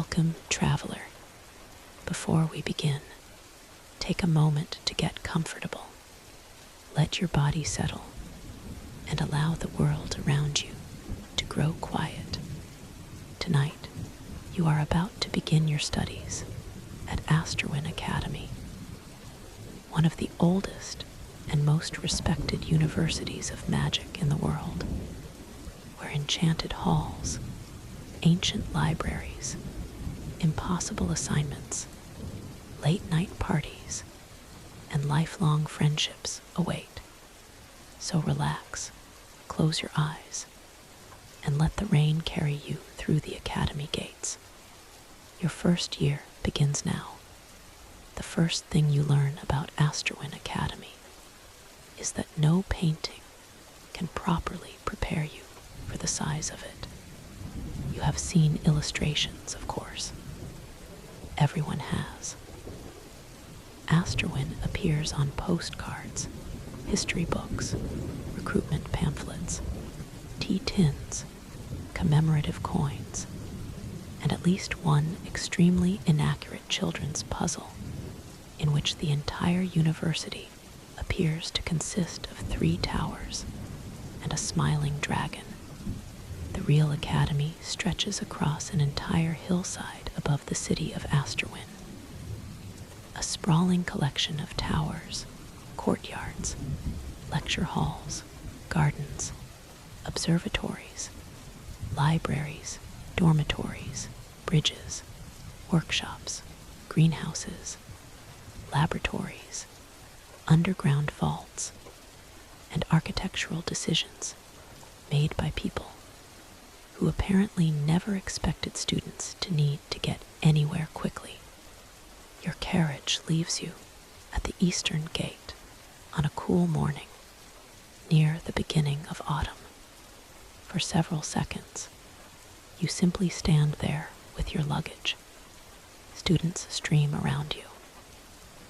Welcome, traveler. Before we begin, take a moment to get comfortable. Let your body settle and allow the world around you to grow quiet. Tonight, you are about to begin your studies at Asterwyn Academy, one of the oldest and most respected universities of magic in the world, where enchanted halls, ancient libraries, impossible assignments, late-night parties, and lifelong friendships await. So relax, close your eyes, and let the rain carry you through the academy gates. Your first year begins now. The first thing you learn about Asterwyn Academy is that no painting can properly prepare you for the size of it. You have seen illustrations, of course. Everyone has. Asterwyn appears on postcards, history books, recruitment pamphlets, tea tins, commemorative coins, and at least one extremely inaccurate children's puzzle in which the entire university appears to consist of 3 towers and a smiling dragon. The real academy stretches across an entire hillside above the city of Asterwyn. A sprawling collection of towers, courtyards, lecture halls, gardens, observatories, libraries, dormitories, bridges, workshops, greenhouses, laboratories, underground vaults, and architectural decisions made by people who apparently never expected students to need to get anywhere quickly. Your carriage leaves you at the eastern gate on a cool morning near the beginning of autumn. For several seconds, you simply stand there with your luggage. Students stream around you.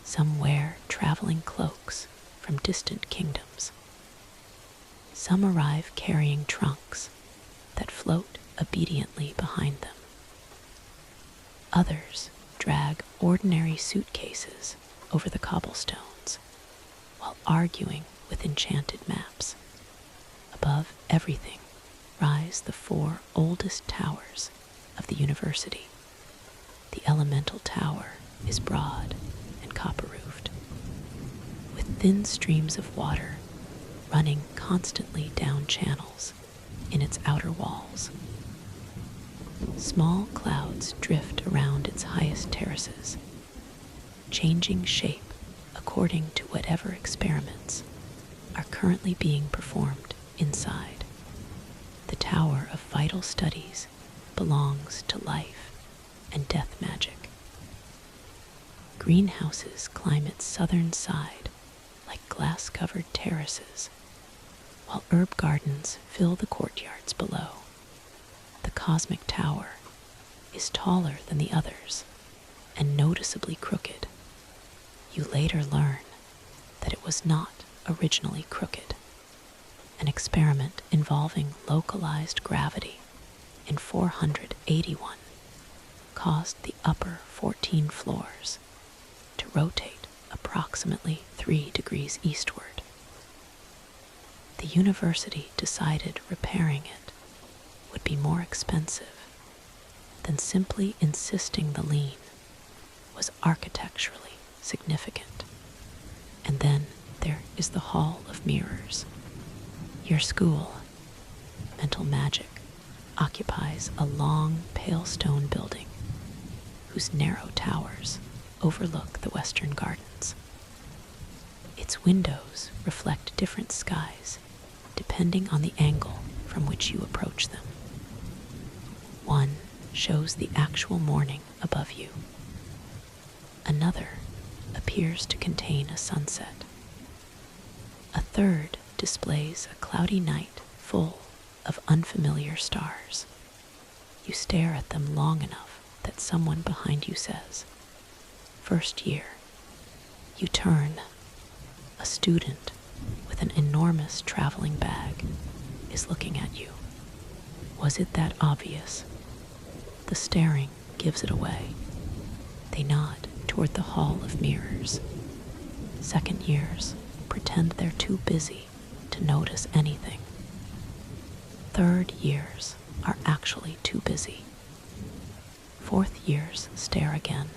Some wear traveling cloaks from distant kingdoms. Some arrive carrying trunks that float obediently behind them. Others drag ordinary suitcases over the cobblestones while arguing with enchanted maps. Above everything rise the 4 oldest towers of the university. The elemental tower is broad and copper-roofed, with thin streams of water running constantly down channels in its outer walls. Small clouds drift around its highest terraces, changing shape according to whatever experiments are currently being performed inside. The Tower of Vital Studies belongs to life and death magic. Greenhouses climb its southern side like glass-covered terraces, while herb gardens fill the courtyards below. The Cosmic Tower is taller than the others and noticeably crooked. You later learn that it was not originally crooked. An experiment involving localized gravity in 481 caused the upper 14 floors to rotate approximately 3 degrees eastward. The university decided repairing it would be more expensive than simply insisting the lean was architecturally significant. And then there is the Hall of Mirrors. Your school, Mental Magic, occupies a long, pale stone building whose narrow towers overlook the western gardens. Its windows reflect different skies depending on the angle from which you approach them. One shows the actual morning above you. Another appears to contain a sunset. A third displays a cloudy night full of unfamiliar stars. You stare at them long enough that someone behind you says, "First year." You turn. A student with an enormous traveling bag is looking at you. Was it that obvious? The staring gives it away. They nod toward the hall of mirrors. Second years pretend they're too busy to notice anything. Third years are actually too busy. Fourth years stare again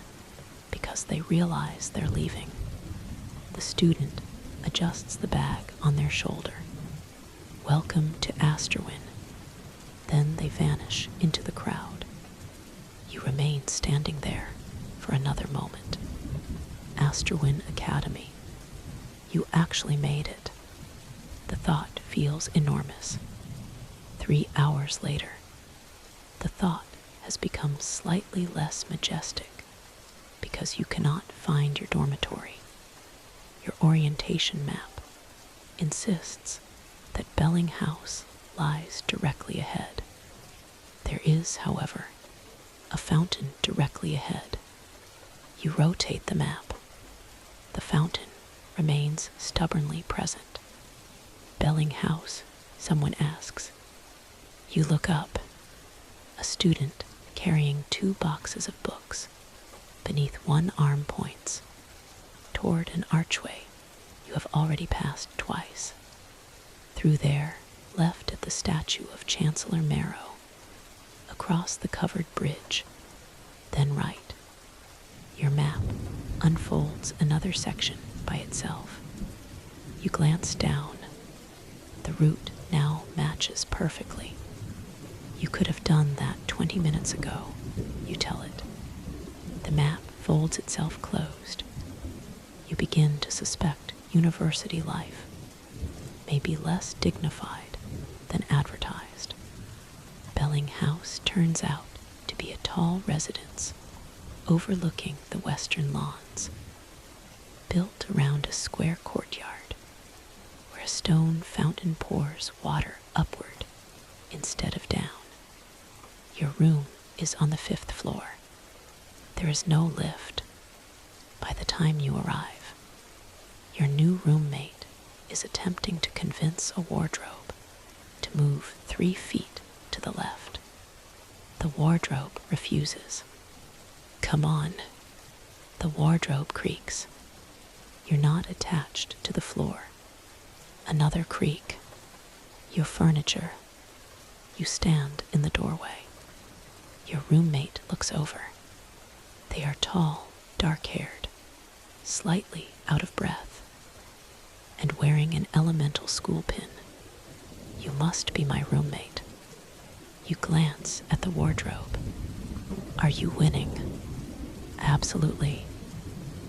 because they realize they're leaving. The student adjusts the bag on their shoulder. Welcome to Asterwyn. Then they vanish into the crowd. You remain standing there for another moment. Asterwyn Academy. You actually made it. The thought feels enormous. 3 hours later, the thought has become slightly less majestic because you cannot find your dormitory. Your orientation map insists that Belling House lies directly ahead. There is, however, a fountain directly ahead. You rotate the map. The fountain remains stubbornly present. Belling House, someone asks. You look up. A student carrying 2 boxes of books. Beneath one arm points toward an archway you have already passed twice. Through there, left at the statue of Chancellor Marrow, across the covered bridge, then right. Your map unfolds another section by itself. You glance down. The route now matches perfectly. You could have done that 20 minutes ago, you tell it. The map folds itself closed. You begin to suspect university life may be less dignified than advertised. Belling House turns out to be a tall residence overlooking the western lawns, built around a square courtyard where a stone fountain pours water upward instead of down. Your room is on the 5th floor. There is no lift. By the time you arrive, your new roommate is attempting to convince a wardrobe to move 3 feet to the left. The wardrobe refuses. Come on. The wardrobe creaks. You're not attached to the floor. Another creak. Your furniture. You stand in the doorway. Your roommate looks over. They are tall, dark-haired, slightly out of breath, and wearing an elemental school pin. You must be my roommate. You glance at the wardrobe. Are you winning? Absolutely.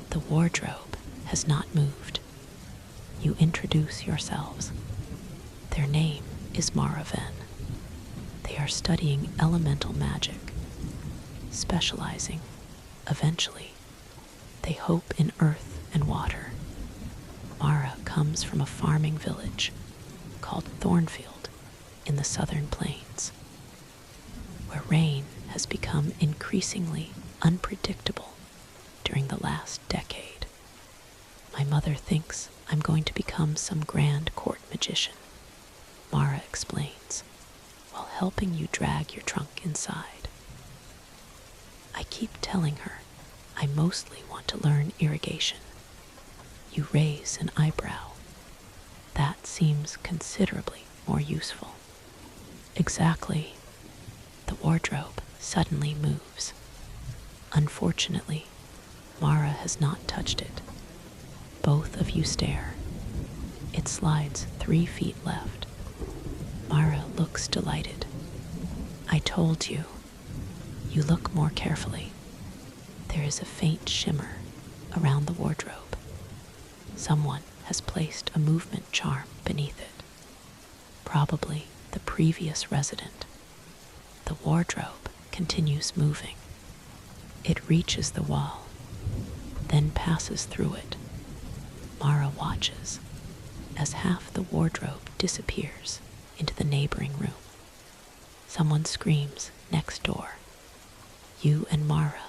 The wardrobe has not moved. You introduce yourselves. Their name is Maraven. They are studying elemental magic, specializing. Eventually, they hope in earth and water. Mara comes from a farming village called Thornfield in the southern plains, where rain has become increasingly unpredictable during the last decade. My mother thinks I'm going to become some grand court magician, Mara explains, while helping you drag your trunk inside. I keep telling her I mostly want to learn irrigation. You raise an eyebrow. That seems considerably more useful. Exactly. The wardrobe suddenly moves. Unfortunately, Mara has not touched it. Both of you stare. It slides 3 feet left. Mara looks delighted. I told you. You look more carefully. There is a faint shimmer around the wardrobe. Someone has placed a movement charm beneath it. Probably the previous resident. The wardrobe continues moving. It reaches the wall, then passes through it. Mara watches as half the wardrobe disappears into the neighboring room. Someone screams next door. You and Mara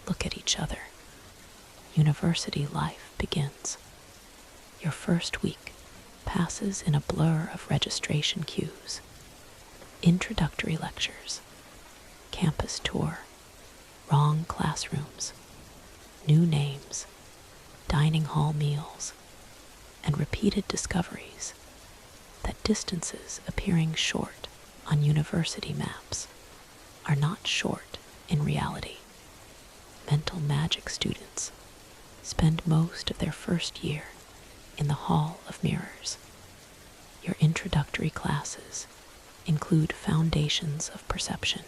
look at each other. University life begins. Your first week passes in a blur of registration queues, introductory lectures, campus tour, wrong classrooms, new names, dining hall meals, and repeated discoveries that distances appearing short on university maps are not short in reality. Mental magic students spend most of their first year in the Hall of Mirrors. Your introductory classes include foundations of perception,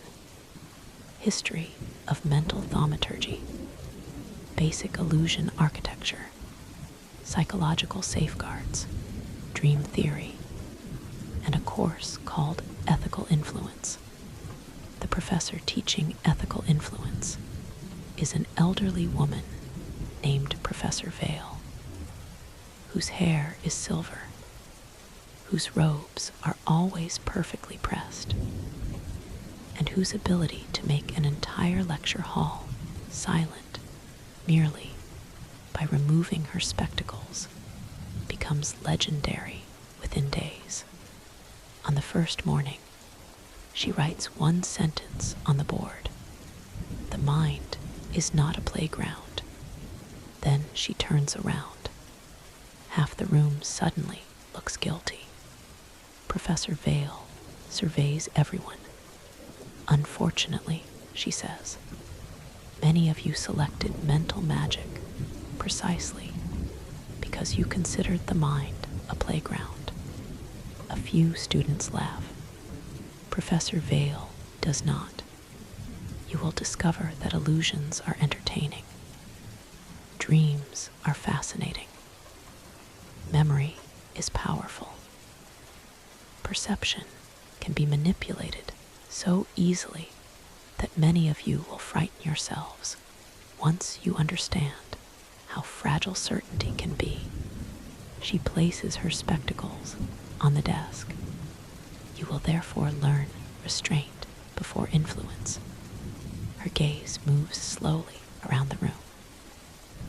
history of mental thaumaturgy, basic illusion architecture, psychological safeguards, dream theory, and a course called ethical influence. The professor teaching ethical influence is an elderly woman named Professor Vale, whose hair is silver, whose robes are always perfectly pressed, and whose ability to make an entire lecture hall silent merely by removing her spectacles becomes legendary within days. On the first morning, she writes one sentence on the board: "The mind is not a playground." Then she turns around. Half the room suddenly looks guilty. Professor Vale surveys everyone. "Unfortunately," she says, "many of you selected mental magic precisely because you considered the mind a playground." A few students laugh. Professor Vale does not. You will discover that illusions are entertaining. Dreams are fascinating. Memory is powerful. Perception can be manipulated so easily that many of you will frighten yourselves once you understand how fragile certainty can be. She places her spectacles on the desk. You will therefore learn restraint before influence. Her gaze moves slowly around the room.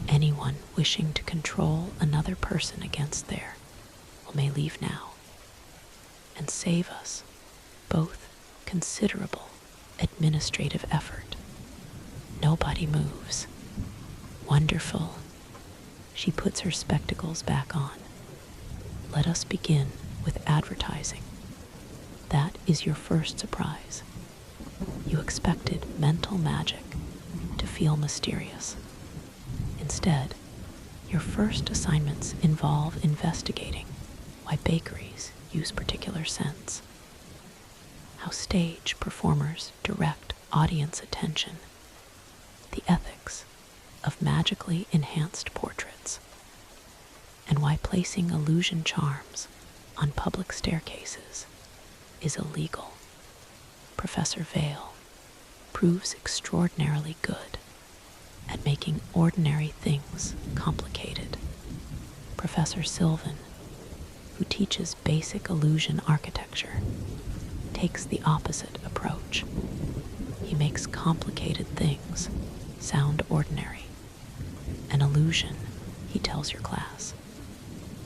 Anyone wishing to control another person against their will may leave now, and save us both considerable administrative effort. Nobody moves. Wonderful. She puts her spectacles back on. Let us begin with advertising. That is your first surprise. You expected mental magic to feel mysterious. Instead, your first assignments involve investigating why bakeries use particular scents, how stage performers direct audience attention, the ethics of magically enhanced portraits, and why placing illusion charms on public staircases is illegal. Professor Vale proves extraordinarily good at making ordinary things complicated. Professor Sylvan, who teaches basic illusion architecture, takes the opposite approach. He makes complicated things sound ordinary. An illusion, he tells your class,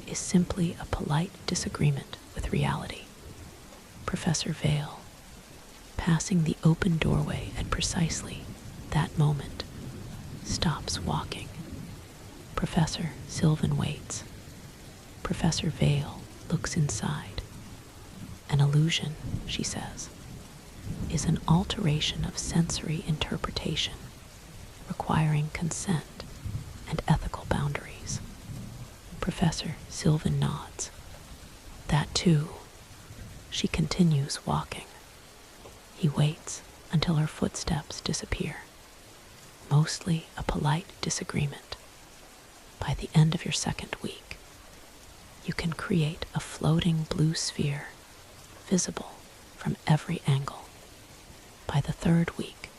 is simply a polite disagreement with reality. Professor Vale, passing the open doorway at precisely that moment, stops walking. Professor Sylvan waits. Professor Vale looks inside. An illusion, she says, is an alteration of sensory interpretation, requiring consent and ethical boundaries. Professor Sylvan nods. That too. She continues walking. He waits until her footsteps disappear. Mostly a polite disagreement. By the end of your second week, you can create a floating blue sphere, visible from every angle. By the third week,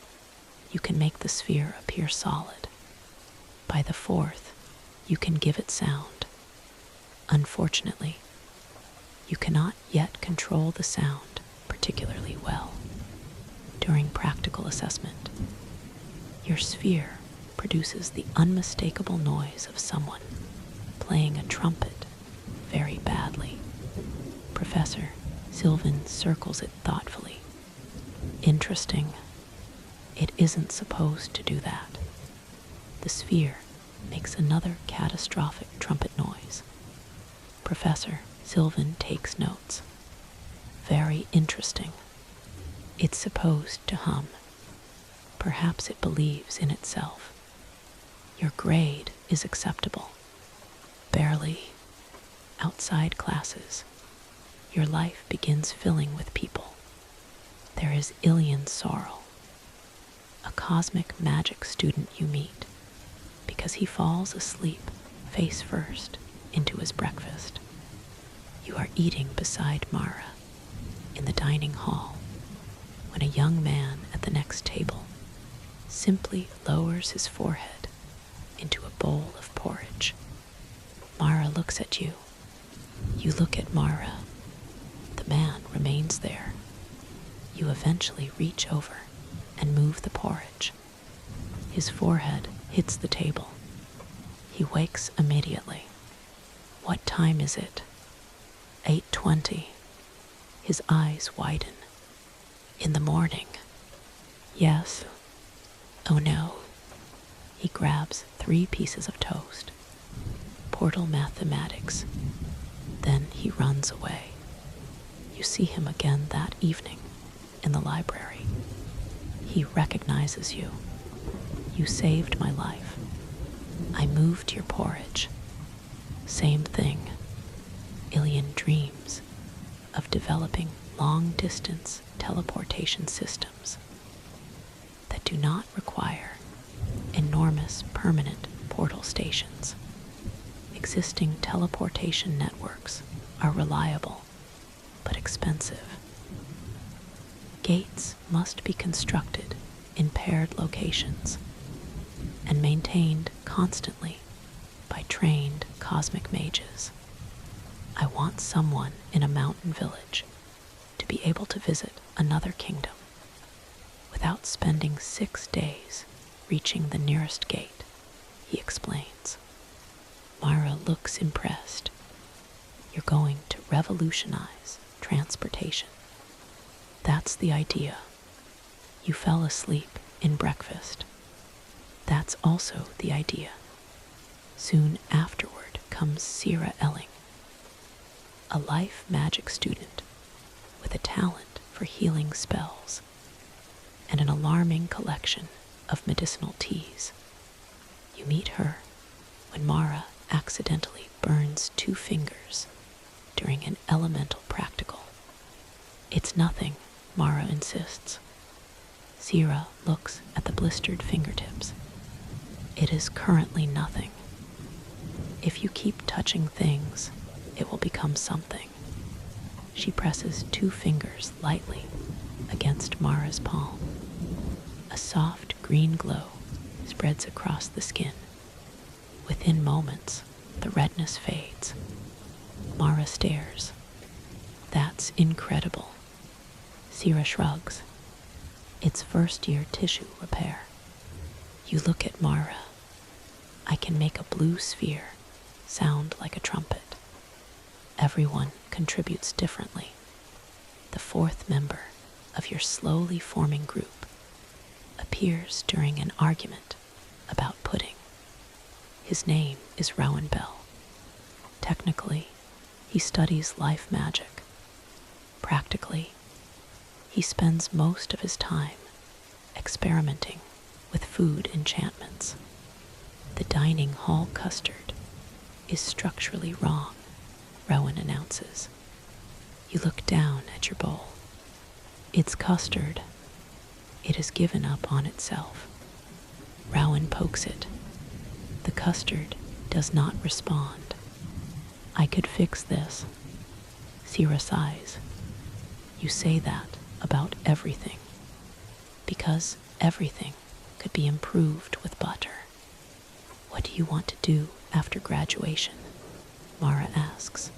you can make the sphere appear solid. By the fourth, you can give it sound. Unfortunately, you cannot yet control the sound particularly well. During practical assessment, your sphere produces the unmistakable noise of someone playing a trumpet very badly. Professor Sylvan circles it thoughtfully. Interesting. It isn't supposed to do that. The sphere makes another catastrophic trumpet noise. Professor Sylvan takes notes. Very interesting. It's supposed to hum. Perhaps it believes in itself. Your grade is acceptable. Barely. Outside classes, your life begins filling with people. There is alien sorrow. A cosmic magic student you meet because he falls asleep face first into his breakfast. You are eating beside Mara in the dining hall when a young man at the next table simply lowers his forehead into a bowl of porridge. Mara looks at you. You look at Mara. The man remains there. You eventually reach over and move the porridge. His forehead hits the table. He wakes immediately. What time is it? 8:20. His eyes widen. In the morning. Yes. Oh no. He grabs 3 pieces of toast. Portal mathematics. Then he runs away. You see him again that evening in the library. He recognizes you. You saved my life. I moved your porridge. Same thing. Ilian dreams of developing long-distance teleportation systems that do not require enormous permanent portal stations. Existing teleportation networks are reliable but expensive. Gates must be constructed in paired locations and maintained constantly by trained cosmic mages. I want someone in a mountain village to be able to visit another kingdom without spending 6 days reaching the nearest gate, he explains. Mara looks impressed. You're going to revolutionize transportation. That's the idea. You fell asleep in breakfast. That's also the idea. Soon afterward comes Sira Elling, a life magic student with a talent for healing spells and an alarming collection of medicinal teas. You meet her when Mara accidentally burns 2 fingers during an elemental practical. It's nothing, Mara insists. Sira looks at the blistered fingertips. It is currently nothing. If you keep touching things, it will become something. She presses 2 fingers lightly against Mara's palm. A soft green glow spreads across the skin. Within moments, the redness fades. Mara stares. That's incredible. Sira shrugs. It's first-year tissue repair. You look at Mara. I can make a blue sphere sound like a trumpet. Everyone contributes differently. The 4th member of your slowly forming group appears during an argument about pudding. His name is Rowan Bell. Technically, he studies life magic. Practically, he spends most of his time experimenting with food enchantments. The dining hall custard is structurally wrong, Rowan announces. You look down at your bowl. It's custard. It has given up on itself. Rowan pokes it. The custard does not respond. I could fix this. Sira sighs. You say that about everything, because everything could be improved with butter. What do you want to do after graduation? Mara asks.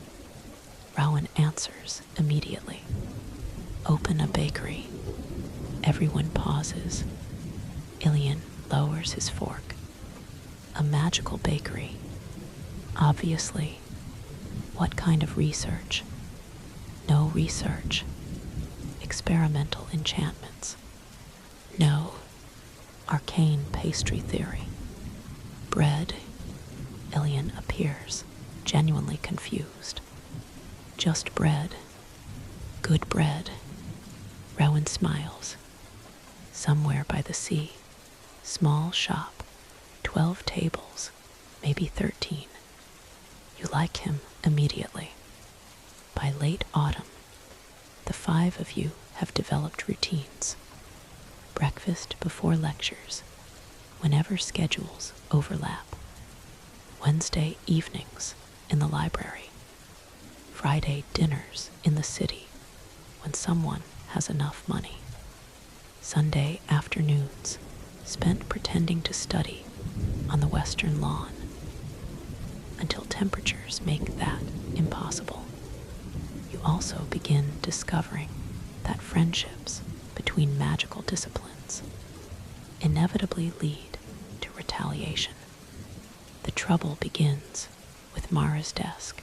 Rowan answers immediately. Open a bakery. Everyone pauses. Ilian lowers his fork. A magical bakery. Obviously. What kind of research? No research. Experimental enchantments. No. arcane pastry theory. Bread, Ilian appears, genuinely confused. Just bread. Good bread. Rowan smiles. Somewhere by the sea, small shop, 12 tables, maybe 13. You like him immediately. By late autumn, the 5 of you have developed routines. Breakfast before lectures, whenever schedules overlap. Wednesday evenings in the library. Friday dinners in the city when someone has enough money. Sunday afternoons spent pretending to study on the western lawn until temperatures make that impossible. You also begin discovering that friendships between magical disciplines inevitably lead to retaliation. The trouble begins with Mara's desk.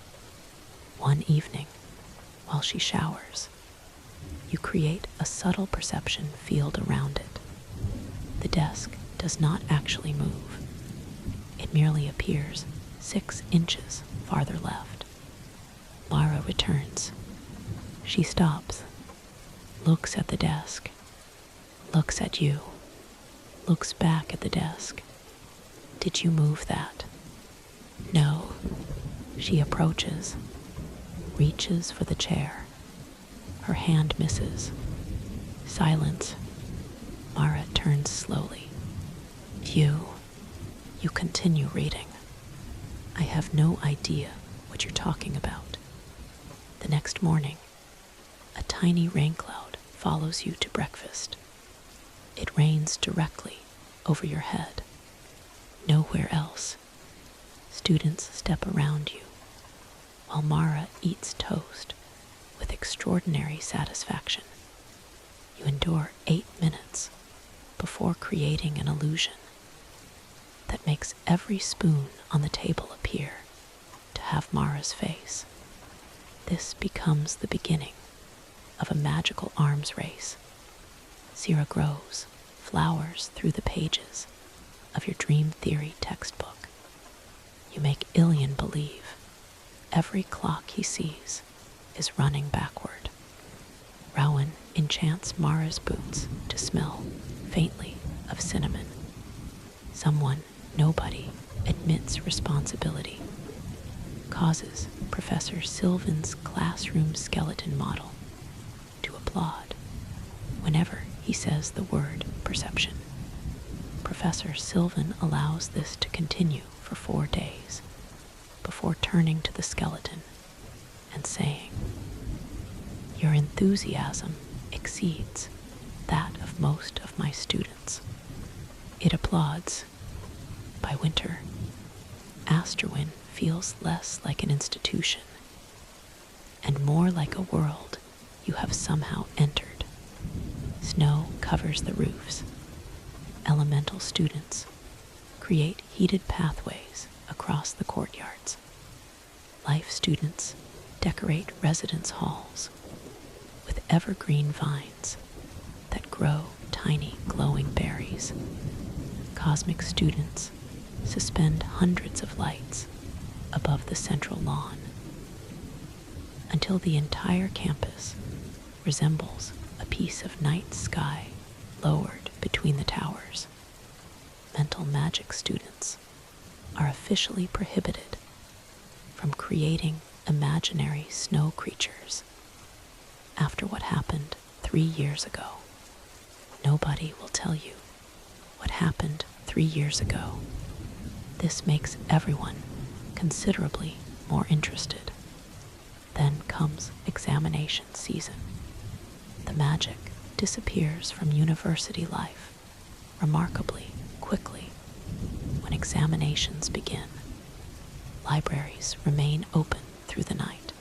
One evening, while she showers, you create a subtle perception field around it. The desk does not actually move. It merely appears 6 inches farther left. Mara returns. She stops, looks at the desk, looks at you, looks back at the desk. Did you move that? No. She approaches, reaches for the chair. Her hand misses. Silence. Mara turns slowly. You continue reading. I have no idea what you're talking about. The next morning, a tiny rain cloud follows you to breakfast. It rains directly over your head. Nowhere else. Students step around you, while Mara eats toast with extraordinary satisfaction. You endure 8 minutes before creating an illusion that makes every spoon on the table appear to have Mara's face. This becomes the beginning of a magical arms race. Sira grows, flowers through the pages of your dream theory textbook. You make Ilian believe every clock he sees is running backward. Rowan enchants Mara's boots to smell faintly of cinnamon. Someone, nobody, admits responsibility, causes Professor Sylvan's classroom skeleton model to applaud whenever he says the word perception. Professor Sylvan allows this to continue for 4 days before turning to the skeleton and saying, "Your enthusiasm exceeds that of most of my students." It applauds. By winter, Asterwyn feels less like an institution and more like a world you have somehow entered. Snow covers the roofs. Elemental students create heated pathways across the courtyards. Life students decorate residence halls with evergreen vines that grow tiny glowing berries. Cosmic students suspend hundreds of lights above the central lawn until the entire campus resembles a piece of night sky lowered between the towers. Mental magic students are officially prohibited from creating imaginary snow creatures. After what happened 3 years ago, nobody will tell you what happened 3 years ago. This makes everyone considerably more interested. Then comes examination season. The magic disappears from university life remarkably quickly when examinations begin. Libraries remain open through the night.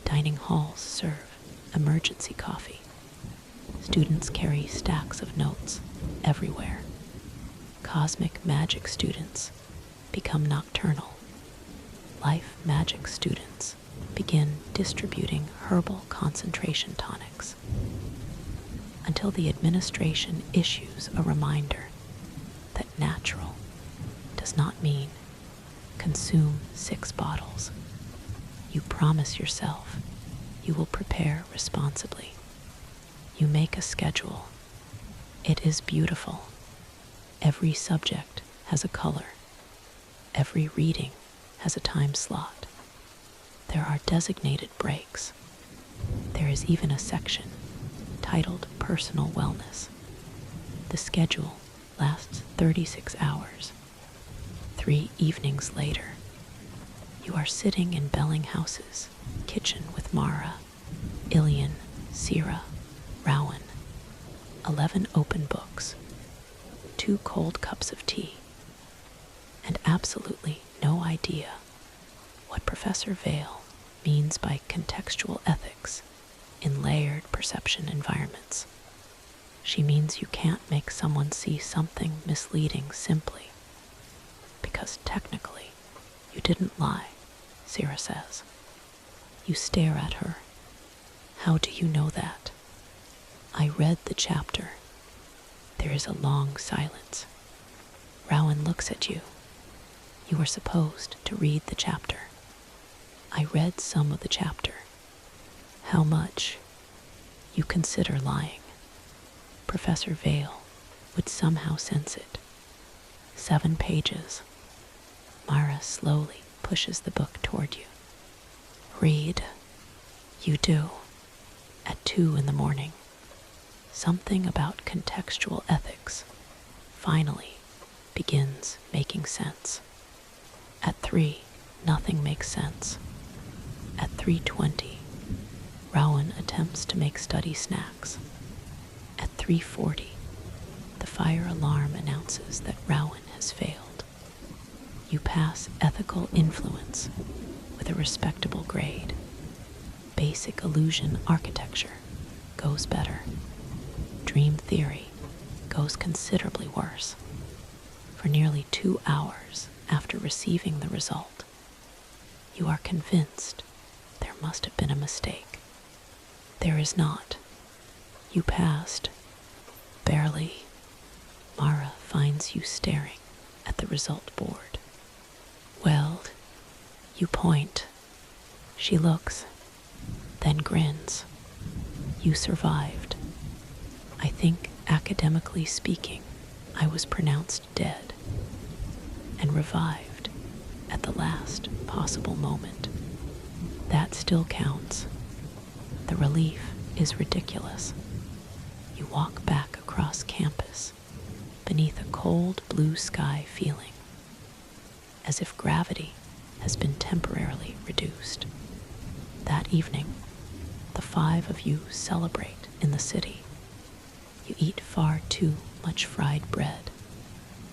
Dining halls serve emergency coffee. Students carry stacks of notes everywhere. Cosmic magic students become nocturnal. Life magic students begin distributing herbal concentration tonics until the administration issues a reminder natural does not mean consume 6 bottles. You promise yourself you will prepare responsibly. You make a schedule. It is beautiful. Every subject has a color. Every reading has a time slot. There are designated breaks. There is even a section titled Personal Wellness. The schedule lasts 36 hours. 3 evenings later, you are sitting in Bellinghouse's kitchen with Mara, Ilian, Sira, Rowan, 11 open books, 2 cold cups of tea, and absolutely no idea what Professor Vale means by contextual ethics in layered perception environments. She means you can't make someone see something misleading simply because technically you didn't lie, Sira says. You stare at her. How do you know that? I read the chapter. There is a long silence. Rowan looks at you. You are supposed to read the chapter. I read some of the chapter. How much? You consider lying. Professor Vale would somehow sense it. 7 pages. Mara slowly pushes the book toward you. Read. You do. At 2 in the morning. Something about contextual ethics finally begins making sense. At 3, nothing makes sense. At 3:20, Rowan attempts to make study snacks. At 3:40, the fire alarm announces that Rowan has failed. You pass ethical influence with a respectable grade. Basic illusion architecture goes better. Dream theory goes considerably worse. For nearly 2 hours after receiving the result, you are convinced there must have been a mistake. There is not. You passed. Barely. Mara finds you staring at the result board. Well, you point. She looks, then grins. You survived. I think, academically speaking, I was pronounced dead and revived at the last possible moment. That still counts. The relief is ridiculous. You walk back across campus beneath a cold blue sky feeling, as if gravity has been temporarily reduced. That evening, the 5 of you celebrate in the city. You eat far too much fried bread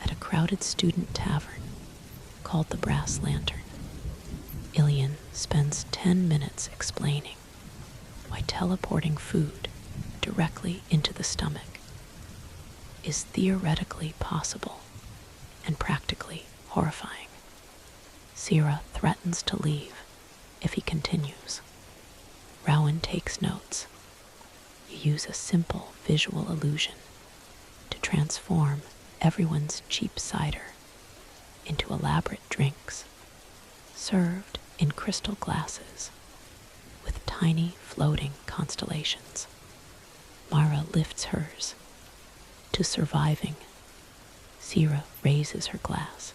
at a crowded student tavern called the Brass Lantern. Ilian spends 10 minutes explaining why teleporting food directly into the stomach is theoretically possible and practically horrifying. Sira threatens to leave if he continues. Rowan takes notes. You use a simple visual illusion to transform everyone's cheap cider into elaborate drinks served in crystal glasses with tiny floating constellations. Mara lifts hers. To surviving. Sira raises her glass.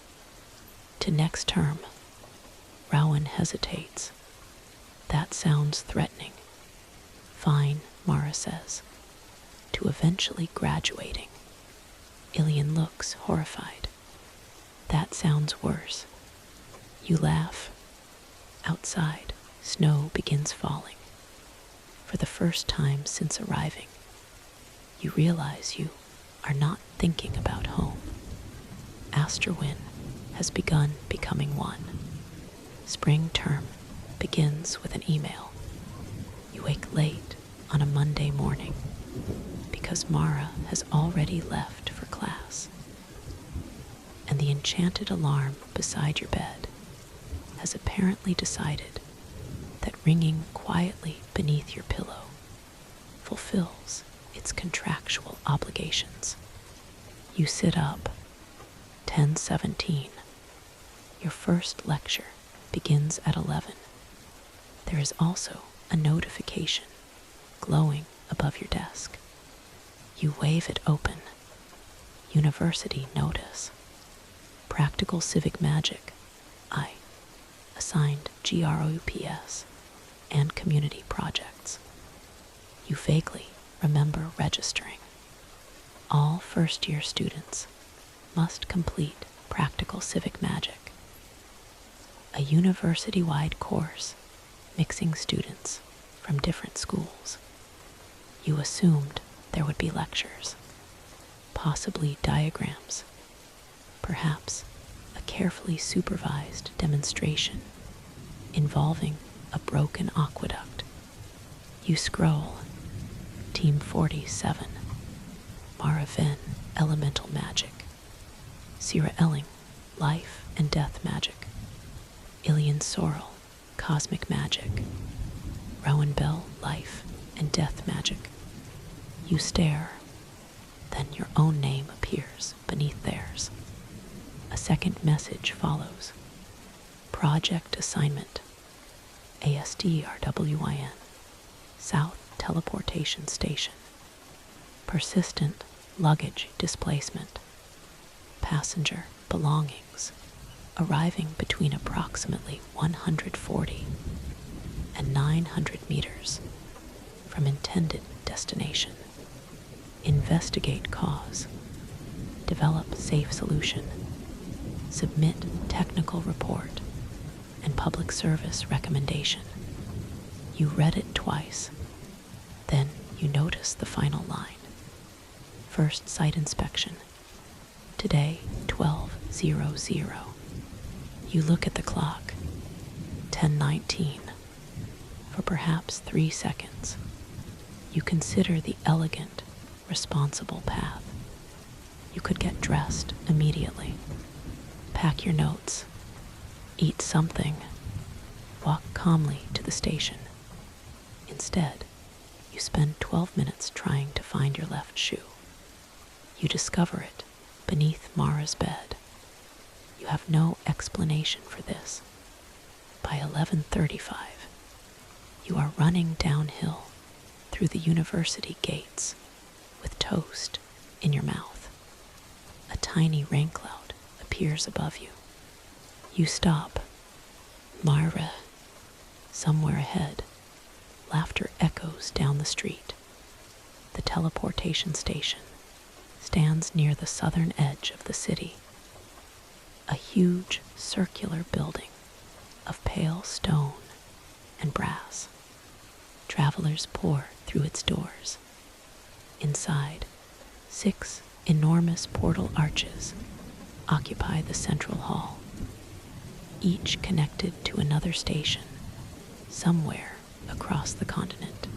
To next term. Rowan hesitates. That sounds threatening. Fine, Mara says. To eventually graduating. Ilian looks horrified. That sounds worse. You laugh. Outside, snow begins falling. For the first time since arriving, you realize you are not thinking about home. Asterwyn has begun becoming one. Spring term begins with an email. You wake late on a Monday morning because Mara has already left for class. And the enchanted alarm beside your bed has apparently decided that ringing quietly beneath your pillow fulfills its contractual obligations. You sit up. 10:17. Your first lecture begins at 11. There is also a notification glowing above your desk. You wave it open. University notice. Practical civic magic. I. Assigned GROUPS and community projects. You vaguely remember registering. All first-year students must complete practical civic magic, a university-wide course mixing students from different schools. You assumed there would be lectures, possibly diagrams, perhaps a carefully supervised demonstration involving a broken aqueduct. You scroll. Team 47, Mara Venn, Elemental Magic. Sierra Elling, Life and Death Magic. Ilian Sorrel, Cosmic Magic. Rowan Bell, Life and Death Magic. You stare, then your own name appears beneath theirs. A second message follows. Project assignment. ASDRWIN, South Teleportation Station. Persistent luggage displacement. Passenger belongings arriving between approximately 140 and 900 meters from intended destination. Investigate cause. Develop safe solution. Submit technical report and public service recommendation. You read it twice. Then you notice the final line. First site inspection. Today, 12:00. You look at the clock. 10:19. For perhaps 3 seconds, you consider the elegant, responsible path. You could get dressed immediately, pack your notes, eat something, walk calmly to the station. Instead, you spend 12 minutes trying to find your left shoe. You discover it beneath Mara's bed. You have no explanation for this. By 11:35, you are running downhill through the university gates with toast in your mouth. A tiny rain cloud appears above you. You stop. Mara. Somewhere ahead, laughter echoes down the street. The teleportation station stands near the southern edge of the city. A huge circular building of pale stone and brass. Travelers pour through its doors. Inside, 6 enormous portal arches occupy the central hall, each connected to another station somewhere across the continent.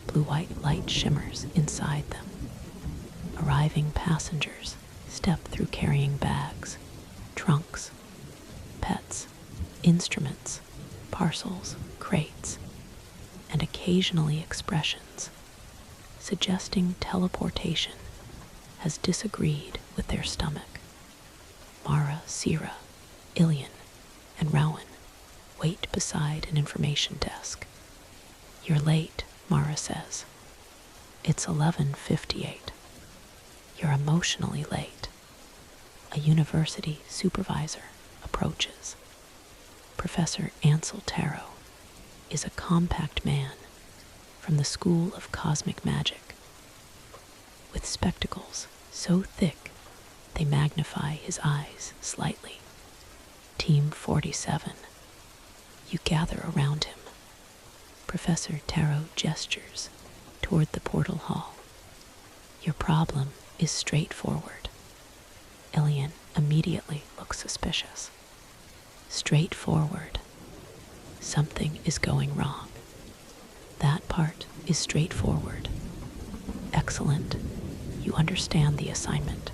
Blue-white light shimmers inside them. Arriving passengers step through carrying bags, trunks, pets, instruments, parcels, crates, and occasionally expressions suggesting teleportation has disagreed with their stomach. Mara, Sierra, Ilian, and Rowan wait beside an information desk. You're late, Mara says. It's 11:58. You're emotionally late. A university supervisor approaches. Professor Ansel Tarot is a compact man from the School of Cosmic Magic, with spectacles so thick they magnify his eyes slightly. Team 47. You gather around him. Professor Tarot gestures toward the portal hall. Your problem is straightforward. Ilian immediately looks suspicious. Straightforward. Something is going wrong. That part is straightforward. Excellent. You understand the assignment.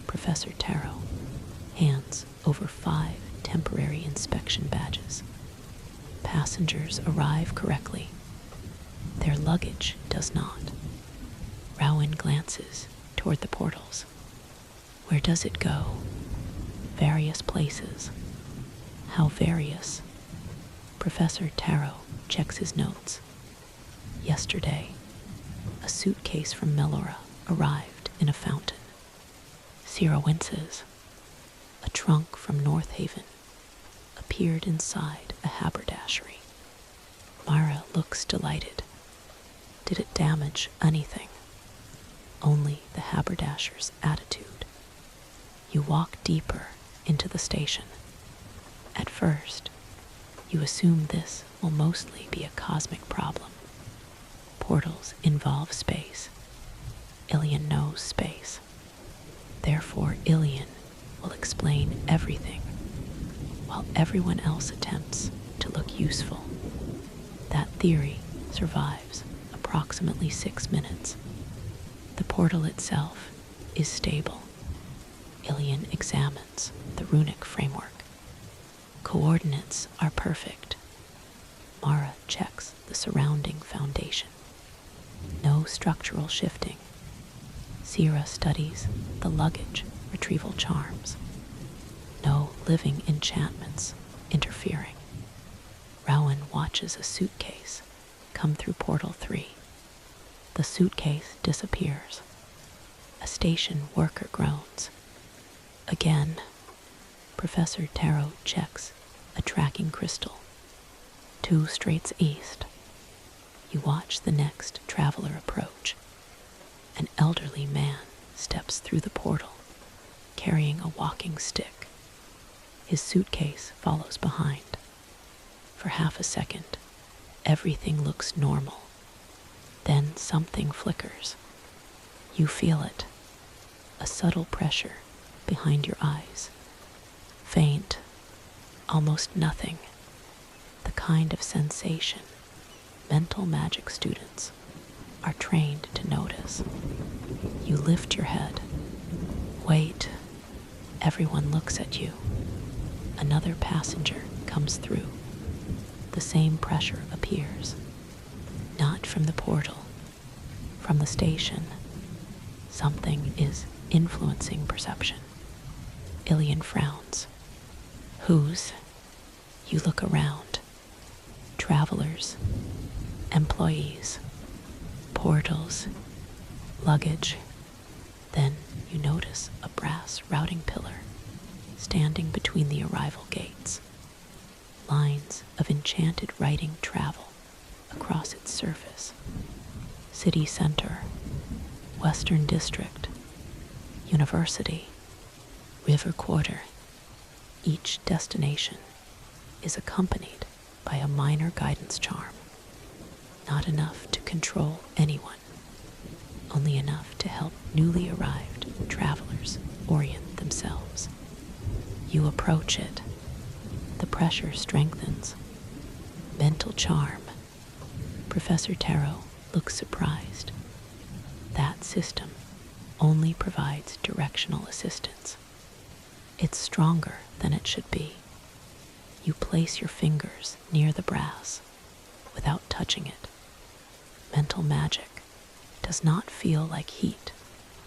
Professor Tarot hands over 5 temporary inspection badges. Passengers arrive correctly. Their luggage does not. Rowan glances toward the portals. Where does it go? Various places. How various? Professor Taro checks his notes. Yesterday, a suitcase from Melora arrived in a fountain. Sierra winces. A trunk from North Haven appeared inside a haberdashery. Myra looks delighted. Did it damage anything? Only the haberdasher's attitude. You walk deeper into the station. At first, you assume this will mostly be a cosmic problem. Portals involve space. Ilian knows space. Therefore, Ilian will explain everything, while everyone else attempts to look useful. That theory survives approximately 6 minutes. The portal itself is stable. Ilian examines the runic framework. Coordinates are perfect. Mara checks the surrounding foundation. No structural shifting. Sierra studies the luggage retrieval charms. No living enchantments interfering. Rowan watches a suitcase come through Portal 3. The suitcase disappears. A station worker groans. Again, Professor Taro checks a tracking crystal. 2 straights east. You watch the next traveler approach. An elderly man steps through the portal, carrying a walking stick. His suitcase follows behind. For half a second, everything looks normal. Then something flickers. You feel it. A subtle pressure behind your eyes. Faint, almost nothing. The kind of sensation mental magic students are trained to notice. You lift your head. Wait. Everyone looks at you. Another passenger comes through. The same pressure appears. Not from the portal, from the station. Something is influencing perception. Ilian frowns. Whose? You look around. Travelers, employees, portals, luggage. Then you notice a brass routing pillar standing between the arrival gates. Lines of enchanted writing travel across its surface. City Center, Western District, University, River Quarter. Each destination is accompanied by a minor guidance charm. Not enough to control anyone, only enough to help newly arrived travelers orient themselves. You approach it. The pressure strengthens. Mental charm. Professor Taro looks surprised. That system only provides directional assistance. It's stronger than it should be. You place your fingers near the brass without touching it. Mental magic does not feel like heat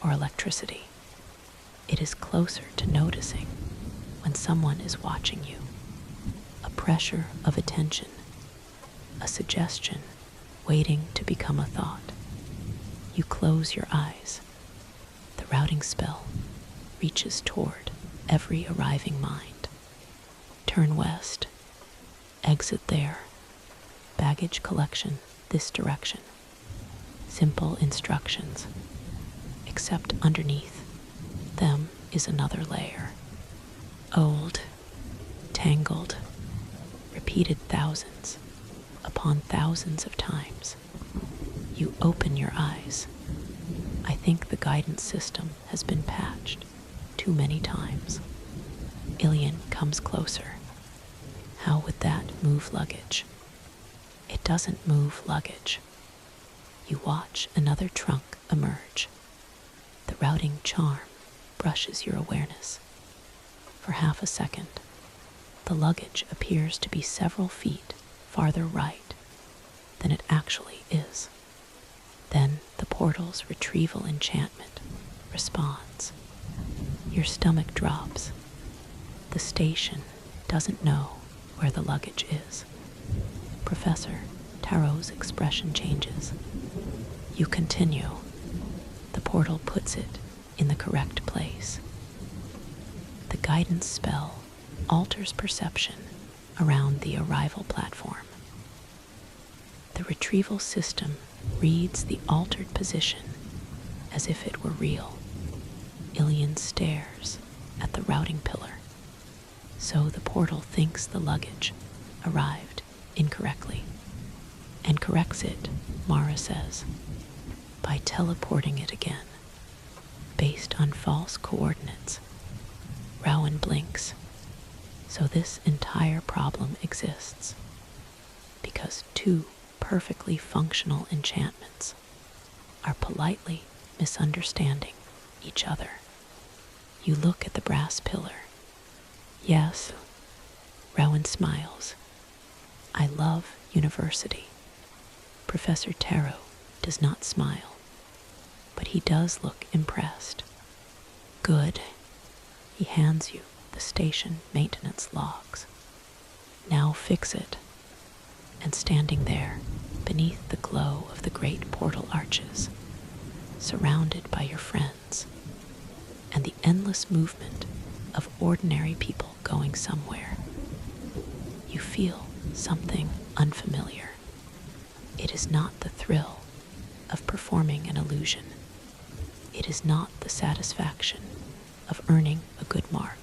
or electricity. It is closer to noticing when someone is watching you. A pressure of attention, a suggestion waiting to become a thought. You close your eyes. The routing spell reaches toward every arriving mind. Turn west. Exit there. Baggage collection this direction. Simple instructions. Except underneath them is another layer. Old, tangled, repeated thousands upon thousands of times. You open your eyes. I think the guidance system has been patched too many times. Ilian comes closer. How would that move luggage? It doesn't move luggage. You watch another trunk emerge. The routing charm brushes your awareness. For half a second, the luggage appears to be several feet farther right than it actually is. Then the portal's retrieval enchantment responds. Your stomach drops. The station doesn't know where the luggage is. Professor Tarot's expression changes. You continue. The portal puts it in the correct place. The guidance spell alters perception around the arrival platform. The retrieval system reads the altered position as if it were real. Ilian stares at the routing pillar. So the portal thinks the luggage arrived incorrectly and corrects it, Mara says, by teleporting it again, based on false coordinates. Rowan blinks. So this entire problem exists because two perfectly functional enchantments are politely misunderstanding each other. You look at the brass pillar. Yes, Rowan smiles. I love university. Professor Tarot does not smile, but he does look impressed. Good. He hands you the station maintenance logs. Now fix it. And standing there, beneath the glow of the great portal arches, surrounded by your friends, and the endless movement of ordinary people going somewhere, you feel something unfamiliar. It is not the thrill of performing an illusion. It is not the satisfaction of earning a good mark.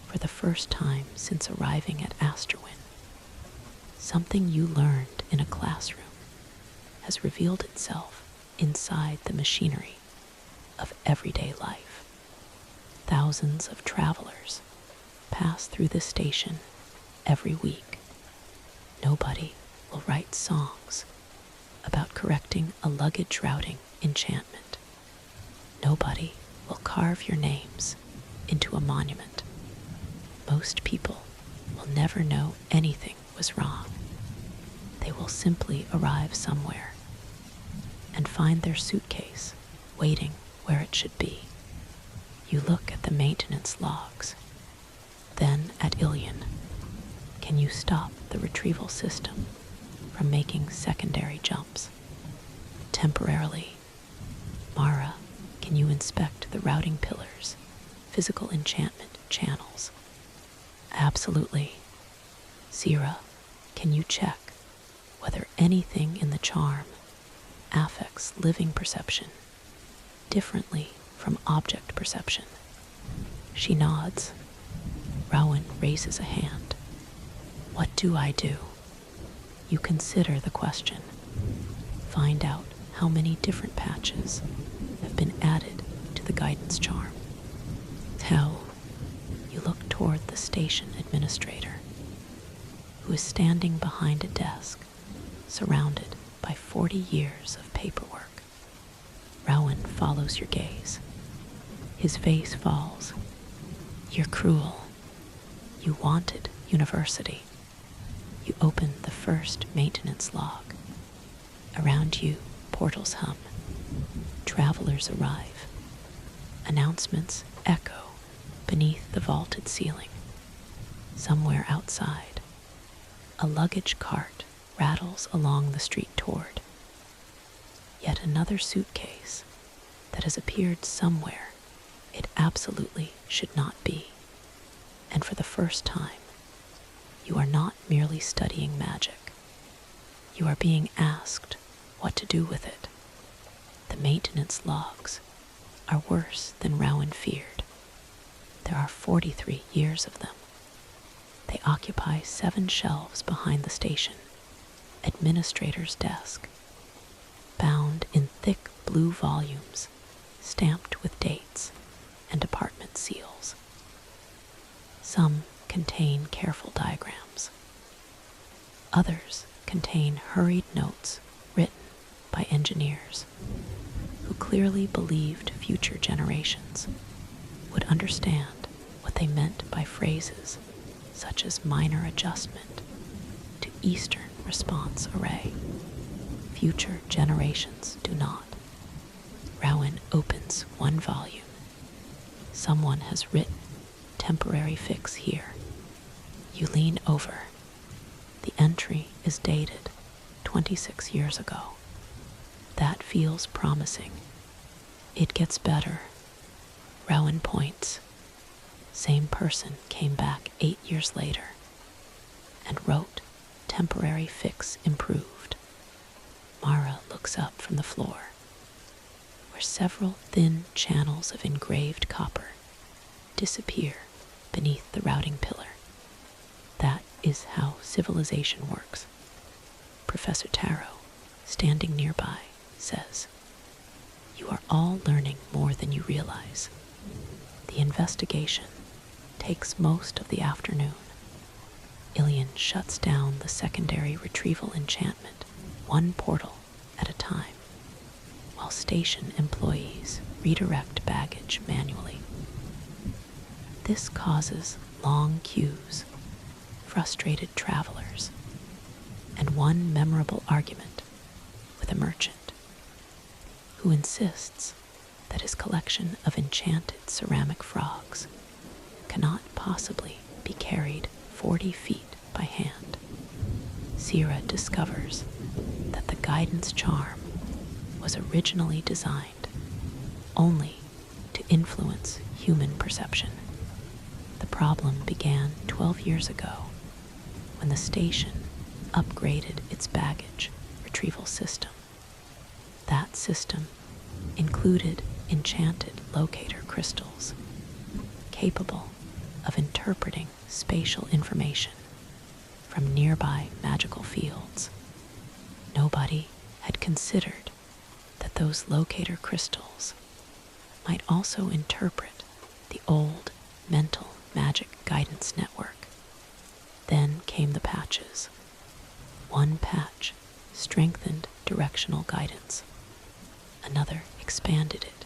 For the first time since arriving at Asterwyn, something you learned in a classroom has revealed itself inside the machinery of everyday life. Thousands of travelers pass through this station every week. Nobody will write songs about correcting a luggage routing enchantment. Nobody will carve your names into a monument. Most people will never know anything was wrong. They will simply arrive somewhere and find their suitcase waiting where it should be. You look at the maintenance logs, then at Ilian. Can you stop the retrieval system from making secondary jumps? Temporarily. Mara, can you inspect the routing pillars, physical enchantment channels? Absolutely. Zira, can you check whether anything in the charm affects living perception differently from object perception? She nods. Rowan raises a hand. What do I do? You consider the question. Find out how many different patches have been added to the guidance charm. Tell. You look toward the station administrator, who is standing behind a desk, surrounded by 40 years of paperwork. Rowan follows your gaze. His face falls. You're cruel. You wanted university. You open the first maintenance log. Around you, portals hum. Travelers arrive. Announcements echo beneath the vaulted ceiling. Somewhere outside, a luggage cart rattles along the street toward. Yet another suitcase that has appeared somewhere it absolutely should not be. And for the first time, you are not merely studying magic. You are being asked what to do with it. The maintenance logs are worse than Rowan feared. There are 43 years of them. They occupy 7 shelves behind the station, administrator's desk, bound in thick blue volumes, stamped with dates and department seals. Some contain careful diagrams. Others contain hurried notes written by engineers who clearly believed future generations would understand what they meant by phrases such as minor adjustment to Eastern response array. Future generations do not. Rowan opens one volume. Someone has written temporary fix here. You lean over. The entry is dated 26 years ago. That feels promising. It gets better. Rowan points. Same person came back 8 years later and wrote temporary fix improved. Mara looks up from the floor, where several thin channels of engraved copper disappear beneath the routing pillar. That is how civilization works. Professor Taro, standing nearby, says, "You are all learning more than you realize." The investigation takes most of the afternoon. Ilian shuts down the secondary retrieval enchantment, one portal at a time, while station employees redirect baggage manually. This causes long queues, frustrated travelers, and one memorable argument with a merchant who insists that his collection of enchanted ceramic frogs cannot possibly be carried 40 feet by hand. Sierra discovers that the guidance charm was originally designed only to influence human perception. The problem began 12 years ago when the station upgraded its baggage retrieval system. That system included enchanted locator crystals capable of interpreting spatial information from nearby magical fields. Nobody had considered that those locator crystals might also interpret the old mental magic guidance network. Then came the patches. One patch strengthened directional guidance. Another expanded it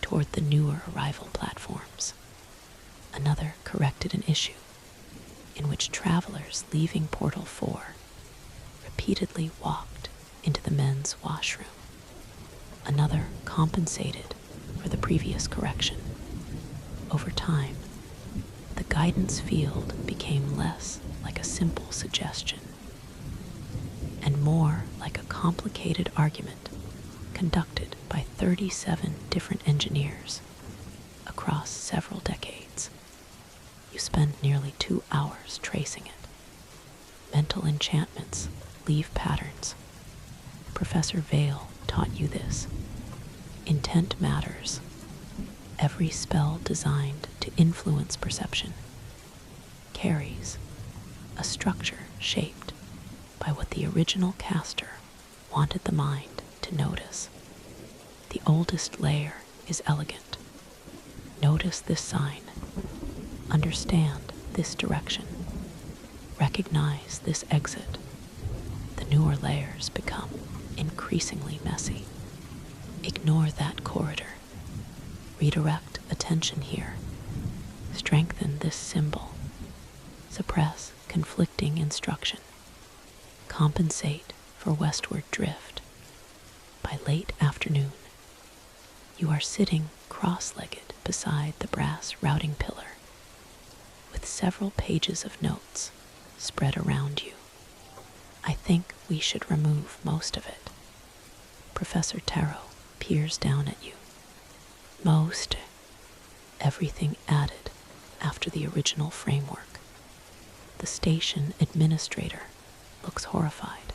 toward the newer arrival platforms. Another corrected an issue in which travelers leaving Portal 4 repeatedly walked into the men's washroom. Another compensated for the previous correction. Over time, the guidance field became less like a simple suggestion and more like a complicated argument conducted by 37 different engineers across several decades. You spend nearly 2 hours tracing it. Mental enchantments leave patterns. Professor Vale taught you this. Intent matters. Every spell designed to influence perception carries a structure shaped by what the original caster wanted the mind to notice. The oldest layer is elegant. Notice this sign. Understand this direction. Recognize this exit. The newer layers become increasingly messy. Ignore that corridor. Redirect attention here. Strengthen this symbol. Suppress conflicting instruction. Compensate for westward drift. By late afternoon, you are sitting cross-legged beside the brass routing pillar, with several pages of notes spread around you. I think we should remove most of it. Professor Taro peers down at you. Most, everything added after the original framework. The station administrator looks horrified.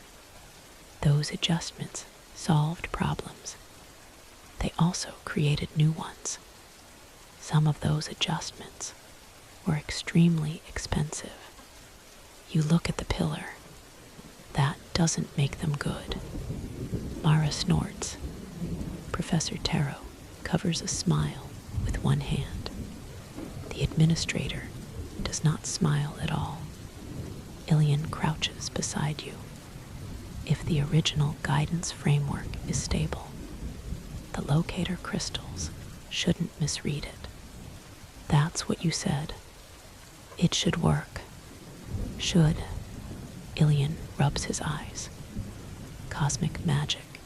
Those adjustments solved problems. They also created new ones. Some of those adjustments were extremely expensive. You look at the pillar. That doesn't make them good. Mara snorts. Professor Taro covers a smile with one hand. The administrator does not smile at all. Ilian crouches beside you. If the original guidance framework is stable, the locator crystals shouldn't misread it. That's what you said. It should work. Should. Ilian rubs his eyes. Cosmic magic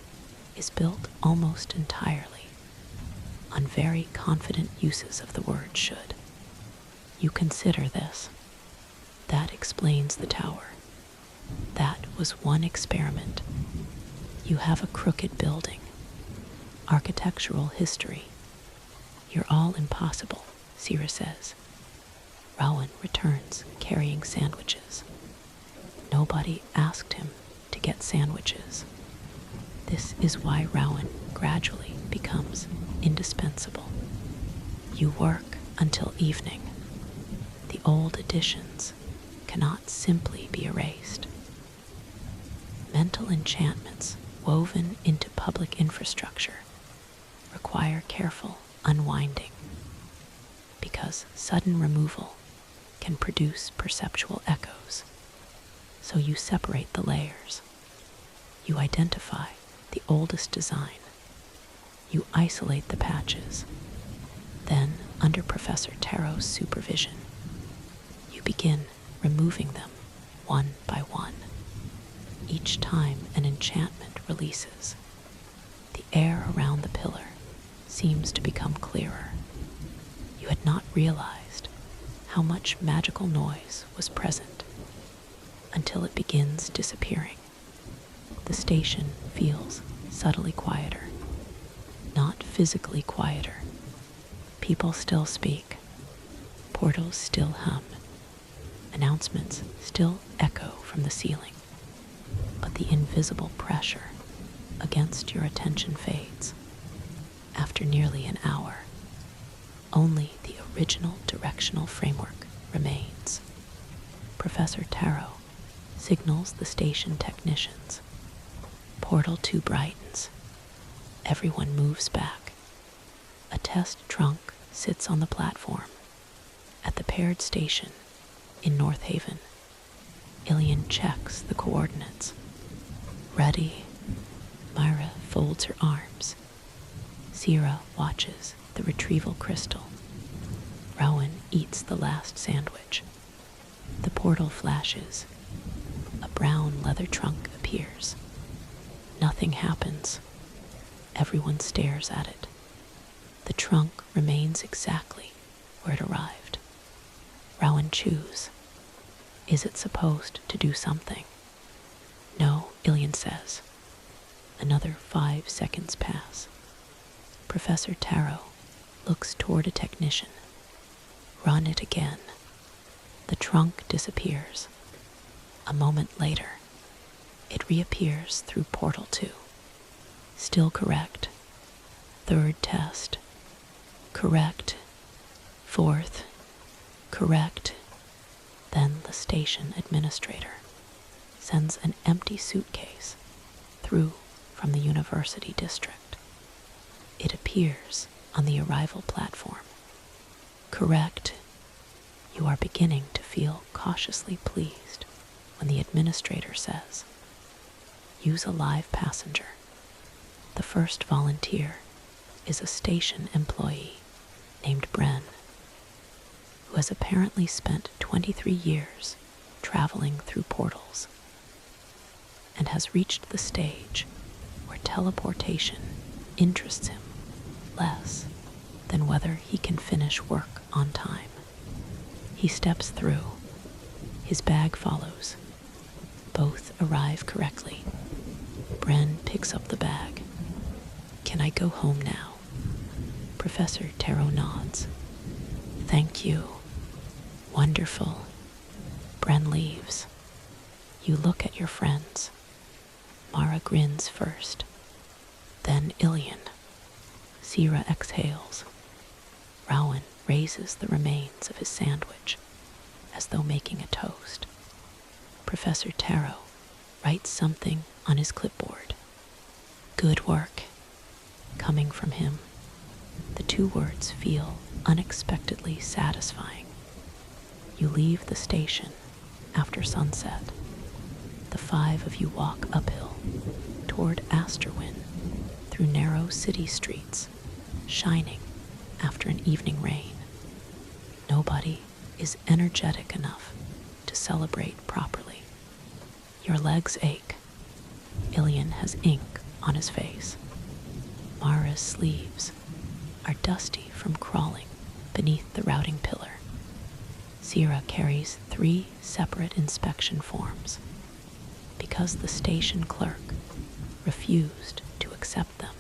is built almost entirely on very confident uses of the word should. You consider this. That explains the tower. That was one experiment. You have a crooked building. Architectural history. You're all impossible, Sira says. Rowan returns carrying sandwiches. Nobody asked him to get sandwiches. This is why Rowan gradually becomes indispensable. You work until evening. The old additions cannot simply be erased. Mental enchantments woven into public infrastructure require careful unwinding, because sudden removal can produce perceptual echoes. So you separate the layers. You identify the oldest design. You isolate the patches. Then, under Professor Tarot's supervision, you begin removing them one by one. Each time an enchantment releases, the air around the pillar seems to become clearer. You had not realized how much magical noise was present until it begins disappearing. The station feels subtly quieter, not physically quieter. People still speak, portals still hum, announcements still echo from the ceiling, but the invisible pressure against your attention fades. After nearly an hour, only the original directional framework remains. Professor Tarot signals the station technicians. Portal 2 brightens. Everyone moves back. A test trunk sits on the platform. At the paired station in North Haven, Ilian checks the coordinates. Ready. Myra folds her arms. Sira watches the retrieval crystal. Rowan eats the last sandwich. The portal flashes. A brown leather trunk appears. Nothing happens. Everyone stares at it. The trunk remains exactly where it arrived. Rowan chews. Is it supposed to do something? No, Ilian says. Another 5 seconds pass. Professor Tarot looks toward a technician. Run it again. The trunk disappears. A moment later, it reappears through Portal 2. Still correct. Third test. Correct. Fourth. Correct. Then the station administrator sends an empty suitcase through from the university district. It appears on the arrival platform. Correct. You are beginning to feel cautiously pleased when the administrator says, use a live passenger. The first volunteer is a station employee named Bren, who has apparently spent 23 years traveling through portals and has reached the stage where teleportation interests him less than whether he can finish work on time. He steps through. His bag follows. Both arrive correctly. Bren picks up the bag. Can I go home now? Professor Tarot nods. Thank you. Wonderful. Bren leaves. You look at your friends. Mara grins first, then Ilian. Sira exhales. Rowan raises the remains of his sandwich, as though making a toast. Professor Tarot writes something on his clipboard. Good work. Coming from him, the 2 words feel unexpectedly satisfying. You leave the station after sunset. The 5 of you walk uphill toward Asterwyn through narrow city streets, shining after an evening rain. Nobody is energetic enough to celebrate properly. Your legs ache. Ilian has ink on his face. Mara's sleeves are dusty from crawling beneath the routing pillar. Sierra carries 3 separate inspection forms because the station clerk refused to accept them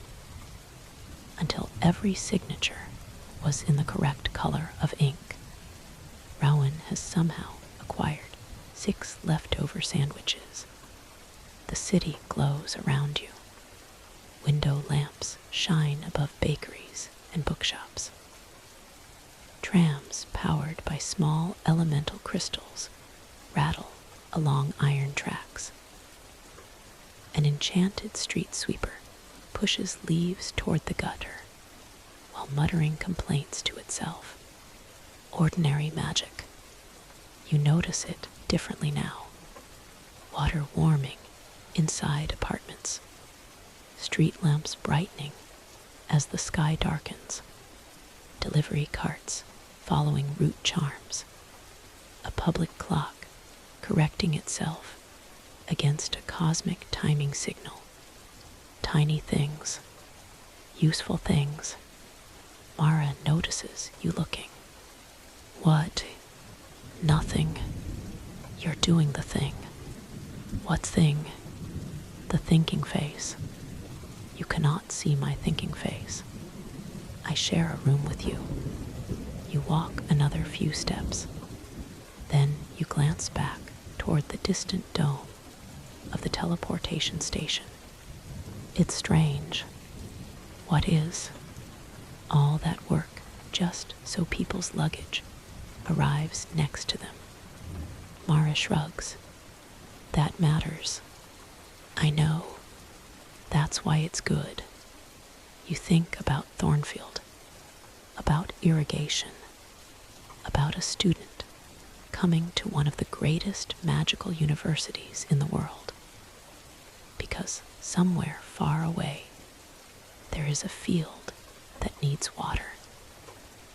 until every signature was in the correct color of ink. Rowan has somehow acquired 6 leftover sandwiches. The city glows around you. Window lamps shine above bakeries and bookshops. Trams powered by small elemental crystals rattle along iron tracks. An enchanted street sweeper pushes leaves toward the gutter while muttering complaints to itself. Ordinary magic. You notice it differently now. Water warming inside apartments. Street lamps brightening as the sky darkens. Delivery carts following route charms. A public clock correcting itself against a cosmic timing signal. Tiny things, useful things. Mara notices you looking. What? Nothing. You're doing the thing. What thing? The thinking face. You cannot see my thinking face. I share a room with you. You walk another few steps. Then you glance back toward the distant dome of the teleportation station. It's strange. What is? All that work just so people's luggage arrives next to them. Mara shrugs. That matters. I know. That's why it's good. You think about Thornfield, about irrigation, about a student coming to one of the greatest magical universities in the world. Because somewhere far away, there is a field that needs water.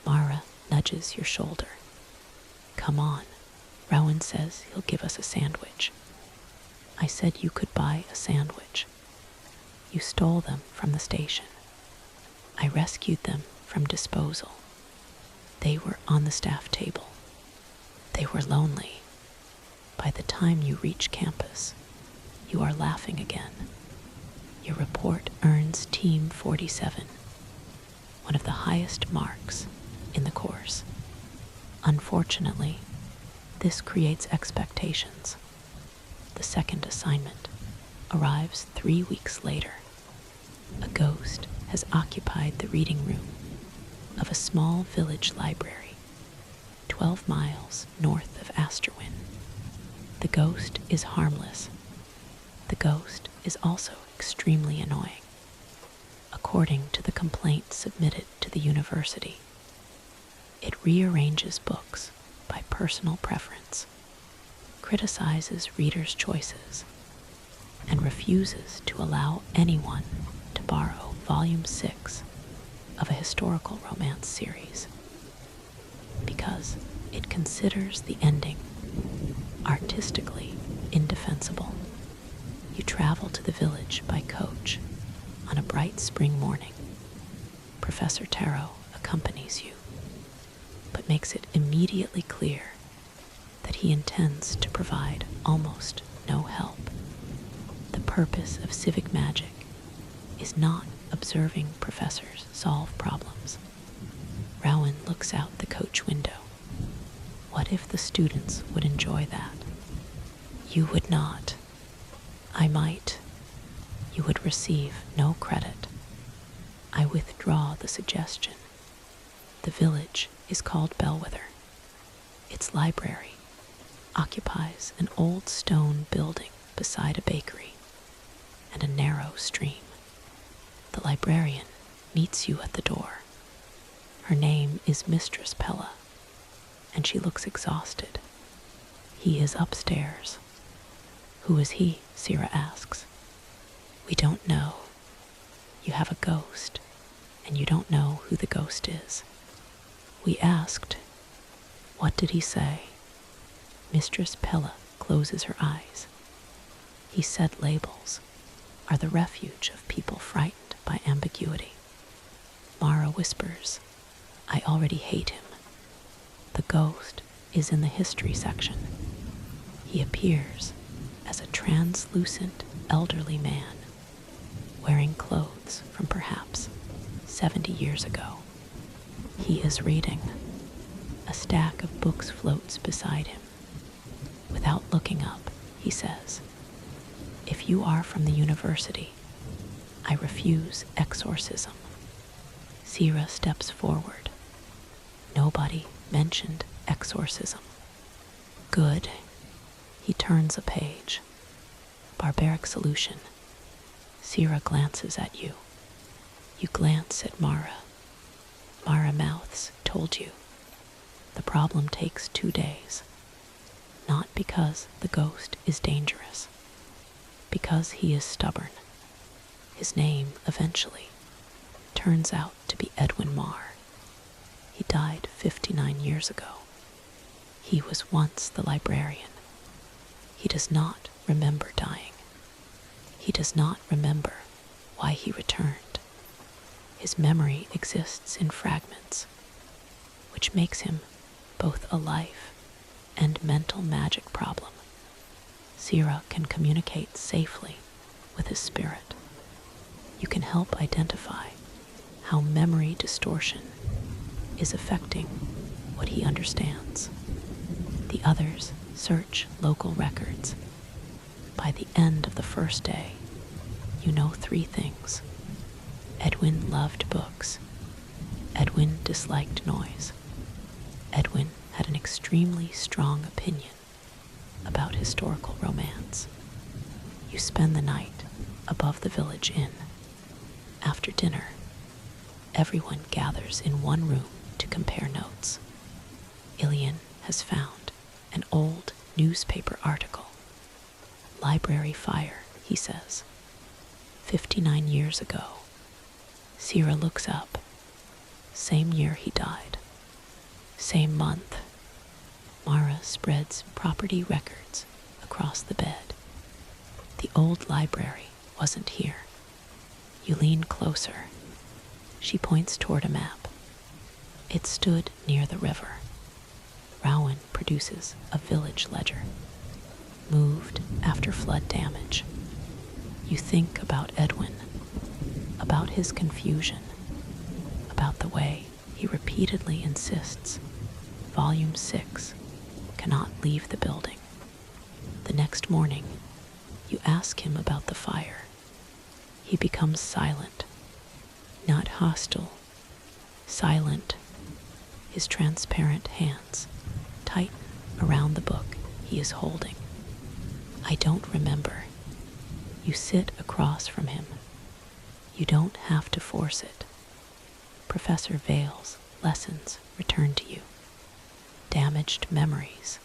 Mara nudges your shoulder. Come on. Rowan says he'll give us a sandwich. I said you could buy a sandwich. You stole them from the station. I rescued them from disposal. They were on the staff table. They were lonely. By the time you reach campus, you are laughing again. Your report earns Team 47, one of the highest marks in the course. Unfortunately, this creates expectations. The second assignment arrives 3 weeks later. A ghost has occupied the reading room of a small village library 12 miles north of Asterwyn. The ghost is harmless. The ghost is also extremely annoying, according to the complaint submitted to the university. It rearranges books by personal preference, criticizes readers' choices, and refuses to allow anyone to borrow Volume 6 of a historical romance series because it considers the ending artistically indefensible. You travel to the village by coach on a bright spring morning. Professor Tarot accompanies you, but makes it immediately clear that he intends to provide almost no help. The purpose of civic magic is not observing professors solve problems. Rowan looks out the coach window. What if the students would enjoy that? You would not. I might. You would receive no credit. I withdraw the suggestion. The village is called Bellwether. Its library occupies an old stone building beside a bakery and a narrow stream. The librarian meets you at the door. Her name is Mistress Pella, and she looks exhausted. He is upstairs. Who is he? Sierra asks. We don't know. You have a ghost, and you don't know who the ghost is. We asked. What did he say? Mistress Pella closes her eyes. He said labels are the refuge of people frightened by ambiguity. Mara whispers, I already hate him. The ghost is in the history section. He appears as a translucent elderly man wearing clothes from perhaps 70 years ago. He is reading. A stack of books floats beside him. Without looking up, he says, If you are from the university, I refuse exorcism. Sira steps forward. Nobody mentioned exorcism. Good. He turns a page. Barbaric solution. Sira glances at you. You glance at Mara. Mara mouths, told you. The problem takes 2 days. Not because the ghost is dangerous. Because he is stubborn. His name, eventually, turns out to be Edwin Marr. He died 59 years ago. He was once the librarian. He does not remember dying. He does not remember why he returned. His memory exists in fragments, which makes him both a life and mental magic problem. Sira can communicate safely with his spirit. You can help identify how memory distortion is affecting what he understands. The others search local records. By the end of the first day, you know 3 things. Edwin loved books. Edwin disliked noise. Edwin had an extremely strong opinion about historical romance. You spend the night above the village inn. After dinner, everyone gathers in one room to compare notes. Ilian has found an old newspaper article. Library fire, he says. 59 years ago. Sira looks up. Same year he died. Same month. Mara spreads property records across the bed. The old library wasn't here. You lean closer. She points toward a map. It stood near the river. Rowan produces a village ledger. Moved after flood damage. You think about Edwin, about his confusion, about the way he repeatedly insists Volume 6 cannot leave the building. The next morning, you ask him about the fire. He becomes silent, not hostile, silent. His transparent hands tighten around the book he is holding. I don't remember. You sit across from him. You don't have to force it. Professor Vale's lessons return to you. Damaged memories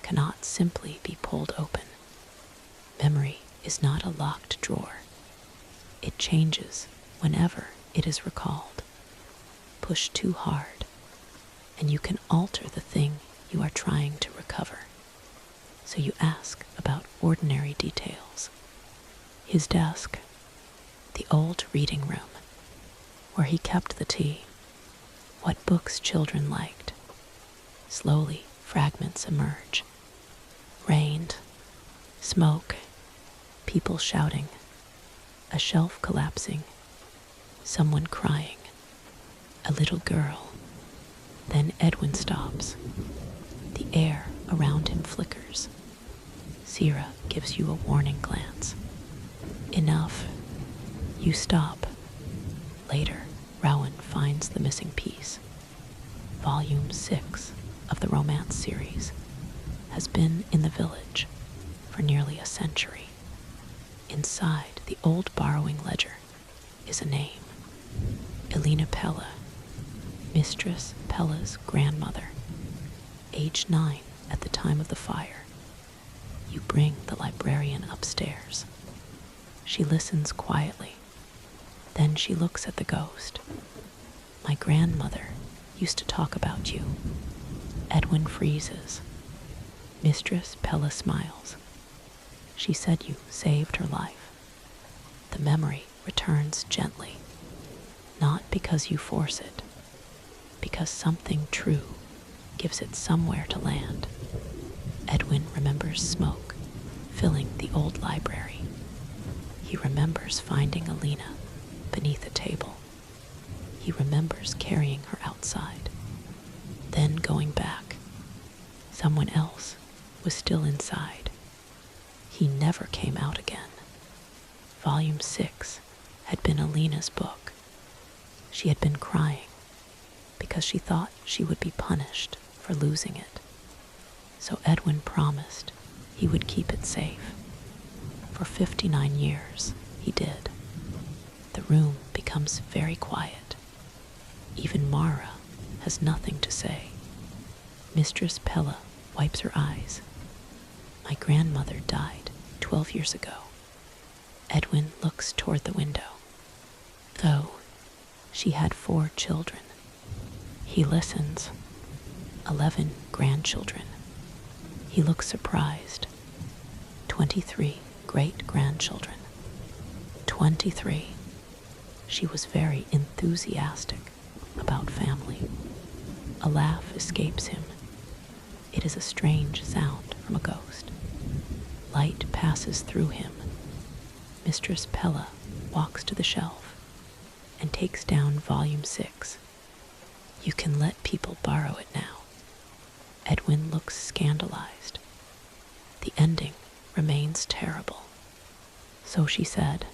cannot simply be pulled open. Memory is not a locked drawer. It changes whenever it is recalled. Push too hard, and you can alter the thing you are trying to recover. So you ask about ordinary details. His desk, the old reading room, where he kept the tea, what books children liked. Slowly, fragments emerge. Rained, smoke, people shouting, a shelf collapsing, someone crying, a little girl. Then Edwin stops. The air around him flickers. Sira gives you a warning glance. Enough. You stop. Later, Rowan finds the missing piece. Volume 6 of the romance series has been in the village for nearly a century. Inside the old borrowing ledger is a name. Elena Pella, Mistress Pella's grandmother, age 9 at the time of the fire. You bring the librarian upstairs. She listens quietly. Then she looks at the ghost. My grandmother used to talk about you. Edwin freezes. Mistress Pella smiles. She said you saved her life. The memory returns gently. not because you force it, because something true gives it somewhere to land. Edwin remembers smoke filling the old library. He remembers finding Alina beneath a table. He remembers carrying her outside, then going back. Someone else was still inside. He never came out again. Volume 6 had been Alina's book. She had been crying because she thought she would be punished for losing it. So Edwin promised he would keep it safe. For 59 years, he did. The room becomes very quiet. Even Mara has nothing to say. Mistress Pella wipes her eyes. My grandmother died 12 years ago. Edwin looks toward the window. Though she had 4 children, he listens. 11 grandchildren. He looks surprised. 23 great-grandchildren. 23. She was very enthusiastic about family. A laugh escapes him. It is a strange sound from a ghost. Light passes through him. Mistress Pella walks to the shelf and takes down volume 6. You can let people borrow it now. Edwin looks scandalized. The ending remains terrible. So she said.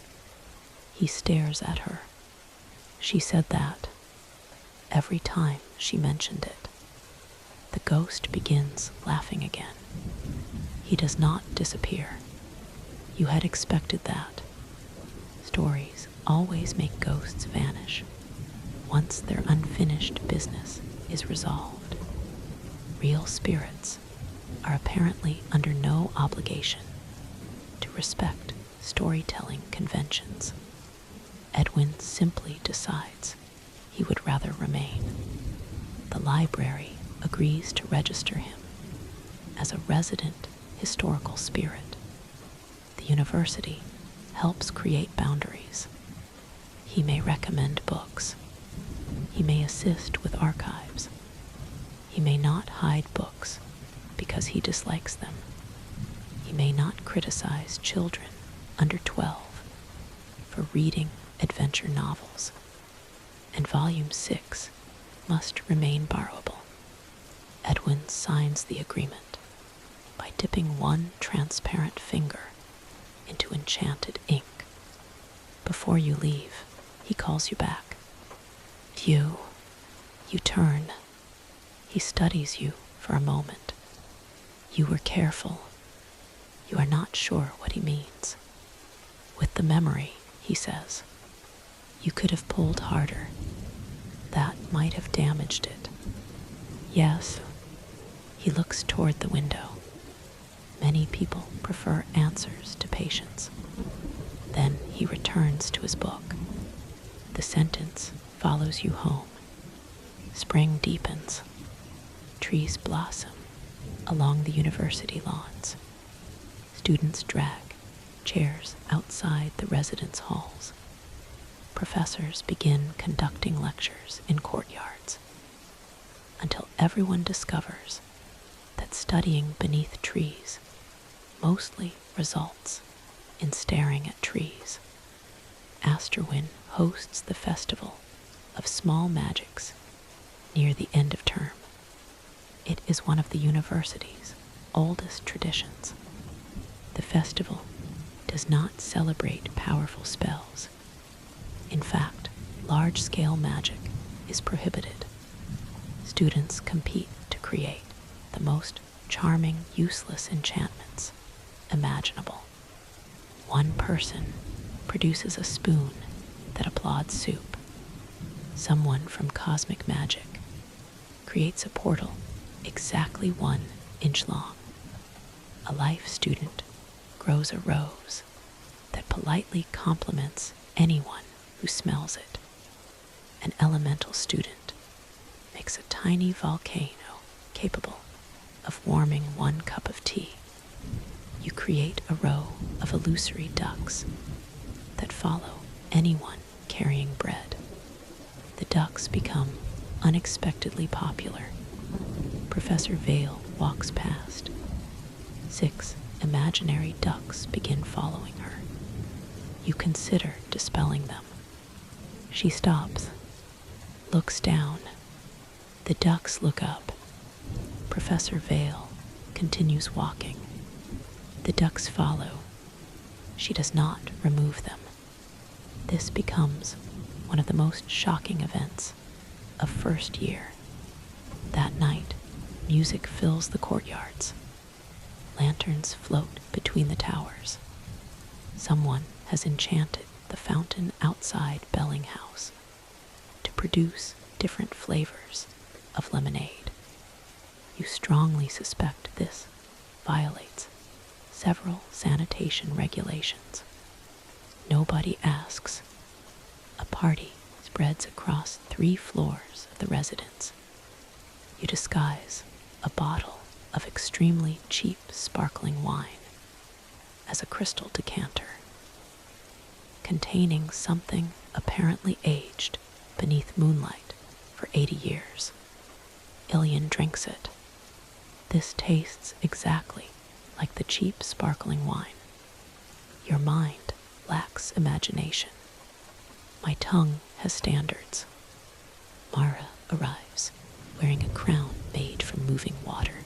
He stares at her. She said that. Every time she mentioned it, the ghost begins laughing again. He does not disappear. You had expected that. Stories always make ghosts vanish once their unfinished business is resolved. Real spirits are apparently under no obligation to respect storytelling conventions. Edwin simply decides he would rather remain. The library agrees to register him as a resident historical spirit. The university helps create boundaries. He may recommend books. He may assist with archives. He may not hide books because he dislikes them. He may not criticize children under 12 for reading adventure novels. And volume 6 must remain borrowable. Edwin signs the agreement by dipping one transparent finger into enchanted ink. Before you leave, he calls you back. You turn. He studies you for a moment. You were careful. You are not sure what he means. With the memory, he says, you could have pulled harder. That might have damaged it. Yes. He looks toward the window. Many people prefer answers to patience. Then he returns to his book. The sentence follows you home. Spring deepens. Trees blossom along the university lawns. Students drag chairs outside the residence halls. Professors begin conducting lectures in courtyards until everyone discovers that studying beneath trees mostly results in staring at trees. Asterwyn hosts the festival of small magics near the end of term. It is one of the university's oldest traditions. The festival does not celebrate powerful spells. In fact, large-scale magic is prohibited. Students compete to create the most charming, useless enchantments imaginable. One person produces a spoon that applauds soup. Someone from cosmic magic creates a portal exactly 1 inch long. A life student grows a rose that politely compliments anyone who smells it. An elemental student makes a tiny volcano capable of warming 1 cup of tea. You create a row of illusory ducks that follow anyone carrying bread. The ducks become unexpectedly popular. Professor Vale walks past. 6 imaginary ducks begin following her. You consider dispelling them. She stops, looks down. The ducks look up. Professor Vale continues walking. The ducks follow. She does not remove them. This becomes one of the most shocking events of first year. That night, music fills the courtyards. Lanterns float between the towers. Someone has enchanted the fountain outside Bellinghouse to produce different flavors of lemonade. You strongly suspect this violates several sanitation regulations. Nobody asks. A party spreads across 3 floors of the residence. You disguise a bottle of extremely cheap sparkling wine as a crystal decanter containing something apparently aged beneath moonlight for 80 years. Ilian drinks it. This tastes exactly like the cheap sparkling wine. Your mind lacks imagination. My tongue has standards. Mara arrives, wearing a crown made from moving water.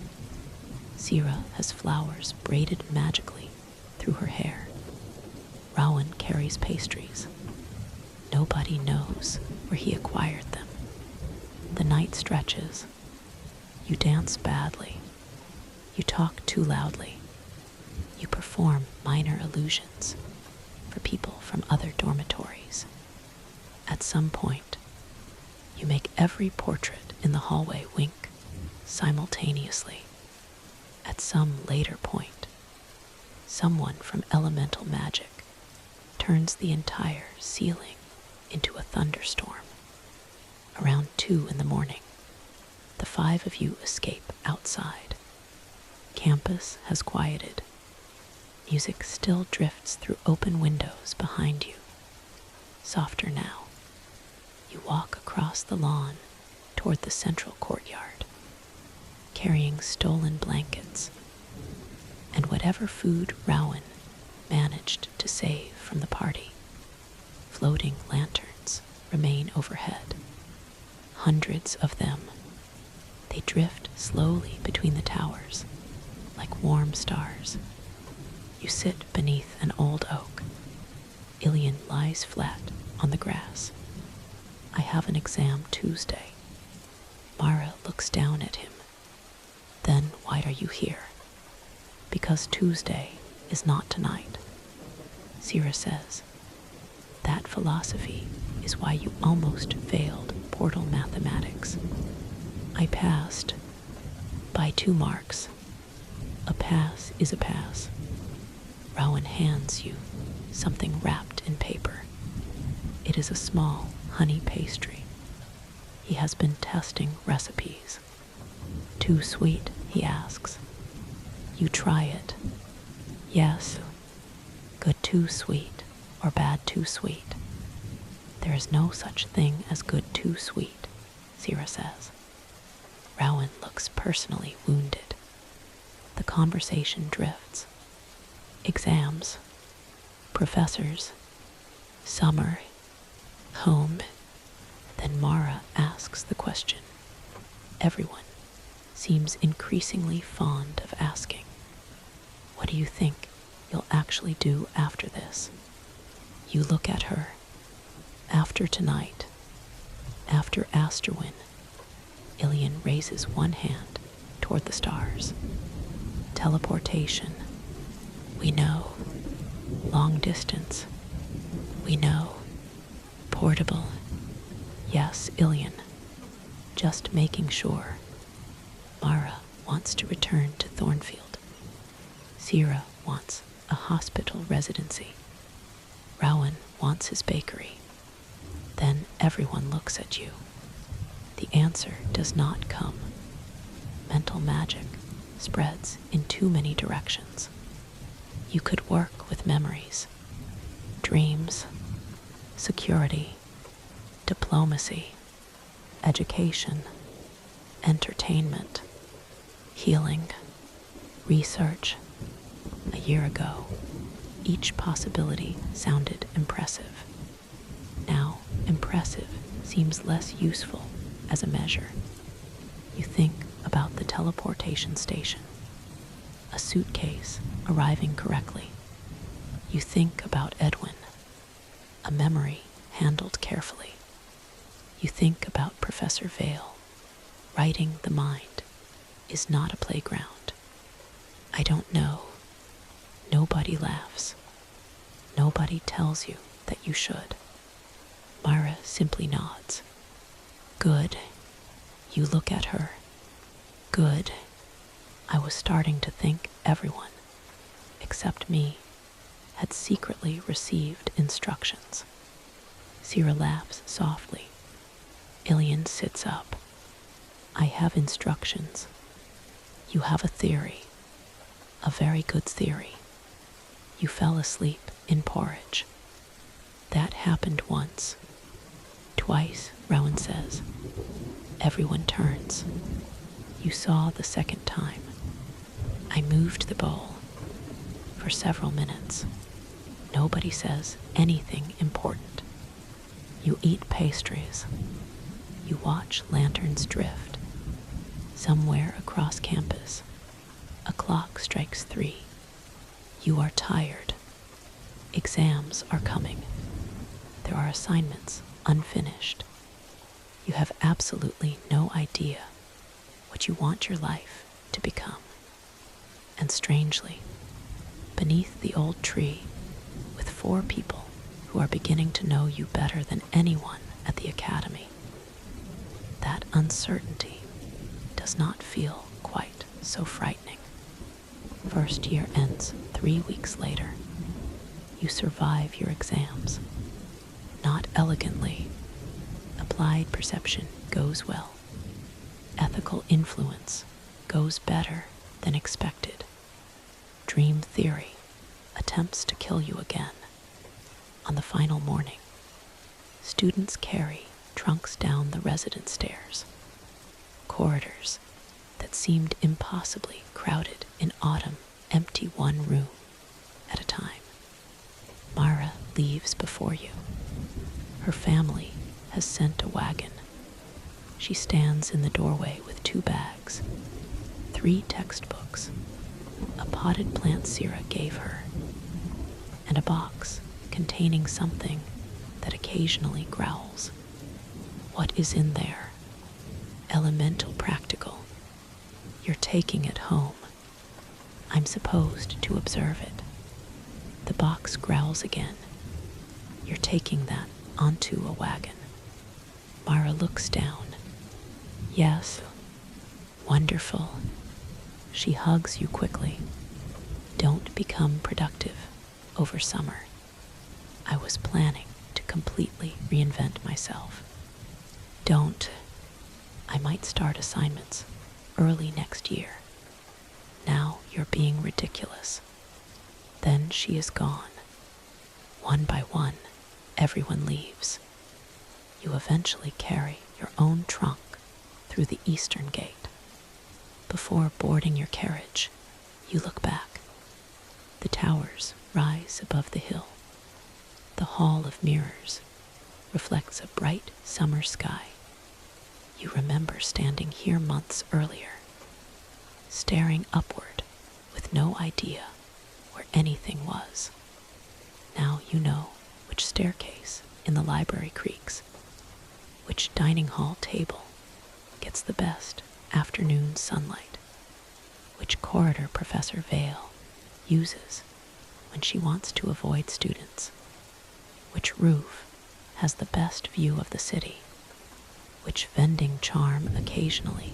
Sira has flowers braided magically through her hair. Rowan carries pastries. Nobody knows where he acquired them. The night stretches. You dance badly. You talk too loudly. You perform minor illusions for people from other dormitories. At some point, you make every portrait in the hallway wink simultaneously. At some later point, someone from elemental magic turns the entire ceiling into a thunderstorm. Around 2 in the morning, the 5 of you escape outside. Campus has quieted. Music still drifts through open windows behind you. Softer now. You walk across the lawn toward the central courtyard, carrying stolen blankets and whatever food Rowan managed to save from the party. Floating lanterns remain overhead. Hundreds of them. They drift slowly between the towers, like warm stars. You sit beneath an old oak. Ilian lies flat on the grass. I have an exam Tuesday. Mara looks down at him. Then why are you here? Because Tuesday is not tonight. Sira says, that philosophy is why you almost failed portal mathematics. I passed by 2 marks. A pass is a pass. Rowan hands you something wrapped in paper. It is a small honey pastry. He has been testing recipes. Too sweet, he asks. You try it. Yes. Good too sweet or bad too sweet. There is no such thing as good too sweet, Sira says. Rowan looks personally wounded. The conversation drifts. Exams, professors, summer, home. Then Mara asks the question everyone seems increasingly fond of asking. What do you think you'll actually do after this? You look at her. After tonight, after Asterwyn, Ilian raises one hand toward the stars. Teleportation. We know. Long distance. We know. Portable. Yes, Ilian. Just making sure. Mara wants to return to Thornfield. Sira wants a hospital residency. Rowan wants his bakery. Then everyone looks at you. The answer does not come. Mental magic spreads in too many directions. You could work with memories, dreams, security, diplomacy. education, entertainment, healing, research. A year ago, each possibility sounded impressive. Now, impressive seems less useful as a measure. You think about the teleportation station, a suitcase arriving correctly. You think about Edwin, a memory handled carefully. You think about Professor Vale. Writing the mind is not a playground. I don't know. Nobody laughs. Nobody tells you that you should. Myra simply nods. Good. You look at her. Good. I was starting to think everyone, except me, had secretly received instructions. Sierra laughs softly. Ilian sits up. I have instructions. You have a theory. A very good theory. You fell asleep in porridge. That happened once. Twice, Rowan says. Everyone turns. You saw the second time. I moved the bowl. For several minutes. Nobody says anything important. You eat pastries. You watch lanterns drift. Somewhere across campus, a clock strikes 3. You are tired. Exams are coming. There are assignments unfinished. You have absolutely no idea what you want your life to become. And strangely, beneath the old tree, with 4 people who are beginning to know you better than anyone at the academy, that uncertainty does not feel quite so frightening. First year ends 3 weeks later. You survive your exams. Not elegantly. Applied perception goes well. Ethical influence goes better than expected. Dream theory attempts to kill you again. On the final morning, students carry trunks down the residence stairs. Corridors that seemed impossibly crowded in autumn empty one room at a time. Mara leaves before you. Her family has sent a wagon. She stands in the doorway with 2 bags, 3 textbooks, a potted plant Sierra gave her, and a box containing something that occasionally growls. What is in there? Elemental practical. You're taking it home. I'm supposed to observe it. The box growls again. You're taking that onto a wagon. Mara looks down. Yes. Wonderful. She hugs you quickly. Don't become productive over summer. I was planning to completely reinvent myself. Don't. I might start assignments early next year. Now you're being ridiculous. Then she is gone. One by one, everyone leaves. You eventually carry your own trunk through the eastern gate. Before boarding your carriage, you look back. The towers rise above the hill. The hall of mirrors reflects a bright summer sky. You remember standing here months earlier, staring upward with no idea where anything was. Now you know which staircase in the library creaks, which dining hall table gets the best afternoon sunlight, which corridor Professor Vale uses when she wants to avoid students, which roof has the best view of the city, which vending charm occasionally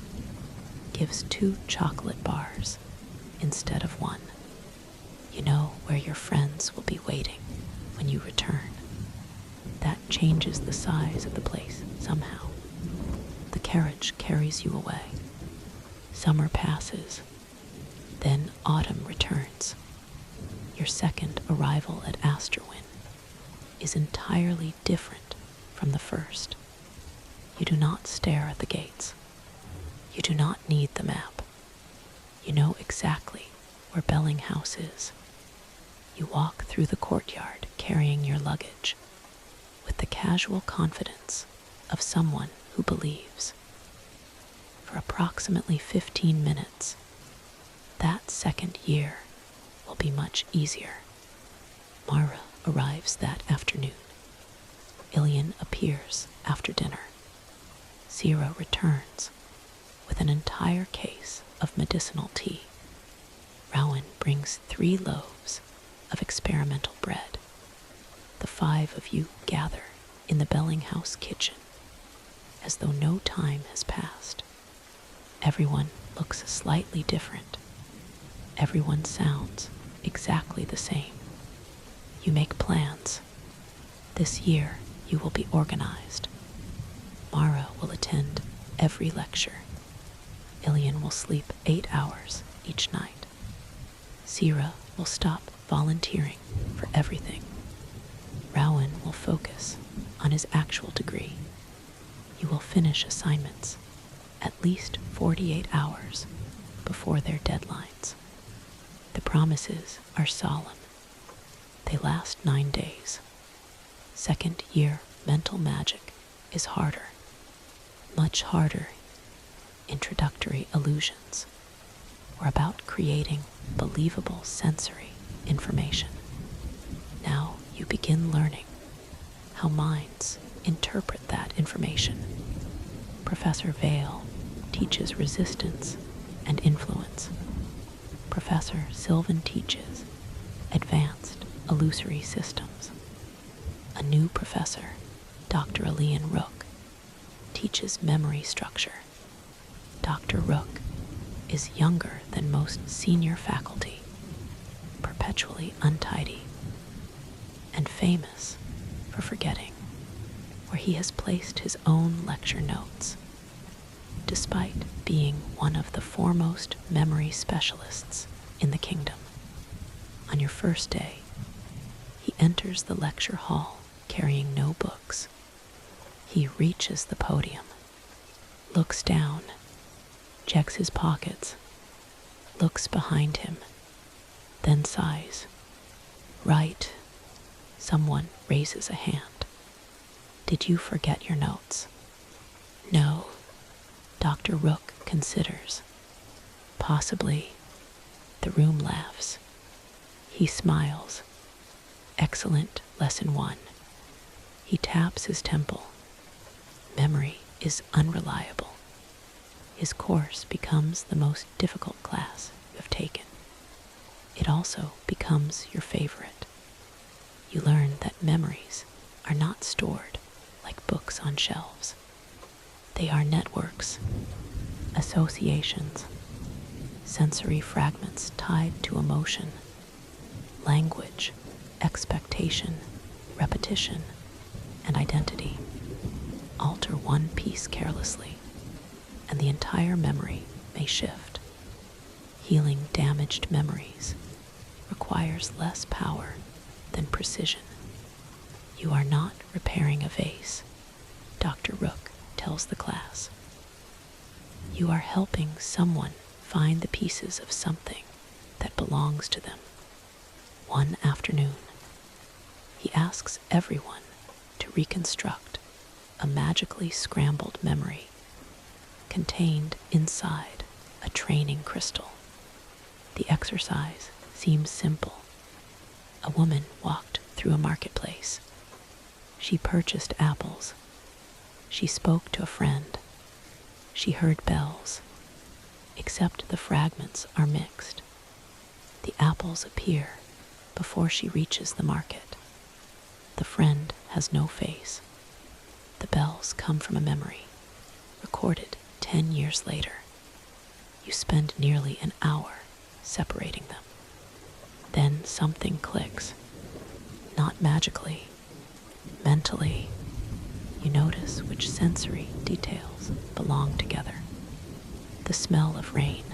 gives 2 chocolate bars instead of 1. You know where your friends will be waiting when you return. That changes the size of the place somehow. The carriage carries you away. Summer passes. Then autumn returns. Your second arrival at Asterwyn is entirely different from the first. You do not stare at the gates. You do not need the map. You know exactly where Belling House is. You walk through the courtyard carrying your luggage with the casual confidence of someone who believes. For approximately 15 minutes, that second year will be much easier. Mara arrives that afternoon. Ilian appears after dinner. Zira returns with an entire case of medicinal tea. Rowan brings 3 loaves of experimental bread. The 5 of you gather in the Belling House kitchen as though no time has passed. Everyone looks slightly different. Everyone sounds exactly the same. You make plans. This year you will be organized. Mara will attend every lecture. Ilian will sleep 8 hours each night. Zira will stop volunteering for everything. Rowan will focus on his actual degree. You will finish assignments at least 48 hours before their deadlines. The promises are solemn. They last 9 days. Second year mental magic is harder. Much harder. Introductory illusions. We're about creating believable sensory information. Now you begin learning how minds interpret that information. Professor Vale teaches resistance and influence. Professor Sylvan teaches advanced illusory systems. A new professor, Dr. Ilian Rook, teaches memory structure. Dr. Rook is younger than most senior faculty, perpetually untidy, and famous for forgetting where he has placed his own lecture notes. Despite being one of the foremost memory specialists in the kingdom, on your first day, he enters the lecture hall carrying no books. He reaches the podium, looks down, checks his pockets, looks behind him, then sighs. Right. Someone raises a hand. Did you forget your notes? No. Dr. Rook considers. Possibly. The room laughs. He smiles. Excellent lesson 1. He taps his temple. Memory is unreliable. His course becomes the most difficult class you have taken. It also becomes your favorite. You learn that memories are not stored like books on shelves. They are networks, associations, sensory fragments tied to emotion, language, expectation, repetition, and identity. Alter one piece carelessly, and the entire memory may shift. Healing damaged memories requires less power than precision. You are not repairing a vase, Dr. Rook tells the class. You are helping someone find the pieces of something that belongs to them. One afternoon, he asks everyone to reconstruct a magically scrambled memory contained inside a training crystal. The exercise seems simple. A woman walked through a marketplace. She purchased apples. She spoke to a friend. She heard bells. Except the fragments are mixed. The apples appear before she reaches the market. The friend has no face. The bells come from a memory, recorded 10 years later. You spend nearly an hour separating them. Then something clicks. Not magically, mentally. You notice which sensory details belong together. The smell of rain,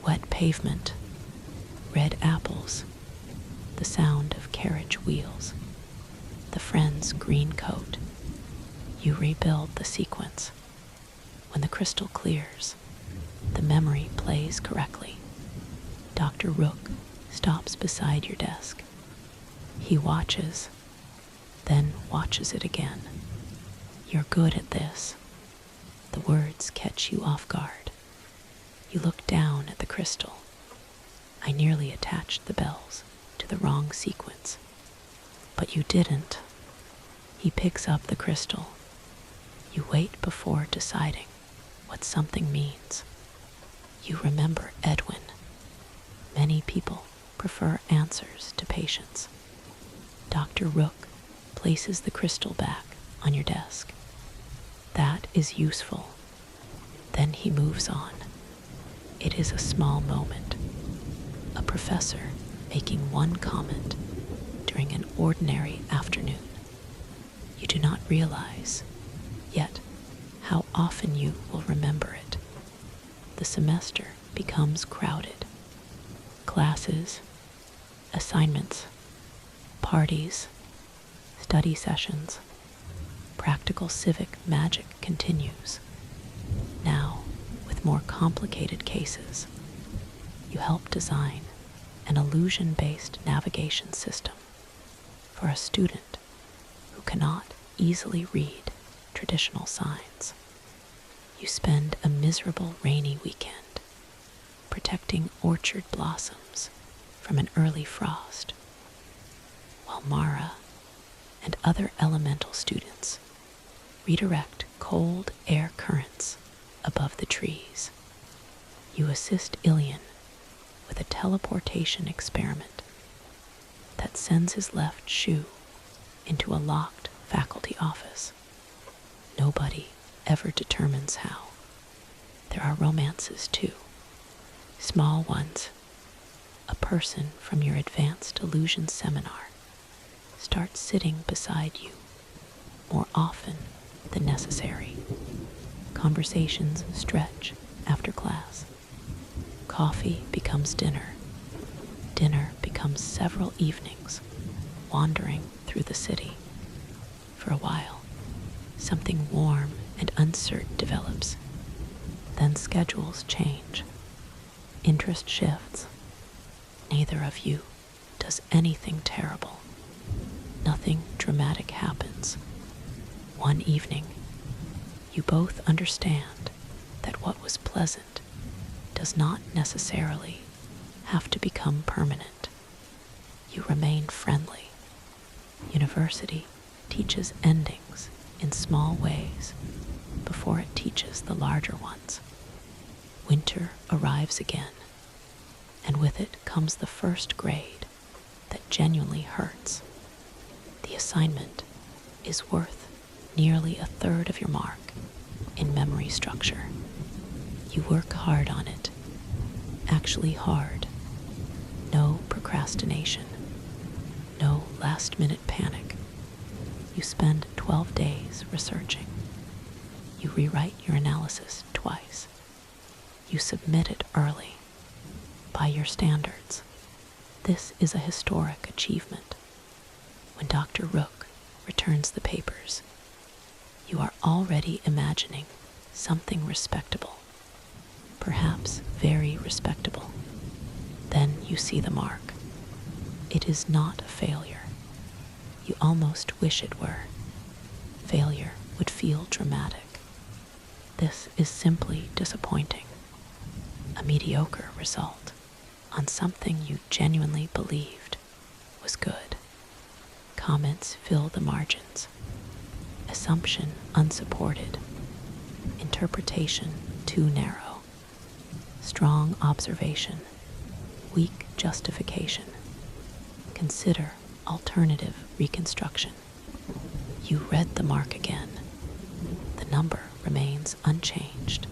wet pavement, red apples, the sound of carriage wheels, the friend's green coat. You rebuild the sequence. When the crystal clears, the memory plays correctly. Dr. Rook stops beside your desk. He watches, then watches it again. You're good at this. The words catch you off guard. You look down at the crystal. I nearly attached the bells to the wrong sequence. But you didn't. He picks up the crystal. You wait before deciding what something means. You remember Edwin. Many people prefer answers to patience. Dr. Rook places the crystal back on your desk. That is useful. Then he moves on. It is a small moment. A professor making one comment during an ordinary afternoon. You do not realize yet how often you will remember it. The semester becomes crowded. Classes, assignments, parties, study sessions, practical civic magic continues. Now, with more complicated cases, you help design an illusion-based navigation system for a student who cannot easily read traditional signs. You spend a miserable rainy weekend protecting orchard blossoms from an early frost, while Mara and other elemental students redirect cold air currents above the trees. You assist Ilian with a teleportation experiment that sends his left shoe into a locked faculty office. Nobody ever determines how. There are romances too, small ones. A person from your advanced illusion seminar starts sitting beside you more often than necessary. Conversations stretch after class. Coffee becomes dinner. Dinner becomes several evenings wandering through the city. For a while, something warm and uncertain develops. Then schedules change. Interest shifts. Neither of you does anything terrible. Nothing dramatic happens. One evening, you both understand that what was pleasant does not necessarily have to become permanent. You remain friendly. University teaches endings in small ways before it teaches the larger ones. Winter arrives again, and with it comes the first grade that genuinely hurts. The assignment is worth nearly a third of your mark in memory structure. You work hard on it, actually hard. No procrastination, no last-minute panic. You spend 12 days researching. You rewrite your analysis twice. You submit it early. By your standards, this is a historic achievement. When Dr. Rook returns the papers, you are already imagining something respectable, perhaps very respectable. Then you see the mark. It is not a failure. You almost wish it were. Failure would feel dramatic. This is simply disappointing. A mediocre result on something you genuinely believed was good. Comments fill the margins. Assumption unsupported. Interpretation too narrow. Strong observation. Weak justification. Consider alternative reconstruction. You read the mark again. The number remains unchanged.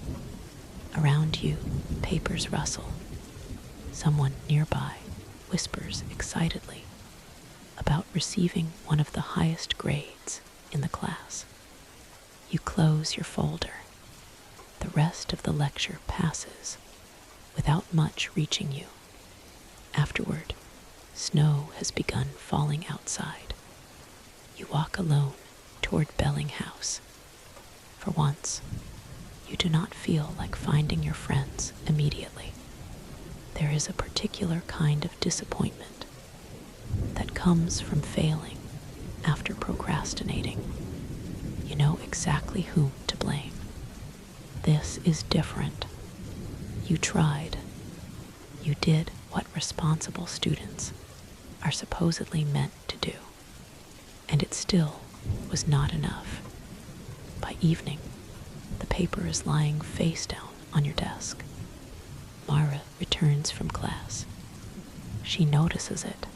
Around you, papers rustle. Someone nearby whispers excitedly about receiving one of the highest grades in the class. You close your folder. The rest of the lecture passes without much reaching you. Afterward, snow has begun falling outside. You walk alone toward Belling House. For once, you do not feel like finding your friends immediately. There is a particular kind of disappointment that comes from failing after procrastinating. You know exactly whom to blame. This is different. You tried. You did what responsible students are supposedly meant to do. And it still was not enough. By evening, the paper is lying face down on your desk. Mara returns from class. She notices it,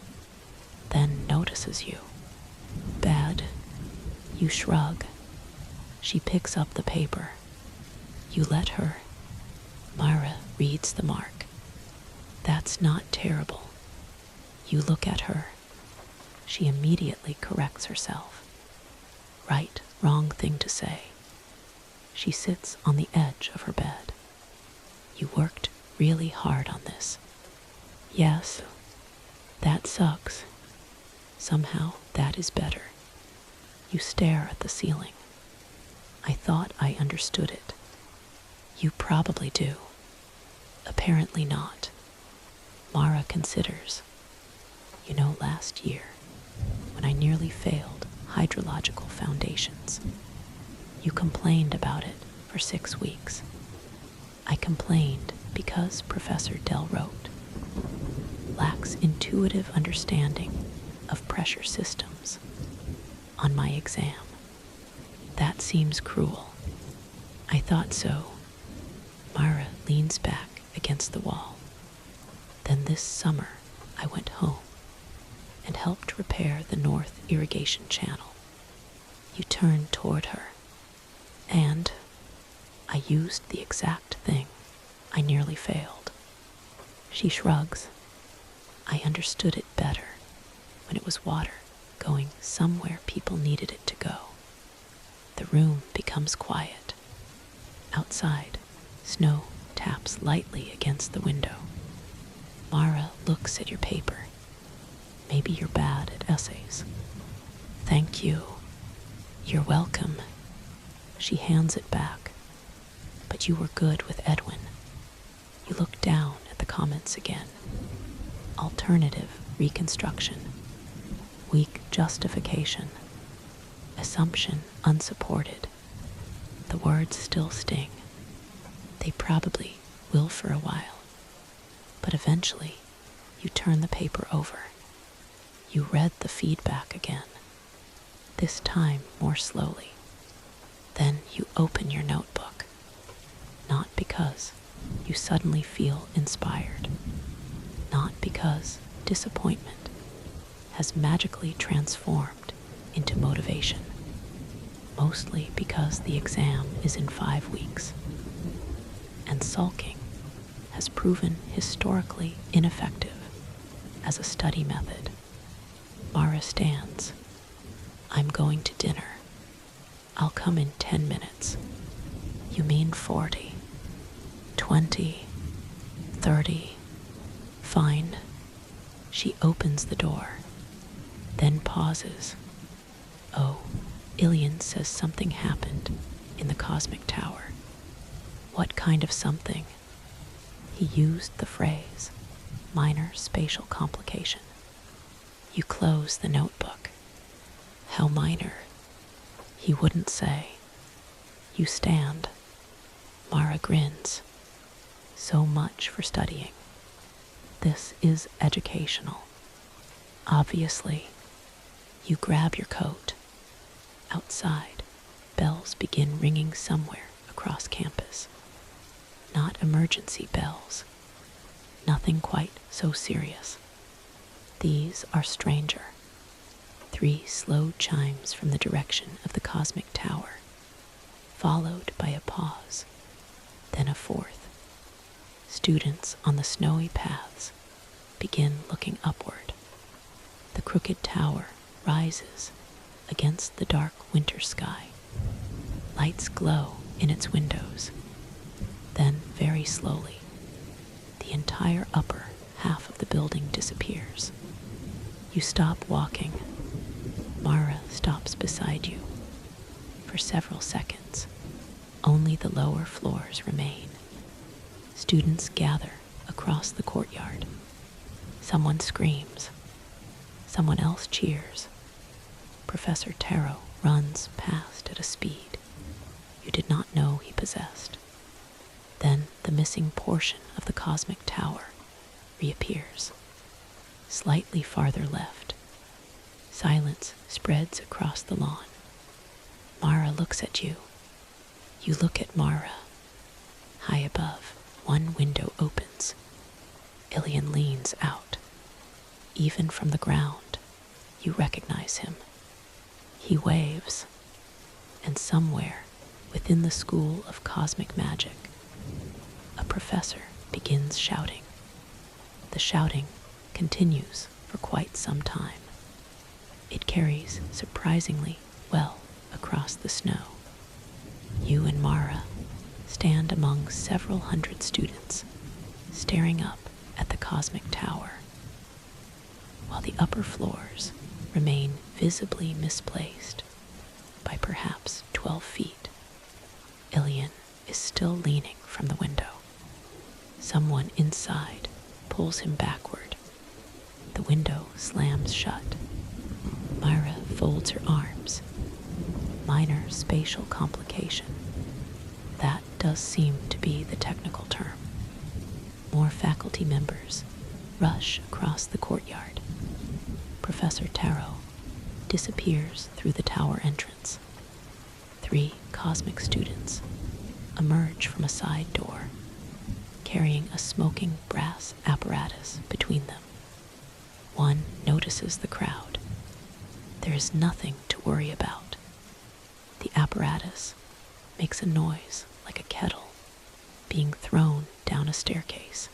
then notices you. Bad. You shrug. She picks up the paper. You let her. Mara reads the mark. That's not terrible. You look at her. She immediately corrects herself. Right, wrong thing to say. She sits on the edge of her bed. You worked really hard on this. Yes, that sucks. Somehow that is better. You stare at the ceiling. I thought I understood it. You probably do. Apparently not. Mara considers. You know, last year, when I nearly failed hydrological foundations, you complained about it for 6 weeks. I complained because Professor Delrote lacks intuitive understanding of pressure systems on my exam. That seems cruel. I thought so. Mara leans back against the wall. Then this summer, I went home and helped repair the north irrigation channel. You turned toward her, and I used the exact thing I nearly failed. She shrugs. I understood it better when it was water going somewhere people needed it to go. The room becomes quiet. Outside, snow taps lightly against the window. Mara looks at your paper. Maybe you're bad at essays. Thank you. You're welcome. She hands it back. But you were good with Edwin. You look down at the comments again. Alternative reconstruction. Weak justification. Assumption unsupported. The words still sting. They probably will for a while. But eventually, you turn the paper over. You read the feedback again. This time more slowly. Then you open your notebook. Not because you suddenly feel inspired. Not because disappointment has magically transformed into motivation. Mostly because the exam is in 5 weeks. And sulking has proven historically ineffective as a study method. Mara stands. I'm going to dinner. I'll come in 10 minutes. You mean 40, 20, 30. Fine. She opens the door, then pauses. Oh, Ilian says something happened in the cosmic tower. What kind of something? He used the phrase, minor spatial complication. You close the notebook. How minor? He wouldn't say. You stand. Mara grins. So much for studying. This is educational. Obviously. You grab your coat. Outside, bells begin ringing somewhere across campus. Not emergency bells. Nothing quite so serious. These are stranger. 3 slow chimes from the direction of the cosmic tower, followed by a pause, then a 4th. Students on the snowy paths begin looking upward. The crooked tower rises against the dark winter sky. Lights glow in its windows. Then, very slowly, the entire upper half of the building disappears. You stop walking. Mara stops beside you. For several seconds, Only the lower floors remain. Students gather across the courtyard. Someone screams. Someone else cheers. Professor Taro runs past at a speed you did not know he possessed. Then the missing portion of the cosmic tower reappears. Slightly farther left, silence spreads across the lawn. Mara looks at you. You look at Mara. High above, one window opens. Ilian leans out. Even from the ground, you recognize him. He waves, and somewhere within the school of cosmic magic, a professor begins shouting. The shouting continues for quite some time. It carries surprisingly well across the snow. You and Mara stand among several hundred students, staring up at the cosmic tower, while the upper floors remain visibly misplaced by perhaps 12 feet. Ilian is still leaning from the window. Someone inside pulls him backward. The window slams shut. Myra folds her arms. Minor spatial complication. That does seem to be the technical term. More faculty members rush across the courtyard. Professor Taro disappears through the tower entrance. 3 cosmic students emerge from a side door, carrying a smoking brass apparatus between them. One notices the crowd. There is nothing to worry about. The apparatus makes a noise like a kettle being thrown down a staircase.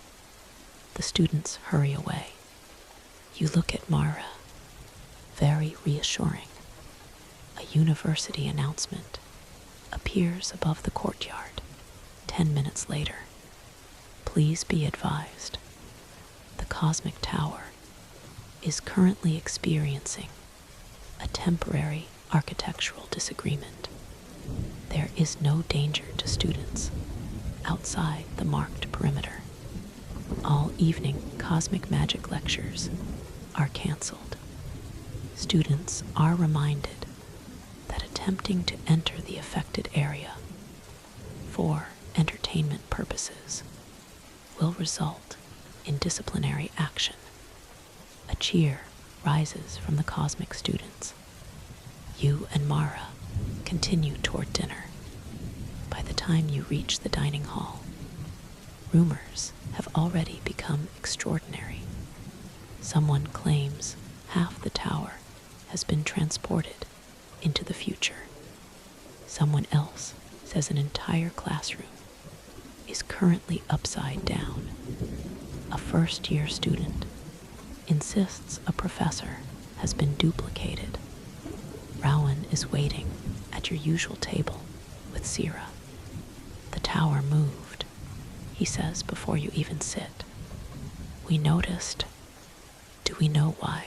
The students hurry away. You look at Mara. Very reassuring. A university announcement appears above the courtyard 10 minutes later. Please be advised, the cosmic tower is currently experiencing a temporary architectural disagreement. There is no danger to students outside the marked perimeter. All evening cosmic magic lectures are canceled. Students are reminded that attempting to enter the affected area for entertainment purposes will result in disciplinary action. A cheer rises from the cosmic students. You and Mara continue toward dinner. By the time you reach the dining hall, rumors have already become extraordinary. Someone claims half the tower has been transported into the future. Someone else says an entire classroom is currently upside down. A first-year student insists a professor has been duplicated. Rowan is waiting at your usual table with Sira. The tower moved, he says before you even sit. We noticed. Do we know why?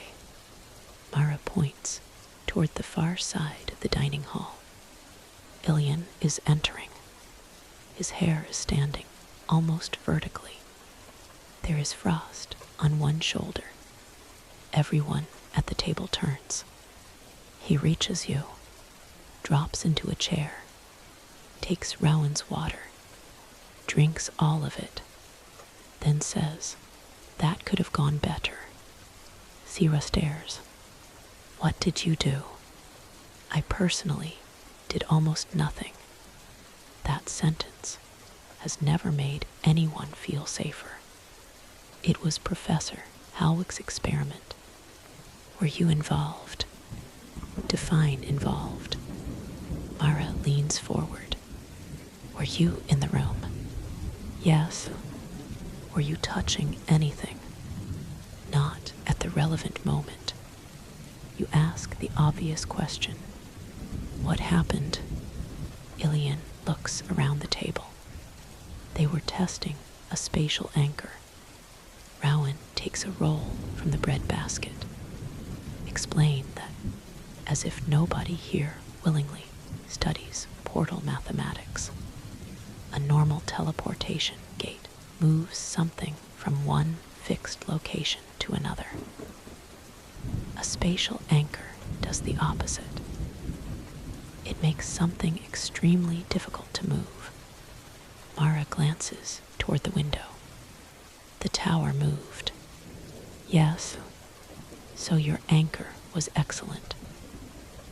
Mara points toward the far side of the dining hall. Ilian is entering. His hair is standing almost vertically. There is frost on one shoulder. Everyone at the table turns. He reaches you, drops into a chair, takes Rowan's water, drinks all of it, then says, "That could have gone better." Sira stares. What did you do? I personally did almost nothing. That sentence has never made anyone feel safer. It was Professor Halwick's experiment. Were you involved? Define involved. Mara leans forward. Were you in the room? Yes. Were you touching anything? Not at the relevant moment. You ask the obvious question. What happened? Ilian looks around the table. They were testing a spatial anchor. Rowan takes a roll from the bread basket. Explain that, as if nobody here willingly studies portal mathematics. A normal teleportation gate moves something from one fixed location to another. A spatial anchor does the opposite. It makes something extremely difficult to move. Mara glances toward the window. The tower moved. Yes, so your anchor was excellent.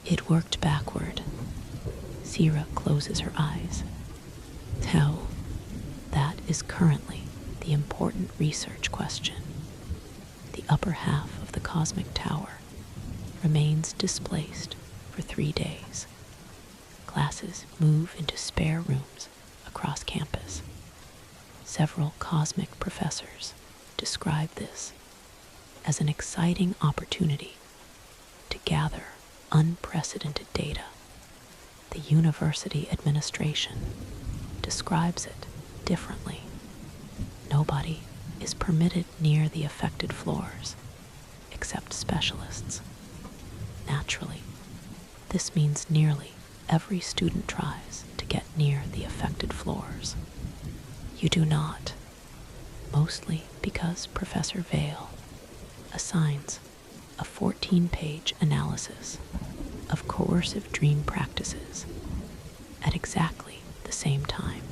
It worked backward. Sierra closes her eyes. How? That is currently the important research question. The upper half of the cosmic tower remains displaced for 3 days. Classes move into spare rooms across campus. Several cosmic professors describe this as an exciting opportunity to gather unprecedented data. The university administration describes it differently. Nobody is permitted near the affected floors except specialists. Naturally, this means nearly every student tries to get near the affected floors. You do not, mostly because Professor Vale assigns a 14-page analysis of coercive dream practices at exactly the same time.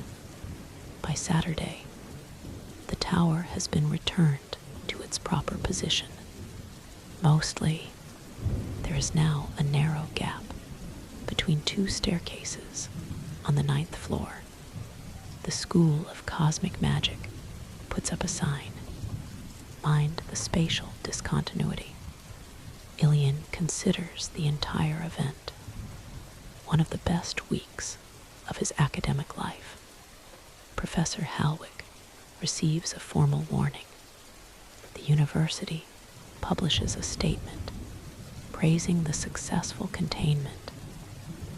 By Saturday, the tower has been returned to its proper position. Mostly, there is now a narrow gap between 2 staircases on the 9th floor. The School of Cosmic Magic puts up a sign. Mind the spatial discontinuity. Ilian considers the entire event one of the best weeks of his academic life. Professor Halwick receives a formal warning. The university publishes a statement praising the successful containment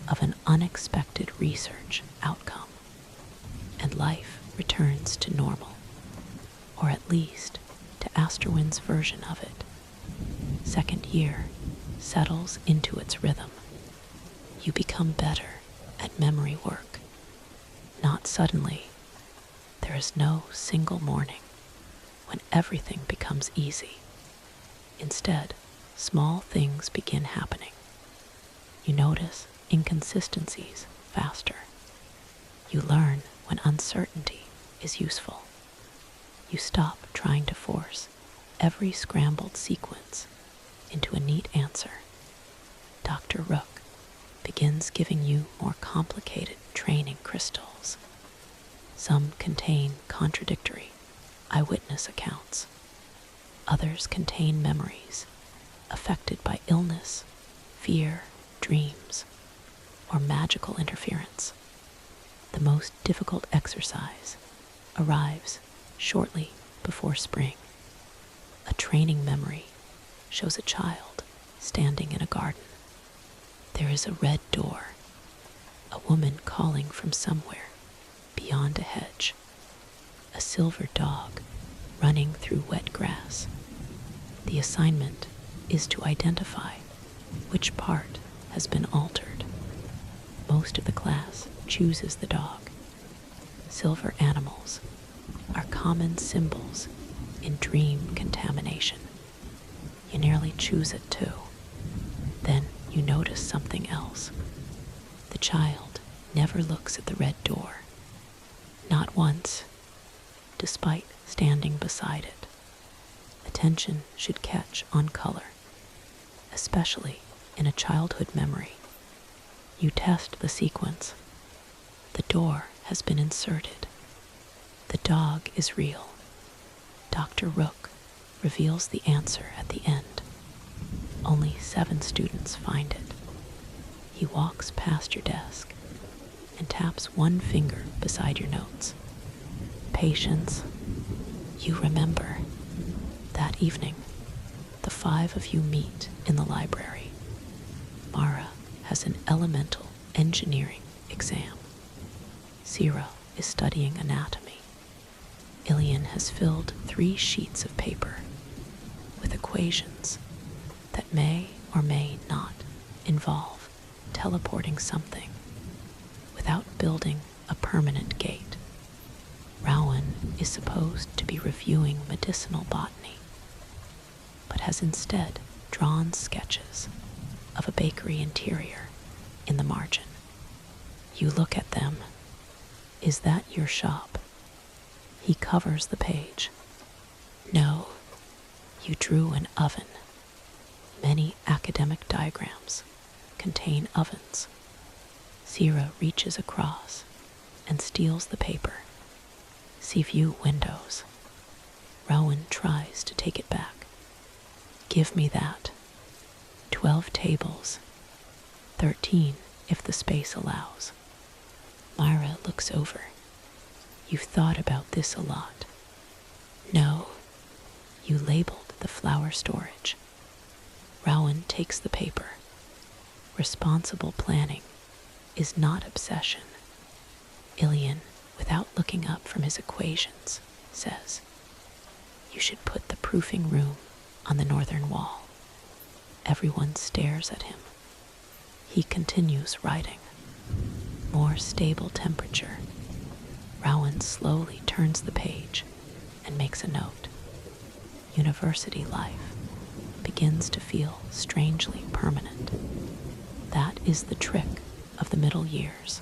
of an unexpected research outcome, and life returns to normal, or at least to Asterwyn's version of it. Second year settles into its rhythm. You become better at memory work. Not suddenly. There is no single morning when everything becomes easy. Instead, small things begin happening. You notice inconsistencies faster. You learn when uncertainty is useful. You stop trying to force every scrambled sequence into a neat answer. Dr. Rook begins giving you more complicated training crystals. Some contain contradictory eyewitness accounts. Others contain memories affected by illness, fear, dreams, or magical interference. The most difficult exercise arrives shortly before spring. A training memory shows a child standing in a garden. There is a red door, a woman calling from somewhere beyond a hedge, a silver dog running through wet grass. The assignment is to identify which part has been altered. Most of the class chooses the dog. Silver animals are common symbols in dream contamination. You nearly choose it too. Then you notice something else. The child never looks at the red door. Not once, despite standing beside it. Attention should catch on color, especially in a childhood memory. You test the sequence. The door has been inserted. The dog is real. Dr. Rook reveals the answer at the end. Only 7 students find it. He walks past your desk and taps one finger beside your notes. Patience. You remember. That evening, the 5 of you meet in the library. Mara has an elemental engineering exam. Sierra is studying anatomy. Ilian has filled 3 sheets of paper with equations that may or may not involve teleporting something without building a permanent gate. is supposed to be reviewing medicinal botany, but has instead drawn sketches of a bakery interior in the margin. You look at them. Is that your shop? He covers the page. No, you drew an oven. Many academic diagrams contain ovens. Sierra reaches across and steals the paper. Sea view windows. Rowan tries to take it back. Give me that. 12 tables. 13 if the space allows. Myra looks over. You've thought about this a lot. No, you labeled the flower storage. Rowan takes the paper. Responsible planning is not obsession. Ilian, without looking up from his equations, says, you should put the proofing room on the northern wall. Everyone stares at him. He continues writing. More stable temperature. Rowan slowly turns the page and makes a note. University life begins to feel strangely permanent. That is the trick of the middle years.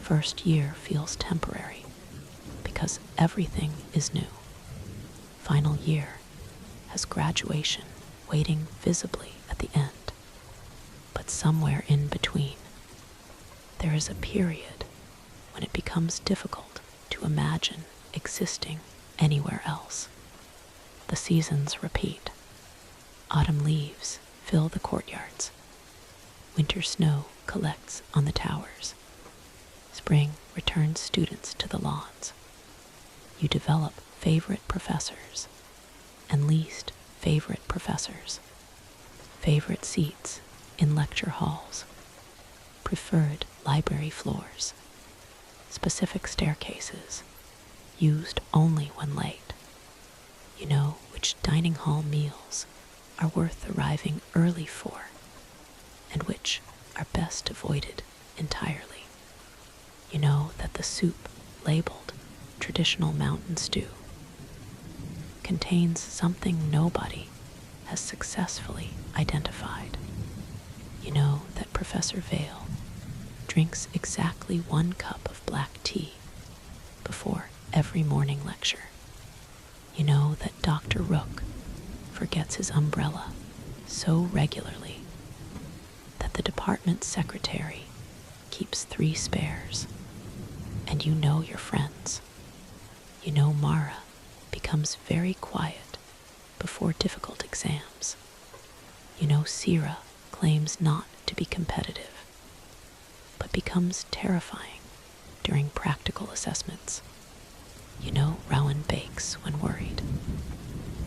First year feels temporary because everything is new. Final year has graduation waiting visibly at the end. But somewhere in between, there is a period when it becomes difficult to imagine existing anywhere else. The seasons repeat. Autumn leaves fill the courtyards. Winter snow collects on the towers. Spring returns students to the lawns. You develop favorite professors and least favorite professors. Favorite seats in lecture halls. Preferred library floors. Specific staircases used only when late. You know which dining hall meals are worth arriving early for and which are best avoided entirely. You know that the soup labeled traditional mountain stew contains something nobody has successfully identified. You know that Professor Vale drinks exactly 1 cup of black tea before every morning lecture. You know that Dr. Rook forgets his umbrella so regularly that the department secretary keeps 3 spares. And you know your friends. You know Mara becomes very quiet before difficult exams. You know Sierra claims not to be competitive, but becomes terrifying during practical assessments. You know Rowan bakes when worried.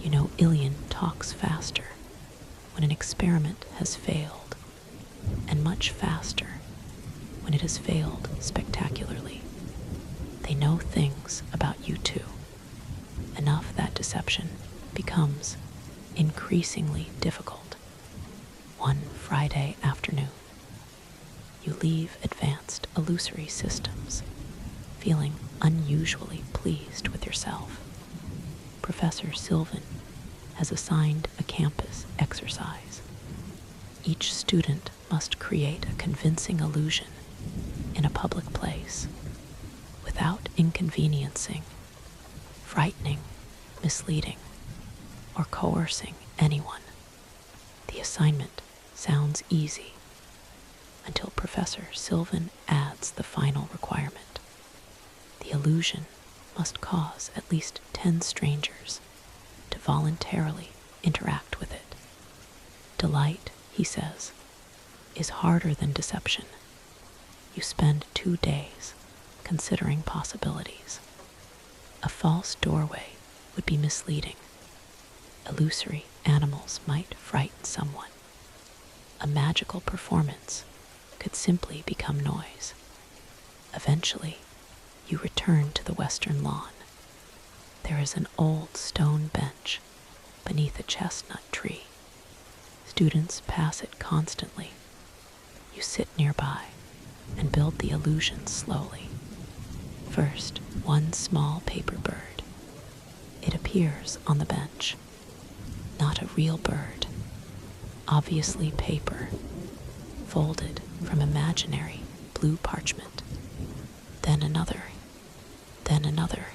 You know Ilian talks faster when an experiment has failed, and much faster when it has failed spectacularly. They know things about you too, enough that deception becomes increasingly difficult. One Friday afternoon, you leave advanced illusory systems, feeling unusually pleased with yourself. Professor Sylvan has assigned a campus exercise. Each student must create a convincing illusion in a public place without inconveniencing, frightening, misleading, or coercing anyone. The assignment sounds easy until Professor Sylvan adds the final requirement. The illusion must cause at least 10 strangers to voluntarily interact with it. Delight, he says, is harder than deception. You spend 2 days considering possibilities. A false doorway would be misleading. Illusory animals might frighten someone. A magical performance could simply become noise. Eventually, you return to the western lawn. There is an old stone bench beneath a chestnut tree. Students pass it constantly. You sit nearby and build the illusion slowly. First, one small paper bird. It appears on the bench. Not a real bird, obviously paper, folded from imaginary blue parchment. Then another, then another.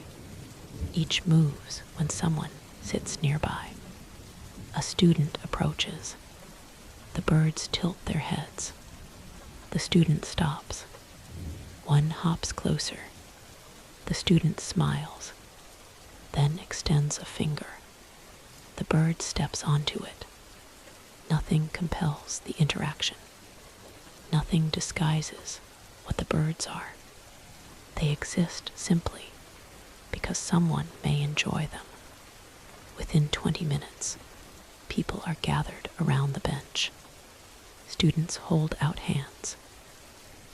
Each moves when someone sits nearby. A student approaches. The birds tilt their heads. The student stops. One hops closer. The student smiles, then extends a finger. The bird steps onto it. Nothing compels the interaction. Nothing disguises what the birds are. They exist simply because someone may enjoy them. Within 20 minutes, people are gathered around the bench. Students hold out hands.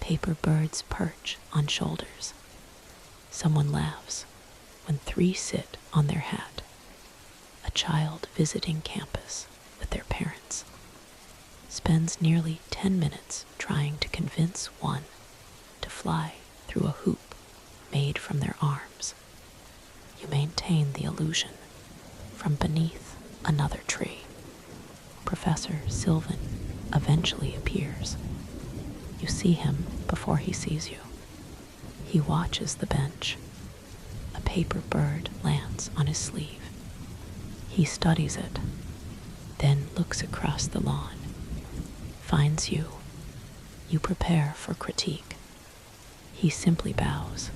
Paper birds perch on shoulders. Someone laughs when 3 sit on their hat. A child visiting campus with their parents spends nearly 10 minutes trying to convince one to fly through a hoop made from their arms. You maintain the illusion from beneath another tree. Professor Sylvan eventually appears. You see him before he sees you. He watches the bench. A paper bird lands on his sleeve. He studies it, then looks across the lawn, finds you. You prepare for critique. He simply bows.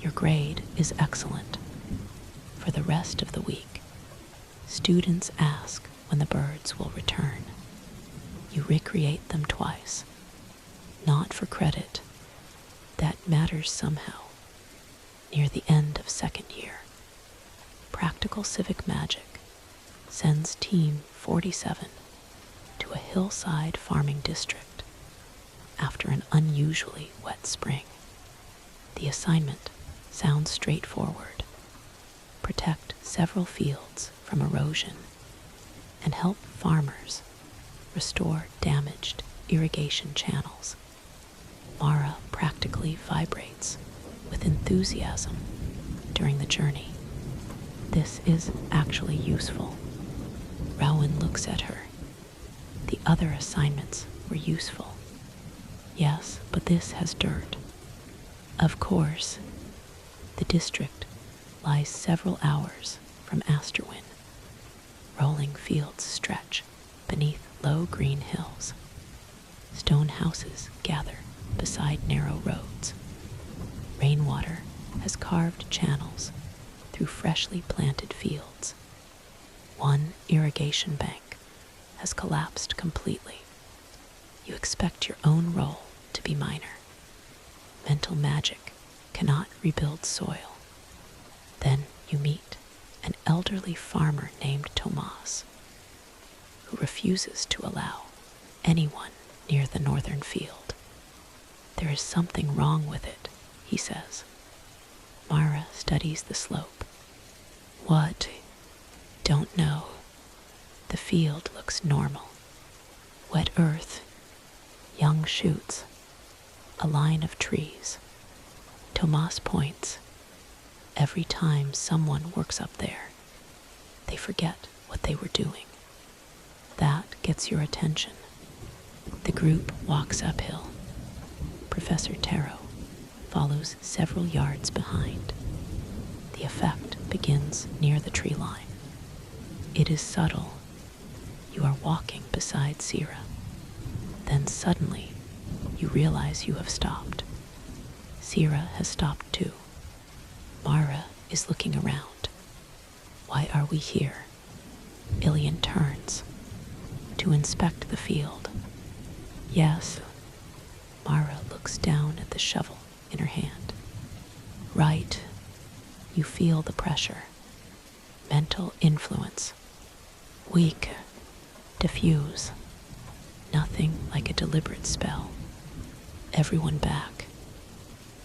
Your grade is excellent. For the rest of the week, students ask when the birds will return. You recreate them twice, not for credit. That matters somehow. Near the end of second year, Practical Civic Magic sends Team 47 to a hillside farming district after an unusually wet spring. The assignment sounds straightforward. Protect several fields from erosion and help farmers restore damaged irrigation channels. Mara practically vibrates with enthusiasm during the journey. This is actually useful. Rowan looks at her. The other assignments were useful. Yes, but this has dirt. Of course, the district lies several hours from Asterwyn. Rolling fields stretch beneath low green hills. Stone houses gather beside narrow roads. Rainwater has carved channels through freshly planted fields. One irrigation bank has collapsed completely. You expect your own role to be minor. Mental magic cannot rebuild soil. Then you meet an elderly farmer named Tomas, who refuses to allow anyone near the northern field. There is something wrong with it, he says. Mara studies the slope. What? Don't know. The field looks normal. Wet earth, young shoots, a line of trees. Tomas points. Every time someone works up there, they forget what they were doing. That gets your attention. The group walks uphill. Professor Taro follows several yards behind. The effect begins near the tree line. It is subtle. You are walking beside Sierra. Then suddenly, you realize you have stopped. Sierra has stopped too. Mara is looking around. Why are we here? Ilian turns to inspect the field. Yes. Mara looks down at the shovel in her hand. Right. You feel the pressure. Mental influence. Weak. Diffuse. Nothing like a deliberate spell. Everyone back.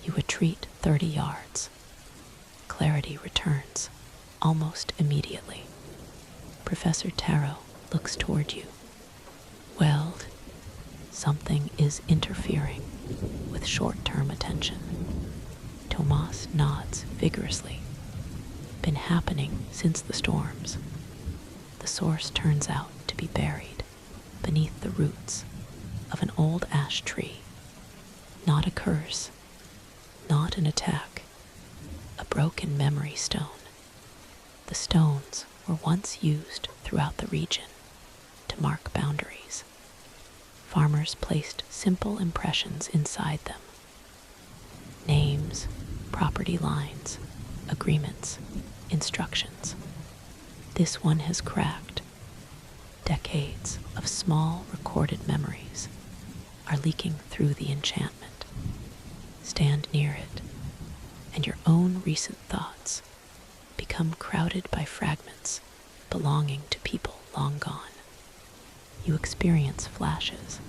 You retreat 30 yards. Clarity returns almost immediately. Professor Taro looks toward you. Well, something is interfering with short-term attention. Tomas nods vigorously. Been happening since the storms. The source turns out to be buried beneath the roots of an old ash tree. Not a curse, not an attack, a broken memory stone. The stones were once used throughout the region to mark boundaries. Farmers placed simple impressions inside them. Names, property lines, agreements, instructions. This one has cracked. Decades of small recorded memories are leaking through the enchantment. Stand near it, and your own recent thoughts become crowded by fragments belonging to people long gone. You experience flashes.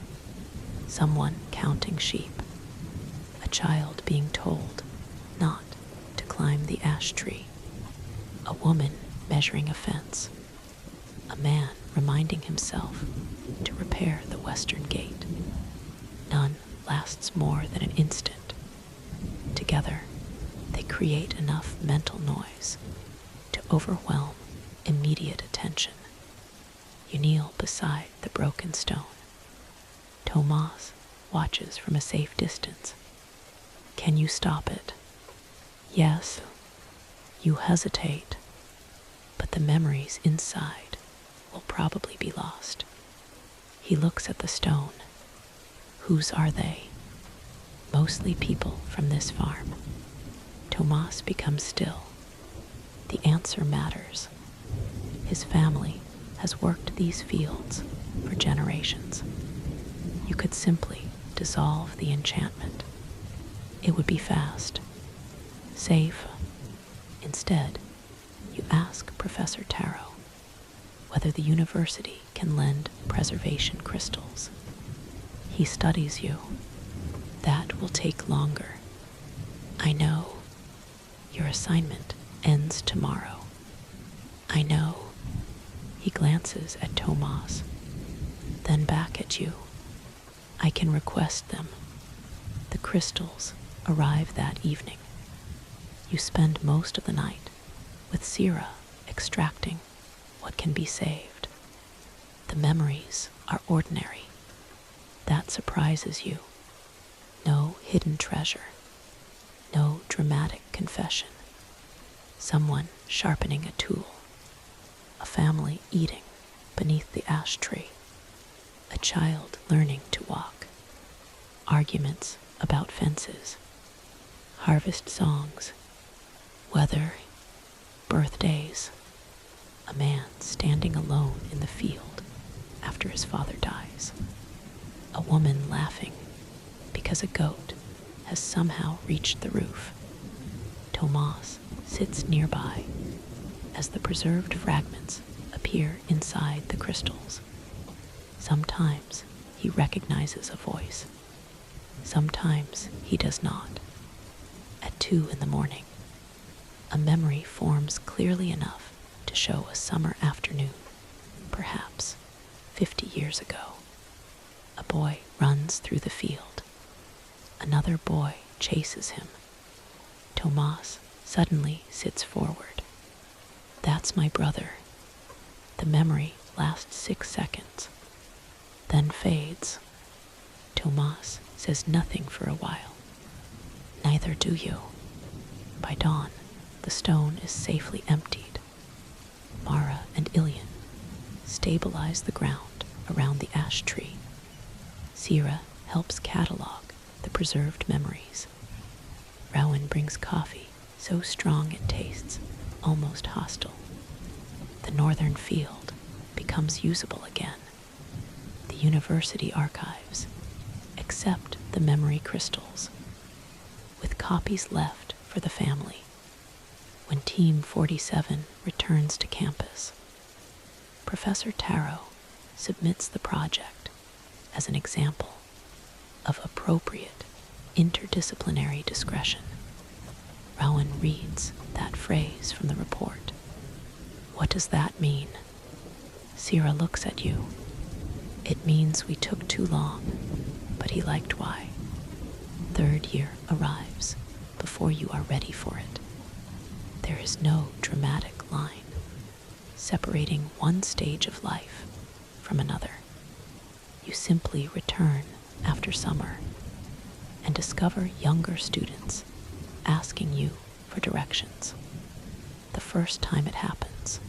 Someone counting sheep. A child being told not to climb the ash tree. A woman measuring a fence. A man reminding himself to repair the western gate. None lasts more than an instant. Together, they create enough mental noise to overwhelm immediate attention. You kneel beside the broken stone. Tomas watches from a safe distance. Can you stop it? Yes. You hesitate, but the memories inside will probably be lost. He looks at the stone. Whose are they? Mostly people from this farm. Tomas becomes still. The answer matters. His family has worked these fields for generations. You could simply dissolve the enchantment. It would be fast, safe. Instead, you ask Professor Taro whether the university can lend preservation crystals. He studies you. That will take longer. I know. Your assignment ends tomorrow. I know. He glances at Tomas, then back at you. I can request them. The crystals arrive that evening. You spend most of the night with Sira extracting what can be saved. The memories are ordinary. That surprises you. No hidden treasure. No dramatic confession. Someone sharpening a tool. A family eating beneath the ash tree. A child learning to walk. Arguments about fences. Harvest songs. Weather. Birthdays. A man standing alone in the field after his father dies. A woman laughing because a goat has somehow reached the roof. Tomas sits nearby as the preserved fragments appear inside the crystals. Sometimes he recognizes a voice. Sometimes he does not. At 2 a.m, a memory forms clearly enough to show a summer afternoon, perhaps 50 years ago. A boy runs through the field. Another boy chases him. Tomas suddenly sits forward. That's my brother. The memory lasts 6 seconds, then fades. Tomas says nothing for a while. Neither do you. By dawn, the stone is safely emptied. Mara and Ilian stabilize the ground around the ash tree. Sira helps catalog the preserved memories. Rowan brings coffee so strong it tastes almost hostile. The northern field becomes usable again. The university archives accept the memory crystals, with copies left for the family. When Team 47 returns to campus, Professor Taro submits the project as an example of appropriate interdisciplinary discretion. Rowan reads that phrase from the report. What does that mean? Sira looks at you. It means we took too long, but he liked why. 3rd year arrives, before you are ready for it. There is no dramatic line separating one stage of life from another. You simply return after summer and discover younger students asking you for directions. The first time it happens,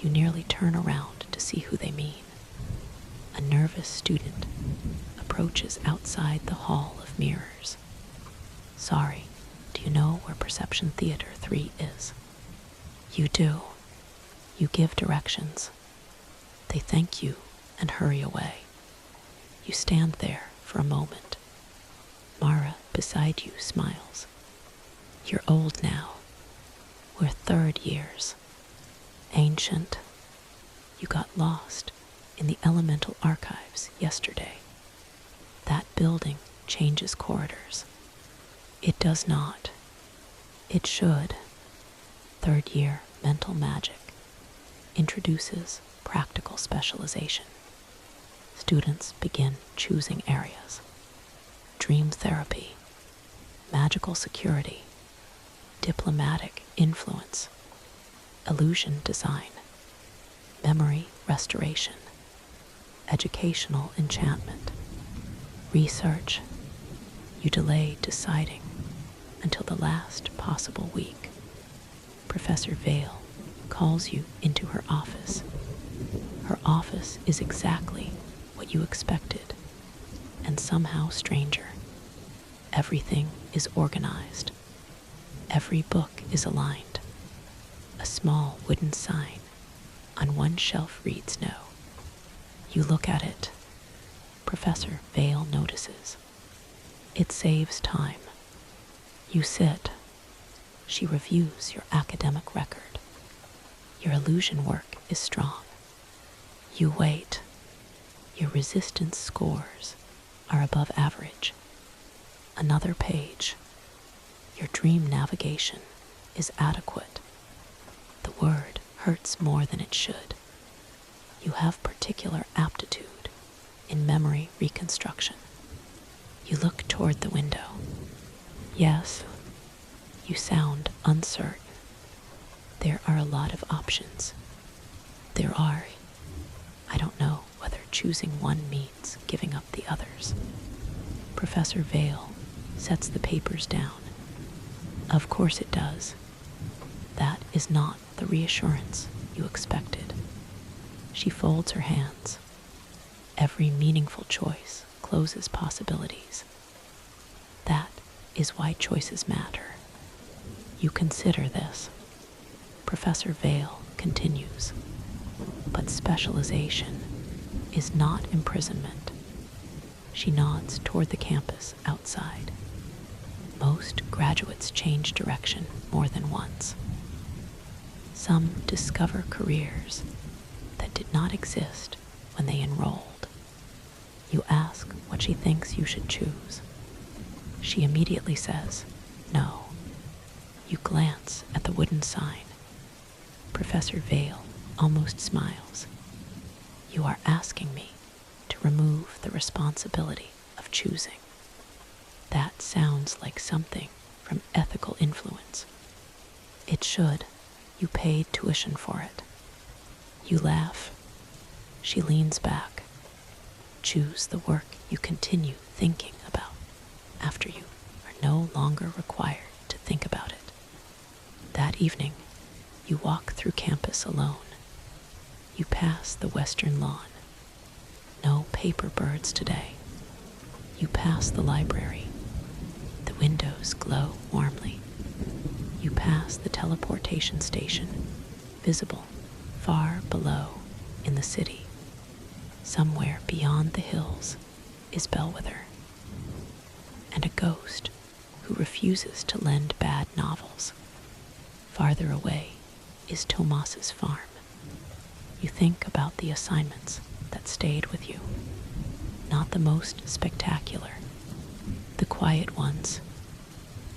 you nearly turn around to see who they mean. A nervous student approaches outside the hall of mirrors. Sorry, do you know where Perception Theater 3 is? You do. You give directions. They thank you and hurry away. You stand there for a moment. Mara beside you smiles. You're old now. We're third years. Ancient. You got lost in the elemental archives yesterday. That building changes corridors. It does not. It should. Third year mental magic introduces practical specialization. Students begin choosing areas. Dream therapy, magical security, diplomatic influence, illusion design, memory restoration, educational enchantment, research. You delay deciding until the last possible week. Professor Vale calls you into her office. Her office is exactly what you expected, and somehow stranger. Everything is organized. Every book is aligned. A small wooden sign on one shelf reads no. You look at it. Professor Vale notices. It saves time. You sit. She reviews your academic record. Your illusion work is strong. You wait. Your resistance scores are above average. Another page. Your dream navigation is adequate. The word hurts more than it should. You have particular aptitude in memory reconstruction. You look toward the window. Yes, you sound uncertain. There are a lot of options. There are. I don't know whether choosing one means giving up the others. Professor Vale sets the papers down. Of course it does. That is not the reassurance you expected. She folds her hands. Every meaningful choice closes possibilities. That is why choices matter. You consider this. Professor Vale continues. But specialization is not imprisonment. She nods toward the campus outside. Most graduates change direction more than once. Some discover careers that did not exist when they enrolled. You ask what she thinks you should choose. She immediately says, no. You glance at the wooden sign. Professor Vale almost smiles. You are asking me to remove the responsibility of choosing. That sounds like something from ethical influence. It should. You paid tuition for it. You laugh. She leans back. Choose the work you continue thinking about after you are no longer required to think about it. That evening, you walk through campus alone. You pass the western lawn. No paper birds today. You pass the library. The windows glow warmly. You pass the teleportation station, visible far below in the city. Somewhere beyond the hills is Bellwether, and a ghost who refuses to lend bad novels. Farther away is Tomas's farm. You think about the assignments that stayed with you. Not the most spectacular. The quiet ones.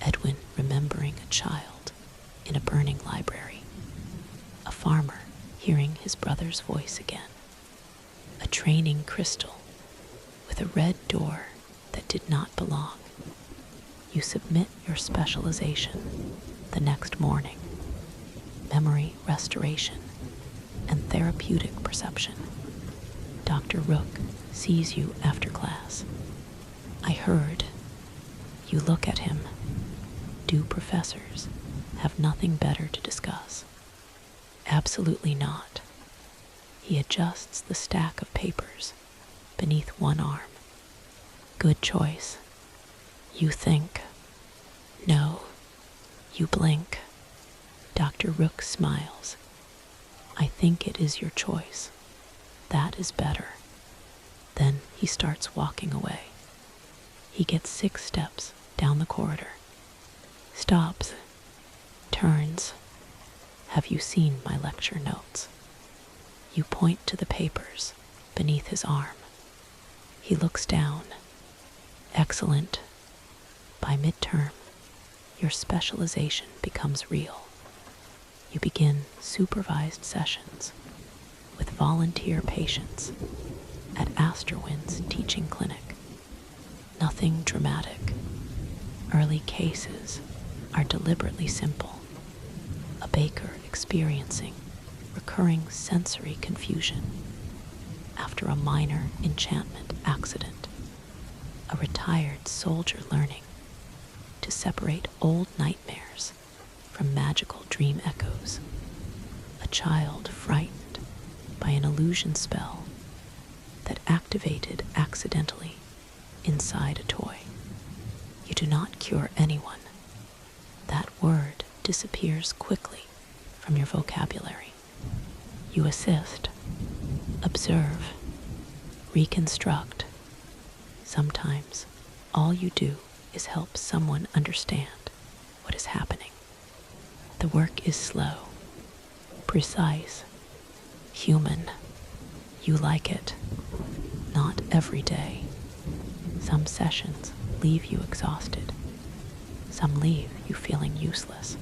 Edwin remembering a child in a burning library. A farmer hearing his brother's voice again. A training crystal with a red door that did not belong. You submit your specialization the next morning: memory restoration and therapeutic perception. Dr. Rook sees you after class. I heard. You look at him. Do professors have nothing better to discuss? Absolutely not. He adjusts the stack of papers beneath one arm. Good choice. You think. No. You blink. Dr. Rook smiles. I think it is your choice. That is better. Then he starts walking away. He gets 6 steps down the corridor. Stops. Turns. Have you seen my lecture notes? You point to the papers beneath his arm. He looks down. Excellent. By midterm, your specialization becomes real. You begin supervised sessions with volunteer patients at Asterwyn's teaching clinic. Nothing dramatic. Early cases are deliberately simple. A baker experiencing recurring sensory confusion after a minor enchantment accident. A retired soldier learning to separate old nightmares from magical dream echoes. A child frightened by an illusion spell that activated accidentally inside a toy. You do not cure anyone. That word disappears quickly from your vocabulary. You assist, observe, reconstruct. Sometimes all you do is help someone understand what is happening. The work is slow, precise, human. You like it. Not every day. Some sessions leave you exhausted. Some leave you feeling useless.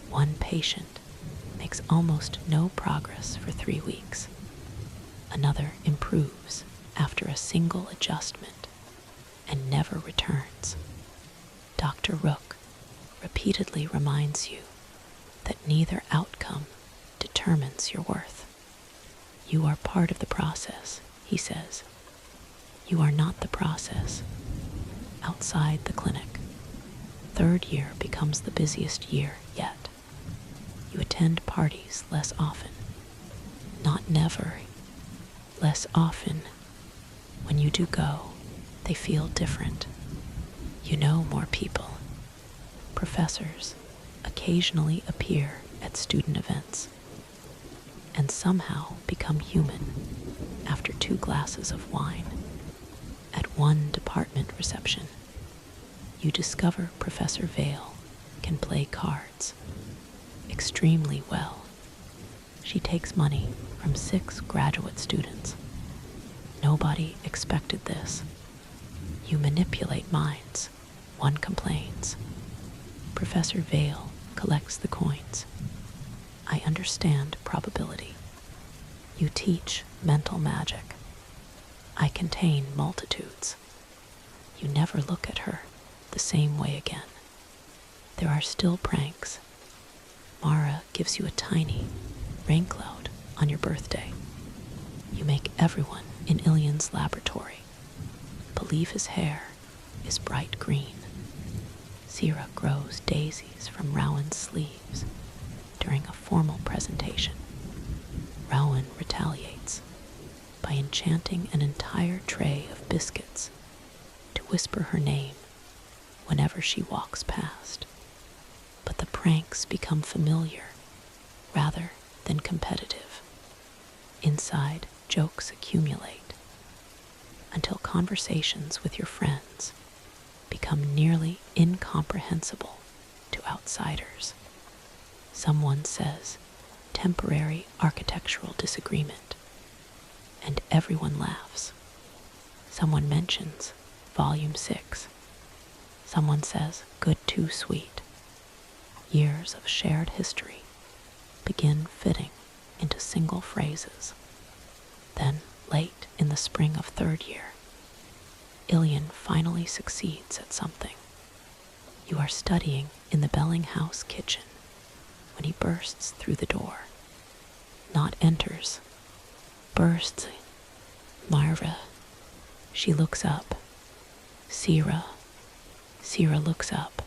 One patient makes almost no progress for 3 weeks. Another improves after a single adjustment and never returns. Dr. Rook repeatedly reminds you that neither outcome determines your worth. You are part of the process, he says. You are not the process. Outside the clinic, 3rd year becomes the busiest year yet. You attend parties less often. Not never. Less often. When you do go, they feel different. You know more people. Professors occasionally appear at student events and somehow become human after 2 glasses of wine. At one department reception, you discover Professor Vale can play cards extremely well. She takes money from 6 graduate students. Nobody expected this. You manipulate minds, one complains. Professor Vale collects the coins. I understand probability. You teach mental magic. I contain multitudes. You never look at her the same way again. There are still pranks. Mara gives you a tiny rain cloud on your birthday. You make everyone in Ilian's laboratory believe his hair is bright green. Sira grows daisies from Rowan's sleeves during a formal presentation. Rowan retaliates by enchanting an entire tray of biscuits to whisper her name whenever she walks past. But the pranks become familiar rather than competitive. Inside, jokes accumulate until conversations with your friends become nearly incomprehensible to outsiders. Someone says, temporary architectural disagreement, and everyone laughs. Someone mentions Volume 6. Someone says, good too sweet. Years of shared history begin fitting into single phrases. Then, late in the spring of 3rd year, Ilian finally succeeds at something. You are studying in the Bellinghouse kitchen when he bursts through the door. Not enters, bursts. Myra. She looks up. Sira. Sira looks up.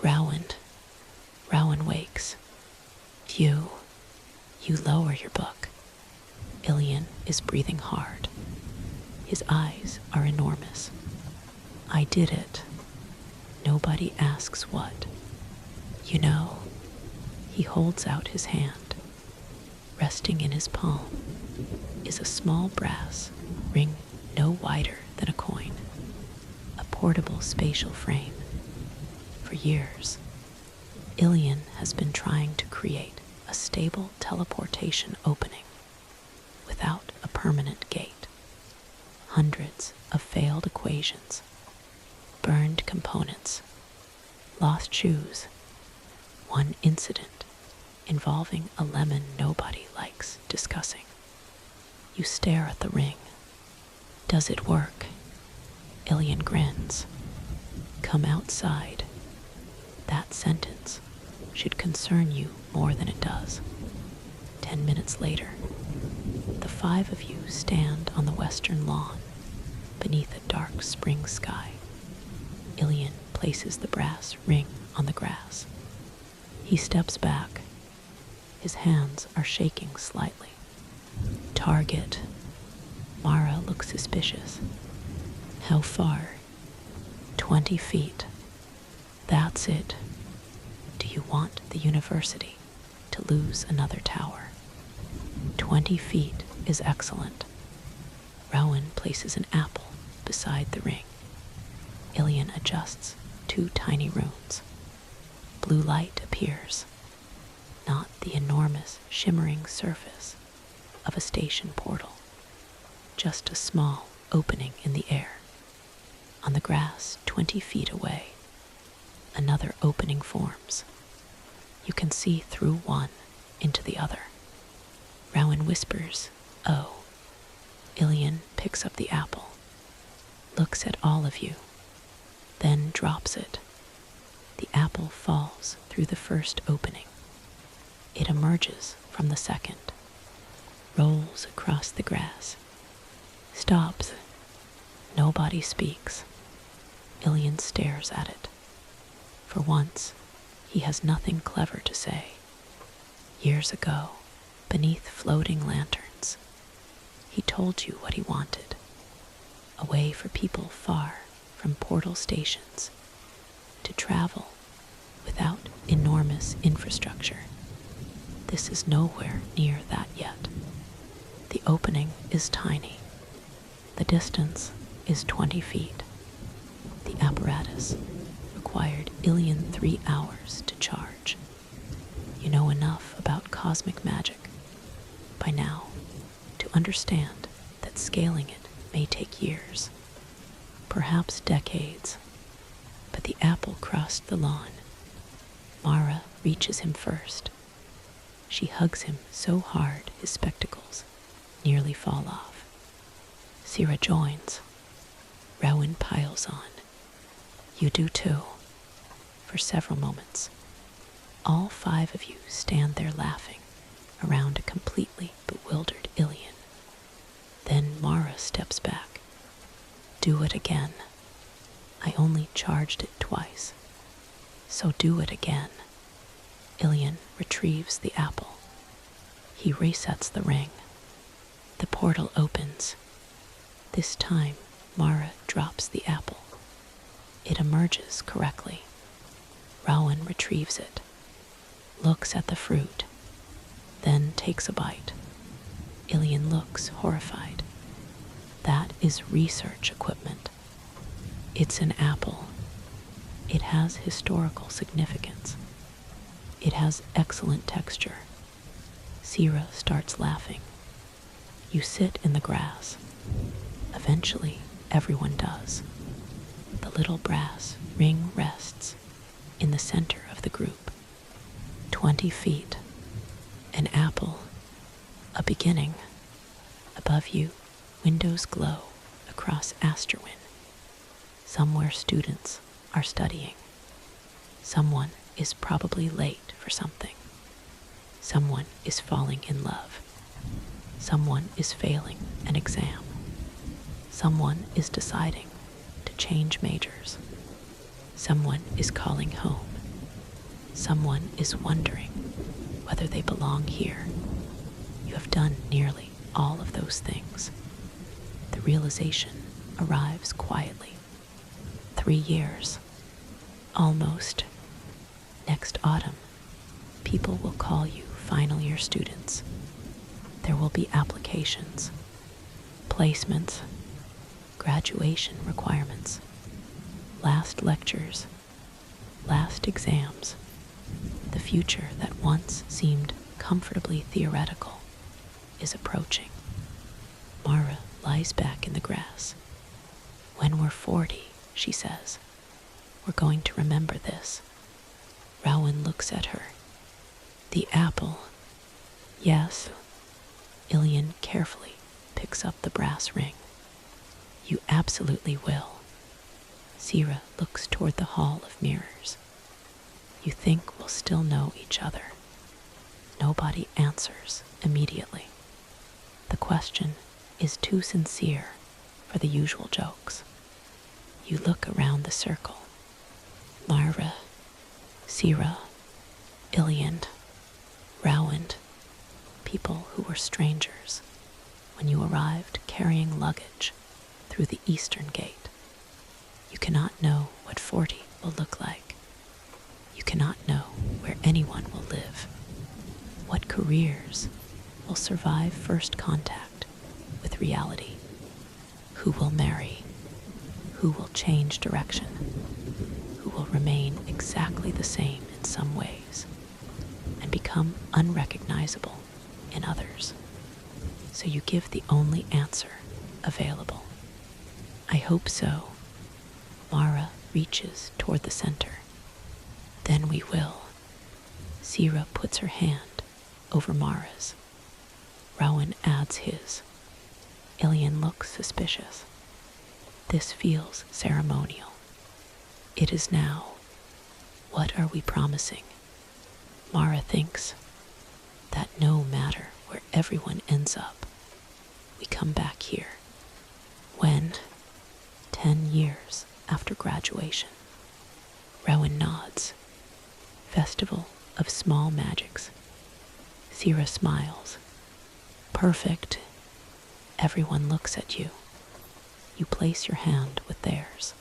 Rowan. Rowan wakes. You lower your book. Ilian is breathing hard. His eyes are enormous. I did it. Nobody asks what. You know, he holds out his hand. Resting in his palm is a small brass ring no wider than a coin, a portable spatial frame. For years, Ilian has been trying to create a stable teleportation opening without a permanent gate. Hundreds of failed equations, burned components, lost shoes, one incident involving a lemon nobody likes discussing. You stare at the ring. Does it work? Ilian grins. Come outside. That sentence should concern you more than it does. 10 minutes later, the 5 of you stand on the western lawn beneath a dark spring sky. Ilian places the brass ring on the grass. He steps back. His hands are shaking slightly. Target. Mara looks suspicious. How far? 20 feet. That's it. Do you want the university to lose another tower? 20 feet is excellent. Rowan places an apple beside the ring. Ilian adjusts 2 tiny runes. Blue light appears, not the enormous shimmering surface of a station portal, just a small opening in the air. On the grass 20 feet away, another opening forms. You can see through one into the other. Rowan whispers, "Oh." Ilian picks up the apple, looks at all of you, then drops it. The apple falls through the first opening. It emerges from the second, rolls across the grass, stops. Nobody speaks. Ilian stares at it. For once, he has nothing clever to say. Years ago, beneath floating lanterns, he told you what he wanted. A way for people far from portal stations to travel without enormous infrastructure. This is nowhere near that yet. The opening is tiny. The distance is 20 feet. The apparatus required Ilian 3 hours to charge. You know enough about cosmic magic by now to understand that scaling it may take years, perhaps decades. But the apple crossed the lawn. Mara reaches him first. She hugs him so hard his spectacles nearly fall off. Sira joins. Rowan piles on. You do too. For several moments, all 5 of you stand there laughing around a completely bewildered Ilian. Then Mara steps back. Do it again. I only charged it twice, so do it again. Ilian retrieves the apple. He resets the ring. The portal opens. This time, Mara drops the apple. It emerges correctly. Rowan retrieves it, looks at the fruit, then takes a bite. Ilian looks horrified. That is research equipment. It's an apple. It has historical significance. It has excellent texture. Sira starts laughing. You sit in the grass. Eventually, everyone does. The little brass ring rests in the center of the group. 20 feet. An apple. A beginning. Above you, windows glow across Asterwyn. Somewhere students are studying. Someone is probably late for something. Someone is falling in love. Someone is failing an exam. Someone is deciding to change majors. Someone is calling home. Someone is wondering whether they belong here. You have done nearly all of those things. The realization arrives quietly. 3 years. Almost. Next autumn, people will call you final year students. There will be applications, placements, graduation requirements, last lectures, last exams. The future that once seemed comfortably theoretical is approaching. Mara lies back in the grass. When we're 40, she says, we're going to remember this. Rowan looks at her. The apple. Yes. Ilian carefully picks up the brass ring. You absolutely will. Sira looks toward the hall of mirrors. You think we'll still know each other. Nobody answers immediately. The question is too sincere for the usual jokes. You look around the circle. Mara, Sira, Ilian, Rowan, people who were strangers when you arrived carrying luggage through the eastern gate. You cannot know what 40 will look like. You cannot know where anyone will live. What careers will survive first contact with reality. Who will marry? Who will change direction? Who will remain exactly the same in some ways and become unrecognizable in others? So you give the only answer available. I hope so. Mara reaches toward the center. Then we will. Sira puts her hand over Mara's. Rowan adds his. Ilian looks suspicious. This feels ceremonial. It is now. What are we promising? Mara thinks that no matter where everyone ends up, we come back here. When? 10 years after graduation. Rowan nods. Festival of Small Magics. Sira smiles. Perfect. Everyone looks at you. You place your hand with theirs.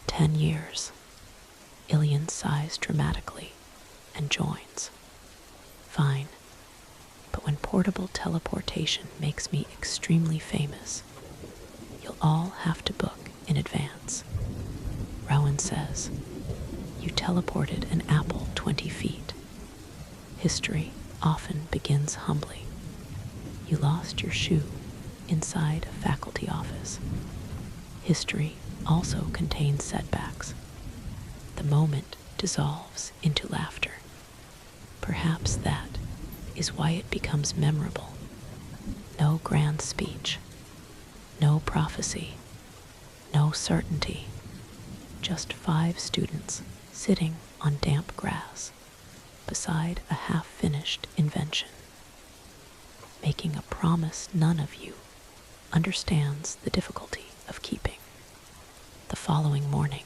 10 years. Ilian sighs dramatically and joins. Fine. But when portable teleportation makes me extremely famous, you'll all have to book in advance. Rowan says, you teleported an apple 20 feet. History often begins humbly. You lost your shoe inside a faculty office. History also contains setbacks. The moment dissolves into laughter. Perhaps that is why it becomes memorable. No grand speech, no prophecy, no certainty, just 5 students sitting on damp grass beside a half-finished invention, making a promise none of you understands the difficulty of keeping. The following morning,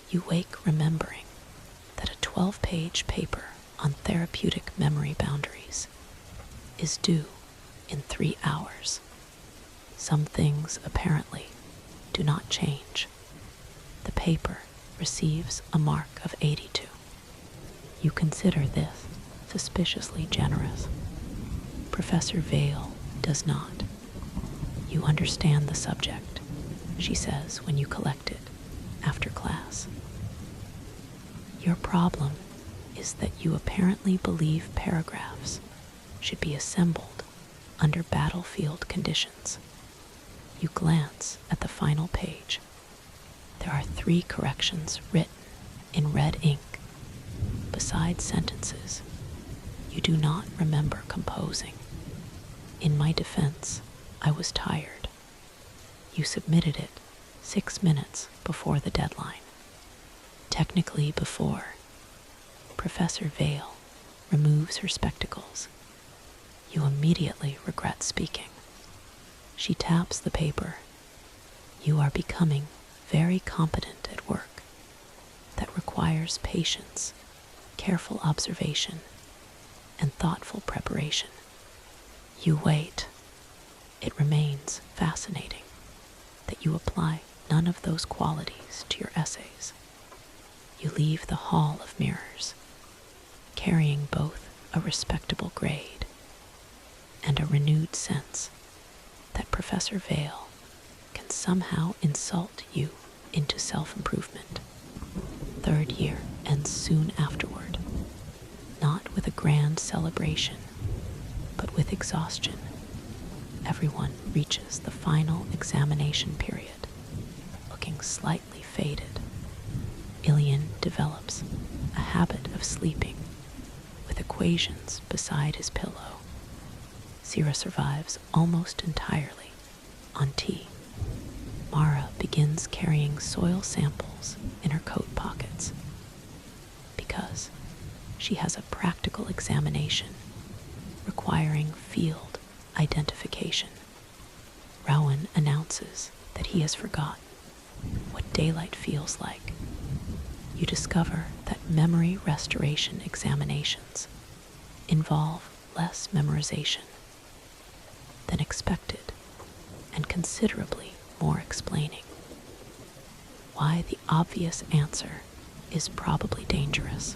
you wake remembering that a 12-page paper on therapeutic memory boundaries is due in 3 hours. Some things apparently do not change. The paper receives a mark of 82. You consider this suspiciously generous. Professor Vale does not. You understand the subject, she says when you collect it after class. Your problem is that you apparently believe paragraphs should be assembled under battlefield conditions. You glance at the final page. There are 3 corrections written in red ink. Beside sentences you do not remember composing. In my defense, I was tired. You submitted it 6 minutes before the deadline. Technically before Professor Vale removes her spectacles, you immediately regret speaking. She taps the paper. You are becoming very competent at work that requires patience, careful observation, and thoughtful preparation. You wait. It remains fascinating that you apply none of those qualities to your essays. You leave the Hall of Mirrors, carrying both a respectable grade and a renewed sense that Professor Vale can somehow insult you into self-improvement. Third year ends soon afterward, not with a grand celebration, but with exhaustion. Everyone reaches the final examination period, looking slightly faded. Ilian develops a habit of sleeping with equations beside his pillow. Sira survives almost entirely on tea. Mara begins carrying soil samples in her coat pockets because she has a practical examination requiring field identification. Rowan announces that he has forgotten what daylight feels like. You discover that memory restoration examinations involve less memorization than expected and considerably more explaining. Why the obvious answer is probably dangerous.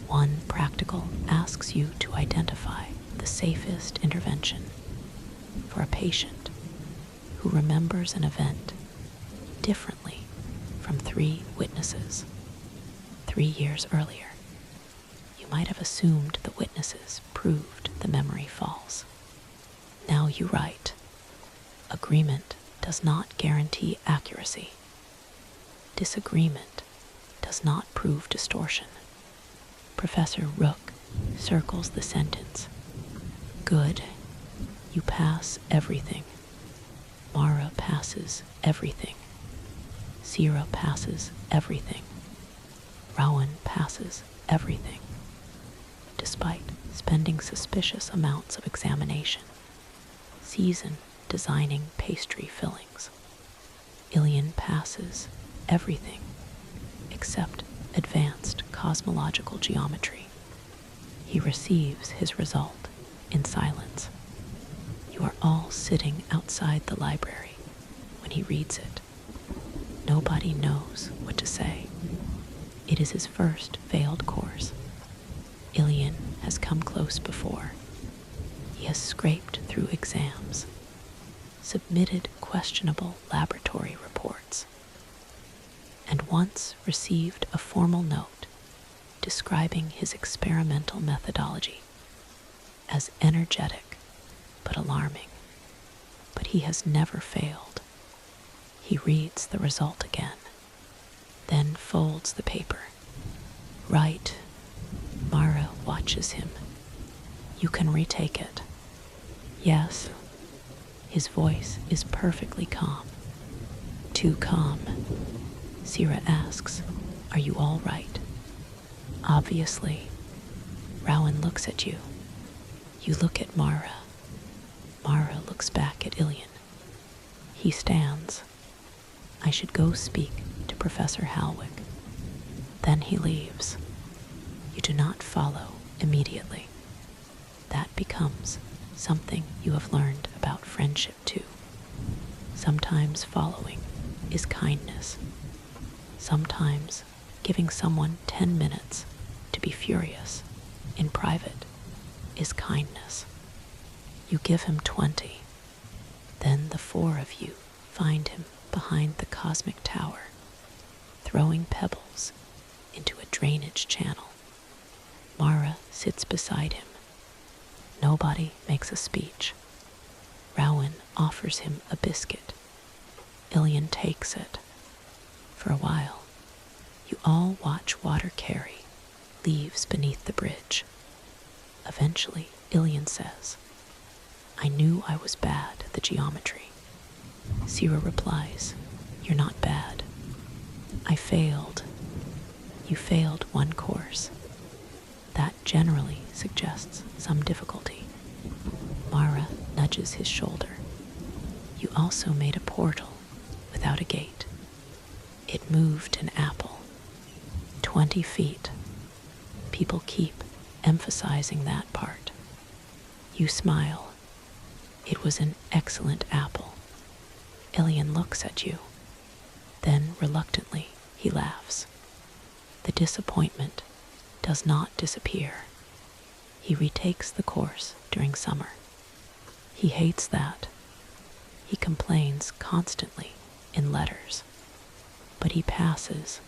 One practical asks you to identify the safest intervention for a patient who remembers an event differently from 3 witnesses. 3 years earlier, you might have assumed the witnesses proved the memory false. Now you write, agreement does not guarantee accuracy. Disagreement does not prove distortion. Professor Rook circles the sentence. Good, you pass everything. Mara passes everything. Sira passes everything. Rowan passes everything, despite spending suspicious amounts of examination. Season designing pastry fillings. Ilian passes everything except advanced cosmological geometry. He receives his result in silence. You are all sitting outside the library when he reads it. Nobody knows what to say. It is his first failed course. Ilian has come close before. He has scraped through exams, submitted questionable laboratory reports, and once received a formal note describing his experimental methodology as energetic but alarming. But he has never failed. He reads the result again, then folds the paper. Right. Mara watches him. You can retake it. Yes. His voice is perfectly calm. Too calm. Sira asks, are you all right? Obviously. Rowan looks at you. You look at Mara. Mara looks back at Ilian. He stands. I should go speak to Professor Halwick. Then he leaves. You do not follow immediately. That becomes something you have learned about friendship too. Sometimes following is kindness. Sometimes giving someone 10 minutes to be furious in private is kindness. You give him 20. Then the 4 of you find him behind the cosmic tower, throwing pebbles into a drainage channel. Mara sits beside him. Nobody makes a speech. Rowan offers him a biscuit. Ilian takes it. For a while, you all watch water carry leaves beneath the bridge. Eventually, Ilian says, I knew I was bad at the geometry. Sira replies, you're not bad. I failed. You failed one course. That generally suggests some difficulty. Mara nudges his shoulder. You also made a portal without a gate. It moved an apple. 20 feet. People keep emphasizing that part. You smile. It was an excellent apple. Ilian looks at you. Then, reluctantly, he laughs. The disappointment does not disappear. He retakes the course during summer. He hates that. He complains constantly in letters. But he passes.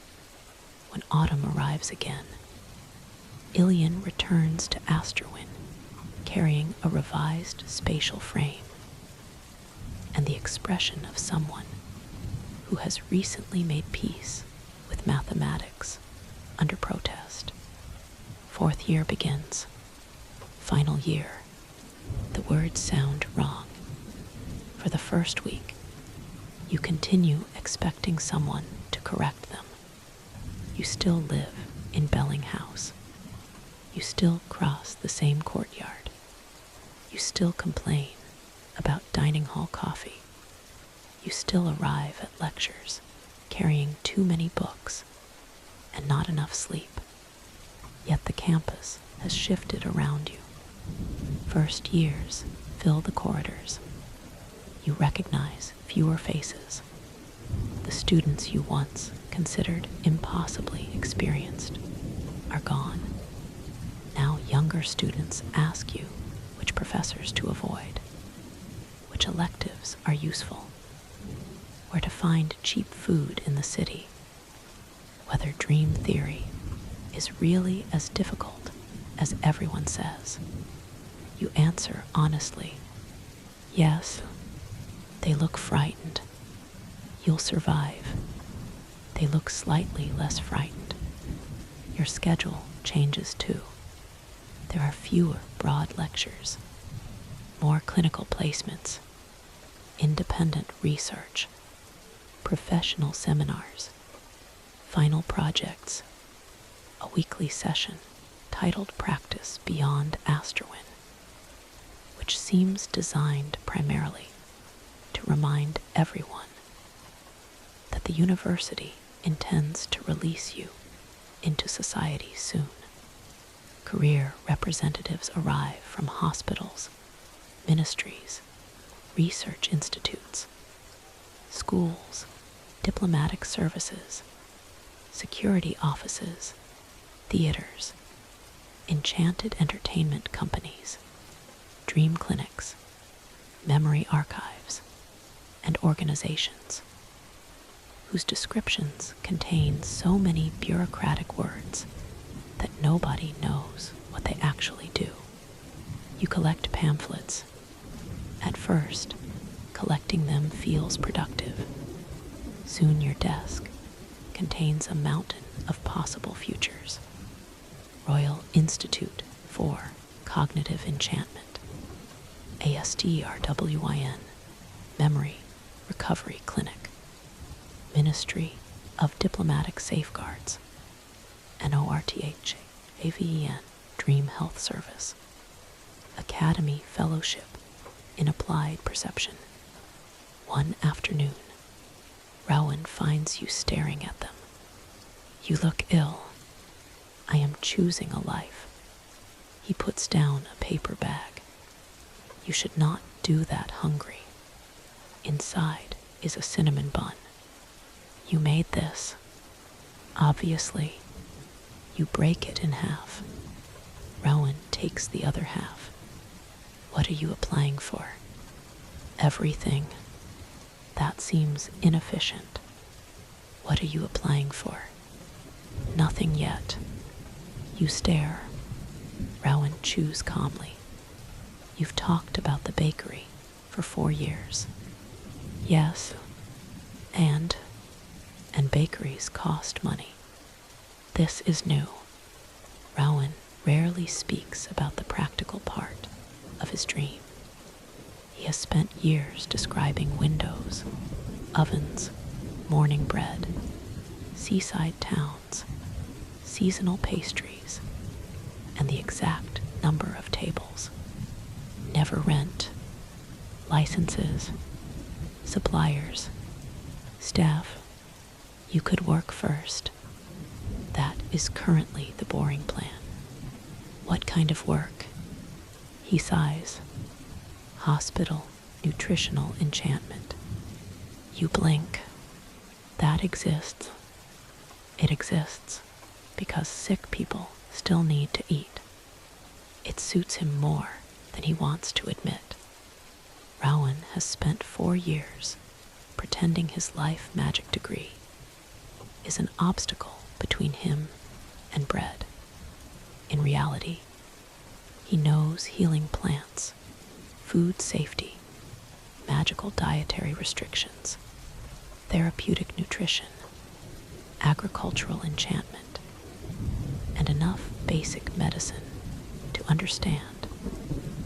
When autumn arrives again, Ilian returns to Asterwyn, carrying a revised spatial frame and the expression of someone who has recently made peace with mathematics under protest. Fourth year begins. Final year. The words sound wrong. For the first week, you continue expecting someone to correct them. You still live in Belling House. You still cross the same courtyard. You still complain about dining hall coffee. You still arrive at lectures carrying too many books and not enough sleep. Yet the campus has shifted around you. First years fill the corridors. You recognize fewer faces. The students you once considered impossibly experienced are gone. Now younger students ask you which professors to avoid, which electives are useful, where to find cheap food in the city, whether dream theory is really as difficult as everyone says. You answer honestly, yes. They look frightened. You'll survive. They look slightly less frightened. Your schedule changes too. There are fewer broad lectures, more clinical placements, independent research, professional seminars, final projects, a weekly session titled Practice Beyond Asterwyn, which seems designed primarily to remind everyone that the university intends to release you into society soon. Career representatives arrive from hospitals, ministries, research institutes, schools, diplomatic services, security offices, theaters, enchanted entertainment companies, dream clinics, memory archives, and organizations whose descriptions contain so many bureaucratic words that nobody knows what they actually do. You collect pamphlets. At first, collecting them feels productive. Soon your desk contains a mountain of possible futures. Royal Institute for Cognitive Enchantment, ASTRWIN, Memory Recovery Clinic, Ministry of Diplomatic Safeguards, NORTHAVEN, Dream Health Service, Academy Fellowship in Applied Perception. One afternoon, Rowan finds you staring at them. You look ill. I am choosing a life. He puts down a paper bag. You should not do that hungry. Inside is a cinnamon bun. You made this. Obviously, you break it in half. Rowan takes the other half. What are you applying for? Everything. That seems inefficient. What are you applying for? Nothing yet. You stare. Rowan chews calmly. You've talked about the bakery for 4 years. Yes, and bakeries cost money. This is new. Rowan rarely speaks about the practical part of his dream. He has spent years describing windows, ovens, morning bread, seaside towns, seasonal pastries, and the exact number of tables. Never rent, licenses, suppliers, staff. You could work first. That is currently the boring plan. What kind of work? He sighs. Hospital, nutritional enchantment. You blink. That exists. It exists because sick people still need to eat. It suits him more than he wants to admit. Rowan has spent 4 years pretending his life magic degree is an obstacle between him and bread. In reality, he knows healing plants, food safety, magical dietary restrictions, therapeutic nutrition, agricultural enchantment, and enough basic medicine to understand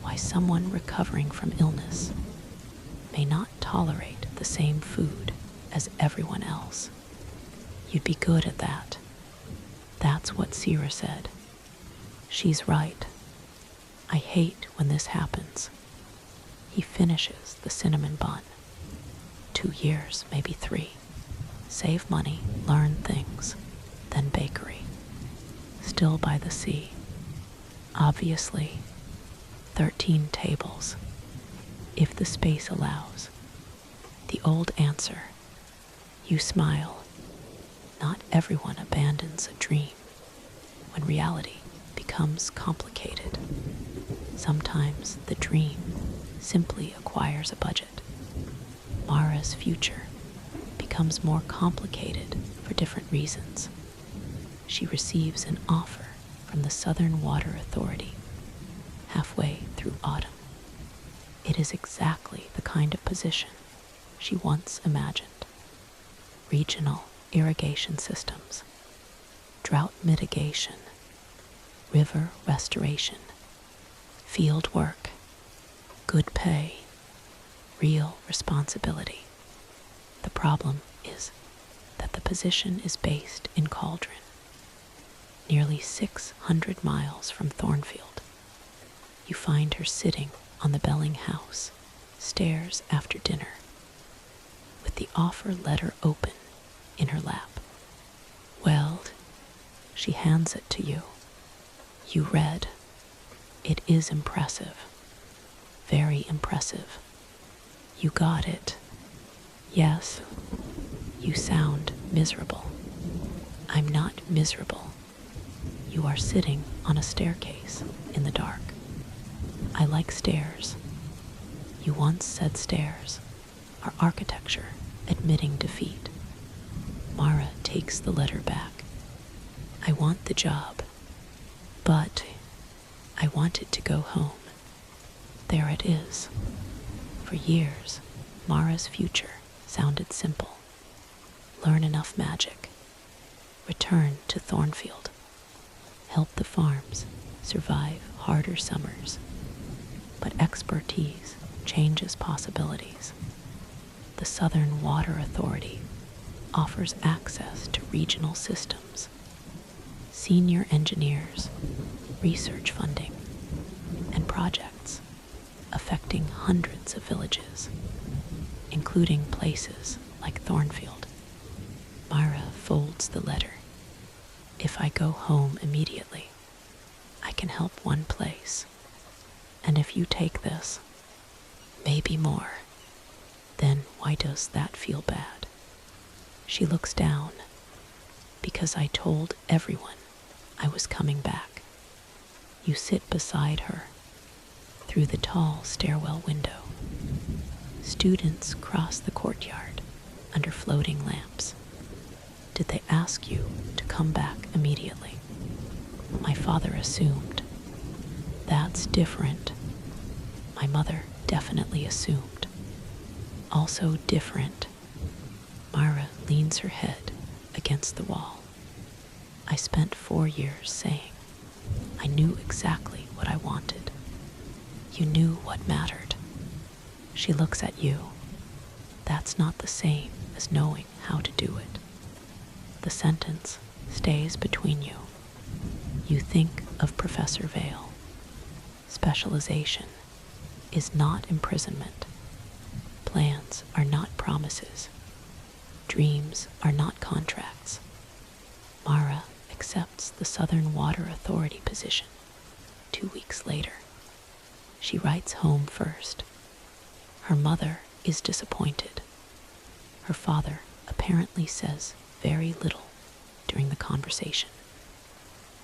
why someone recovering from illness may not tolerate the same food as everyone else. You'd be good at that. That's what Sierra said. She's right. I hate when this happens. He finishes the cinnamon bun. 2 years, maybe 3. Save money, learn things, then bakery. Still by the sea. Obviously, 13 tables, if the space allows. The old answer. You smile. Not everyone abandons a dream when reality becomes complicated. Sometimes the dream simply acquires a budget. Mara's future becomes more complicated for different reasons. She receives an offer from the Southern Water Authority halfway through autumn. It is exactly the kind of position she once imagined. Regional irrigation systems, drought mitigation, river restoration, field work, good pay, real responsibility. The problem is that the position is based in Cauldron, nearly 600 miles from Thornfield. You find her sitting on the Belling house stairs after dinner, with the offer letter open in her lap. Well, she hands it to you. You read. It is impressive. Very impressive. You got it. Yes. You sound miserable. I'm not miserable. You are sitting on a staircase in the dark. I like stairs. You once said stairs are architecture admitting defeat. Mara takes the letter back. I want the job, but I wanted to go home. There it is. For years, Mara's future sounded simple. Learn enough magic. Return to Thornfield. Help the farms survive harder summers. But expertise changes possibilities. The Southern Water Authority offers access to regional systems, senior engineers, research funding, and projects affecting hundreds of villages, including places like Thornfield. Myra folds the letter. If I go home immediately, I can help one place. And if you take this, maybe more, then why does that feel bad? She looks down. Because I told everyone I was coming back. You sit beside her through the tall stairwell window. Students cross the courtyard under floating lamps. Did they ask you to come back immediately? My father assumed. That's different. My mother definitely assumed. Also different. Myra leans her head against the wall. I spent 4 years saying I knew exactly what I wanted. You knew what mattered. She looks at you. That's not the same as knowing how to do it. The sentence stays between you You think of Professor Vale. Specialization is not imprisonment. Plans are not promises. Dreams are not contracts. Mara accepts the Southern Water Authority position 2 weeks later. She writes home first. Her mother is disappointed. Her father apparently says very little during the conversation.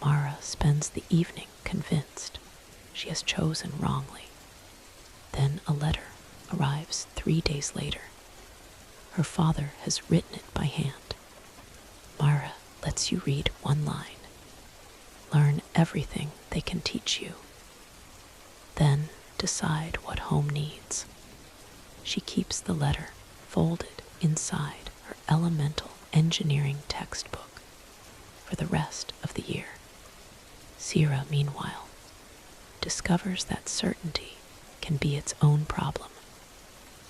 Mara spends the evening convinced she has chosen wrongly. Then a letter arrives 3 days later. Her father has written it by hand. Mara lets you read one line. Learn everything they can teach you. Then decide what home needs. She keeps the letter folded inside her elemental engineering textbook for the rest of the year. Sierra, meanwhile, discovers that certainty can be its own problem.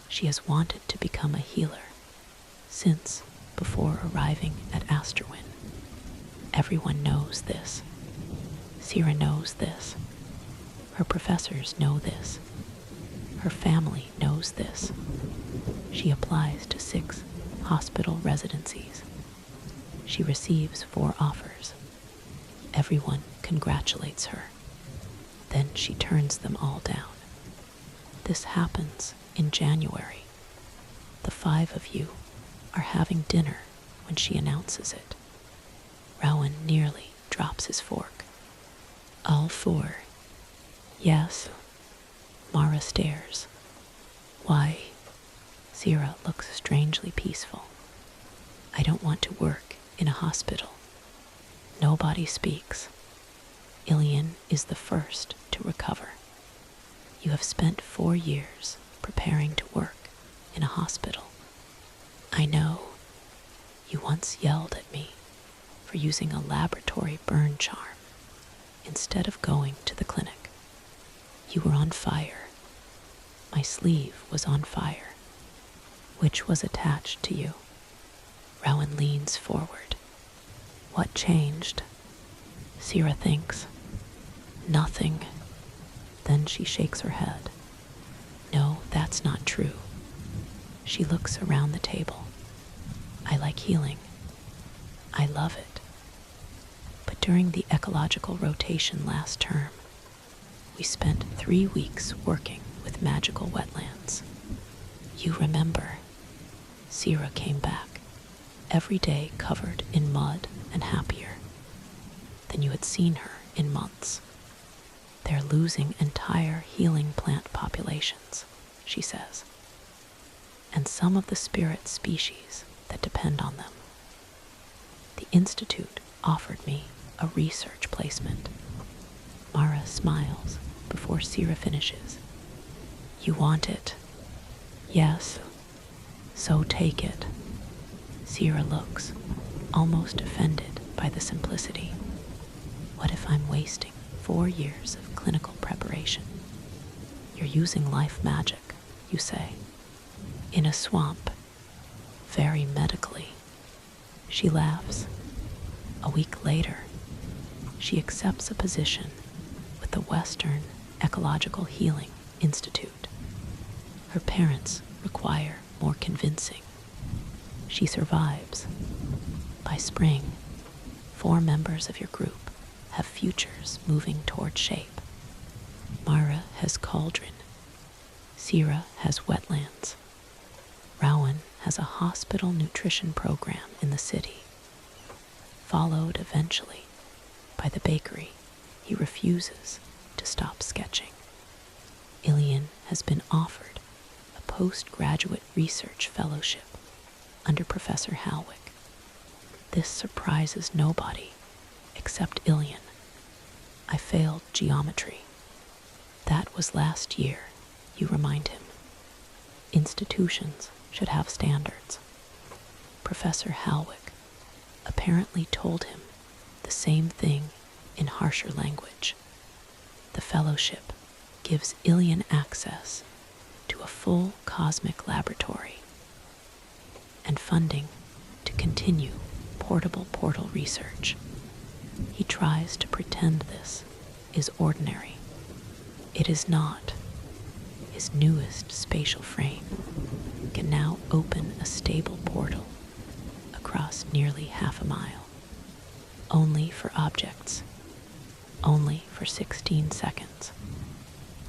She has wanted to become a healer since before arriving at Asterwyn. Everyone knows this. Sierra knows this. Her professors know this. Her family knows this. She applies to 6 hospital residencies. She receives 4 offers. Everyone congratulates her. Then she turns them all down. This happens in January. The 5 of you are having dinner when she announces it. Rowan nearly drops his fork. All 4. Yes. Mara stares. Why? Sierra looks strangely peaceful. I don't want to work in a hospital. Nobody speaks. Ilian is the first to recover. You have spent 4 years preparing to work in a hospital. I know. You once yelled at me for using a laboratory burn charm instead of going to the clinic. You were on fire. My sleeve was on fire. Which was attached to you? Rowan leans forward. What changed? Sierra thinks. Nothing. Then she shakes her head. No, that's not true. She looks around the table. I like healing. I love it. But during the ecological rotation last term, we spent 3 weeks working with magical wetlands. You remember. Sierra came back, every day covered in mud and happier than you had seen her in months. They're losing entire healing plant populations, she says, and some of the spirit species that depend on them. The Institute offered me a research placement. Mara smiles before Sierra finishes. You want it? Yes. So take it. Sierra looks, almost offended by the simplicity. What if I'm wasting 4 years of clinical preparation? You're using life magic, you say. In a swamp. Very medically. She laughs. A week later, she accepts a position with the Western Ecological Healing Institute. Her parents require more convincing. She survives. By spring, 4 members of your group have futures moving toward shape. Mara has cauldron. Sierra has wetlands. Rowan has a hospital nutrition program in the city, followed eventually by the bakery he refuses to stop sketching. Ilian has been offered a postgraduate research fellowship under Professor Halwick. This surprises nobody except Ilian. I failed geometry. That was last year, you remind him. Institutions should have standards. Professor Halwick apparently told him the same thing in harsher language. The fellowship gives Ilian access to a full cosmic laboratory and funding to continue portable portal research. He tries to pretend this is ordinary. It is not. His newest spatial frame can now open a stable portal across nearly half a mile, only for objects, only for 16 seconds,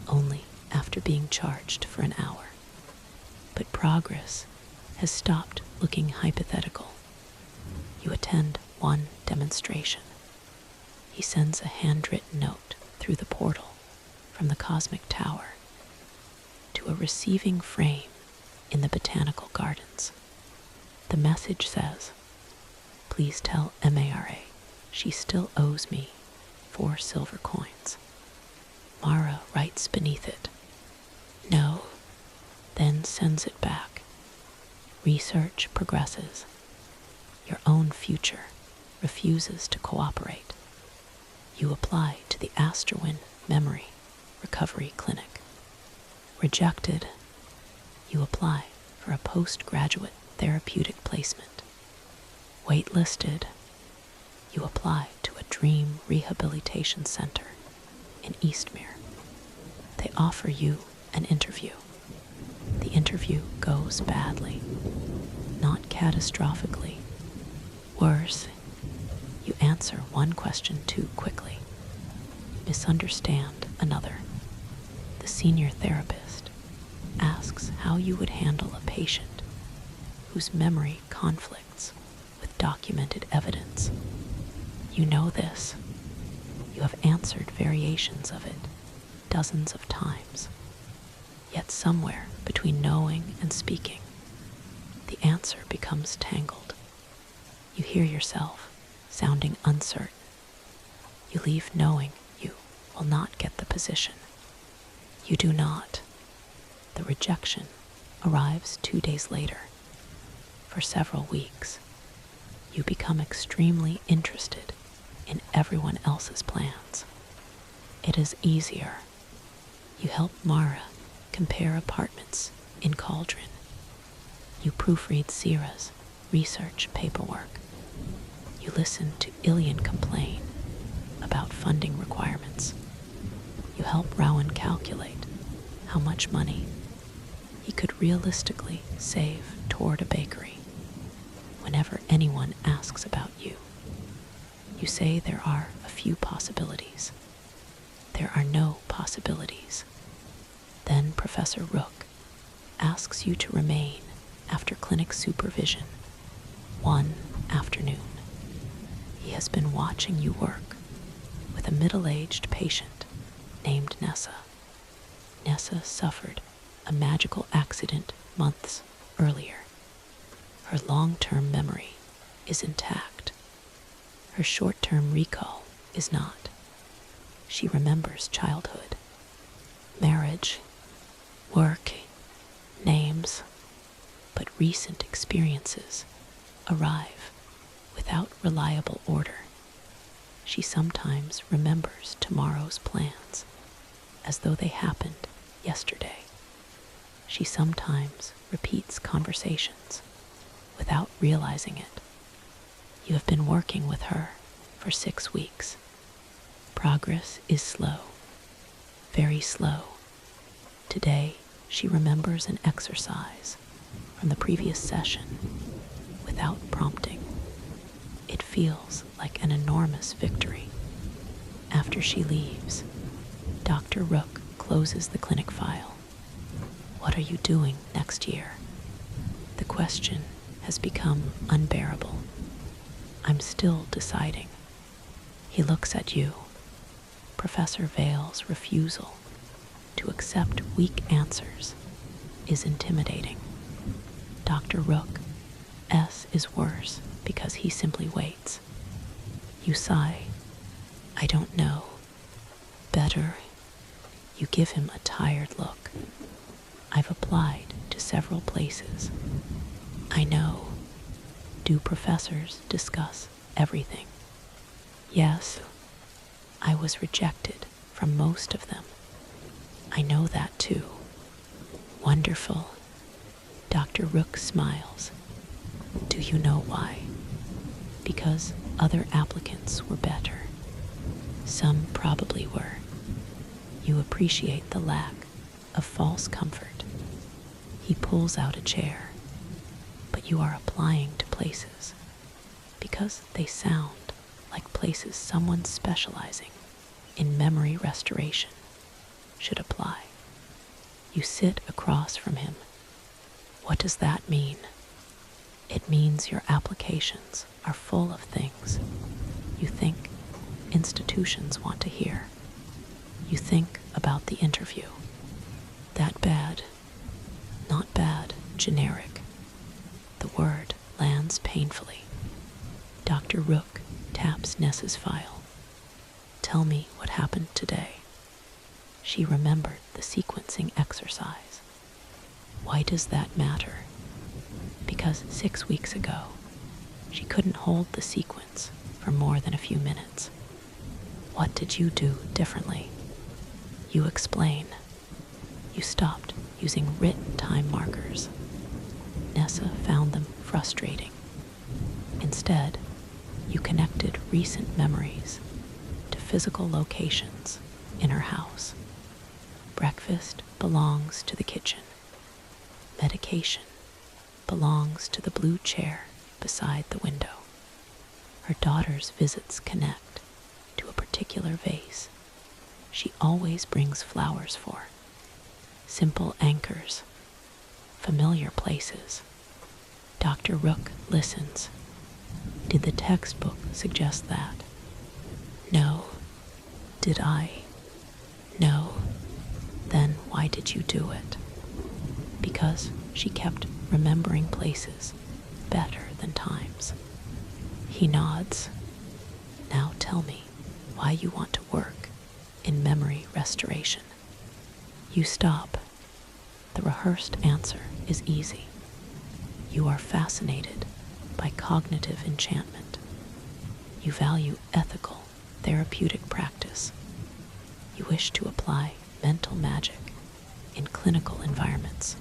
only after being charged for an hour. But progress has stopped looking hypothetical. You attend one demonstration. He sends a handwritten note through the portal from the cosmic tower to a receiving frame in the botanical gardens. The message says, "Please tell Mara she still owes me 4 silver coins." Mara writes beneath it, "No," then sends it back. Research progresses. Your own future refuses to cooperate. You apply to the Asterwyn Memory Recovery Clinic. Rejected. You apply for a postgraduate therapeutic placement. Waitlisted. You apply to a dream rehabilitation center in Eastmere. They offer you an interview. The interview goes badly, not catastrophically. Worse, you answer one question too quickly, misunderstand another. The senior therapist asks how you would handle a patient whose memory conflicts with documented evidence. You know this. You have answered variations of it dozens of times. Yet somewhere between knowing and speaking, the answer becomes tangled. You hear yourself sounding uncertain. You leave knowing you will not get the position. You do not. The rejection arrives 2 days later. For several weeks, you become extremely interested in everyone else's plans. It is easier. You help Mara compare apartments in Cauldron. You proofread Sierra's research paperwork. You listen to Ilian complain about funding requirements. You help Rowan calculate how much money he could realistically save toward a bakery. Whenever anyone asks about you, you say there are a few possibilities. There are no possibilities. Then Professor Rook asks you to remain after clinic supervision one afternoon. He has been watching you work with a middle-aged patient named Nessa. Nessa suffered a magical accident months earlier. Her long-term memory is intact. Her short-term recall is not. She remembers childhood, marriage, work, names, but recent experiences arrive without reliable order. She sometimes remembers tomorrow's plans as though they happened yesterday. She sometimes repeats conversations without realizing it. You have been working with her for 6 weeks. Progress is slow, very slow. Today, she remembers an exercise from the previous session without prompting. It feels like an enormous victory. After she leaves, Dr. Rook closes the clinic file. What are you doing next year? The question has become unbearable. I'm still deciding. He looks at you. Professor Vale's refusal to accept weak answers is intimidating. Dr. Rook S is worse because he simply waits. You sigh. I don't know. Better. You give him a tired look. I've applied to several places. I know. Do professors discuss everything? Yes. I was rejected from most of them. I know that too. Wonderful. Dr. Rook smiles. Do you know why? Because other applicants were better. Some probably were. You appreciate the lack of false comfort. He pulls out a chair, but you are applying to places because they sound like places someone specializing in memory restoration should apply. You sit across from him. What does that mean? It means your applications are full of things you think institutions want to hear. You think about the interview. That bad, not bad, generic. The word lands painfully. Dr. Rook taps Nessa's file. Tell me what happened today. She remembered the sequencing exercise. Why does that matter? Because 6 weeks ago, she couldn't hold the sequence for more than a few minutes. What did you do differently? You explain. You stopped using written time markers. Nessa found them frustrating. Instead, you connected recent memories to physical locations in her house. Breakfast belongs to the kitchen. Medication belongs to the blue chair beside the window. Her daughter's visits connect to a particular vase she always brings flowers for. Simple anchors, familiar places. Dr. Rook listens. Did the textbook suggest that? No. Did I? No. Then why did you do it? Because she kept remembering places better than times. He nods. Now tell me why you want to work in memory restoration. You stop. The rehearsed answer is easy. You are fascinated by cognitive enchantment. You value ethical, therapeutic practice. You wish to apply mental magic in clinical environments.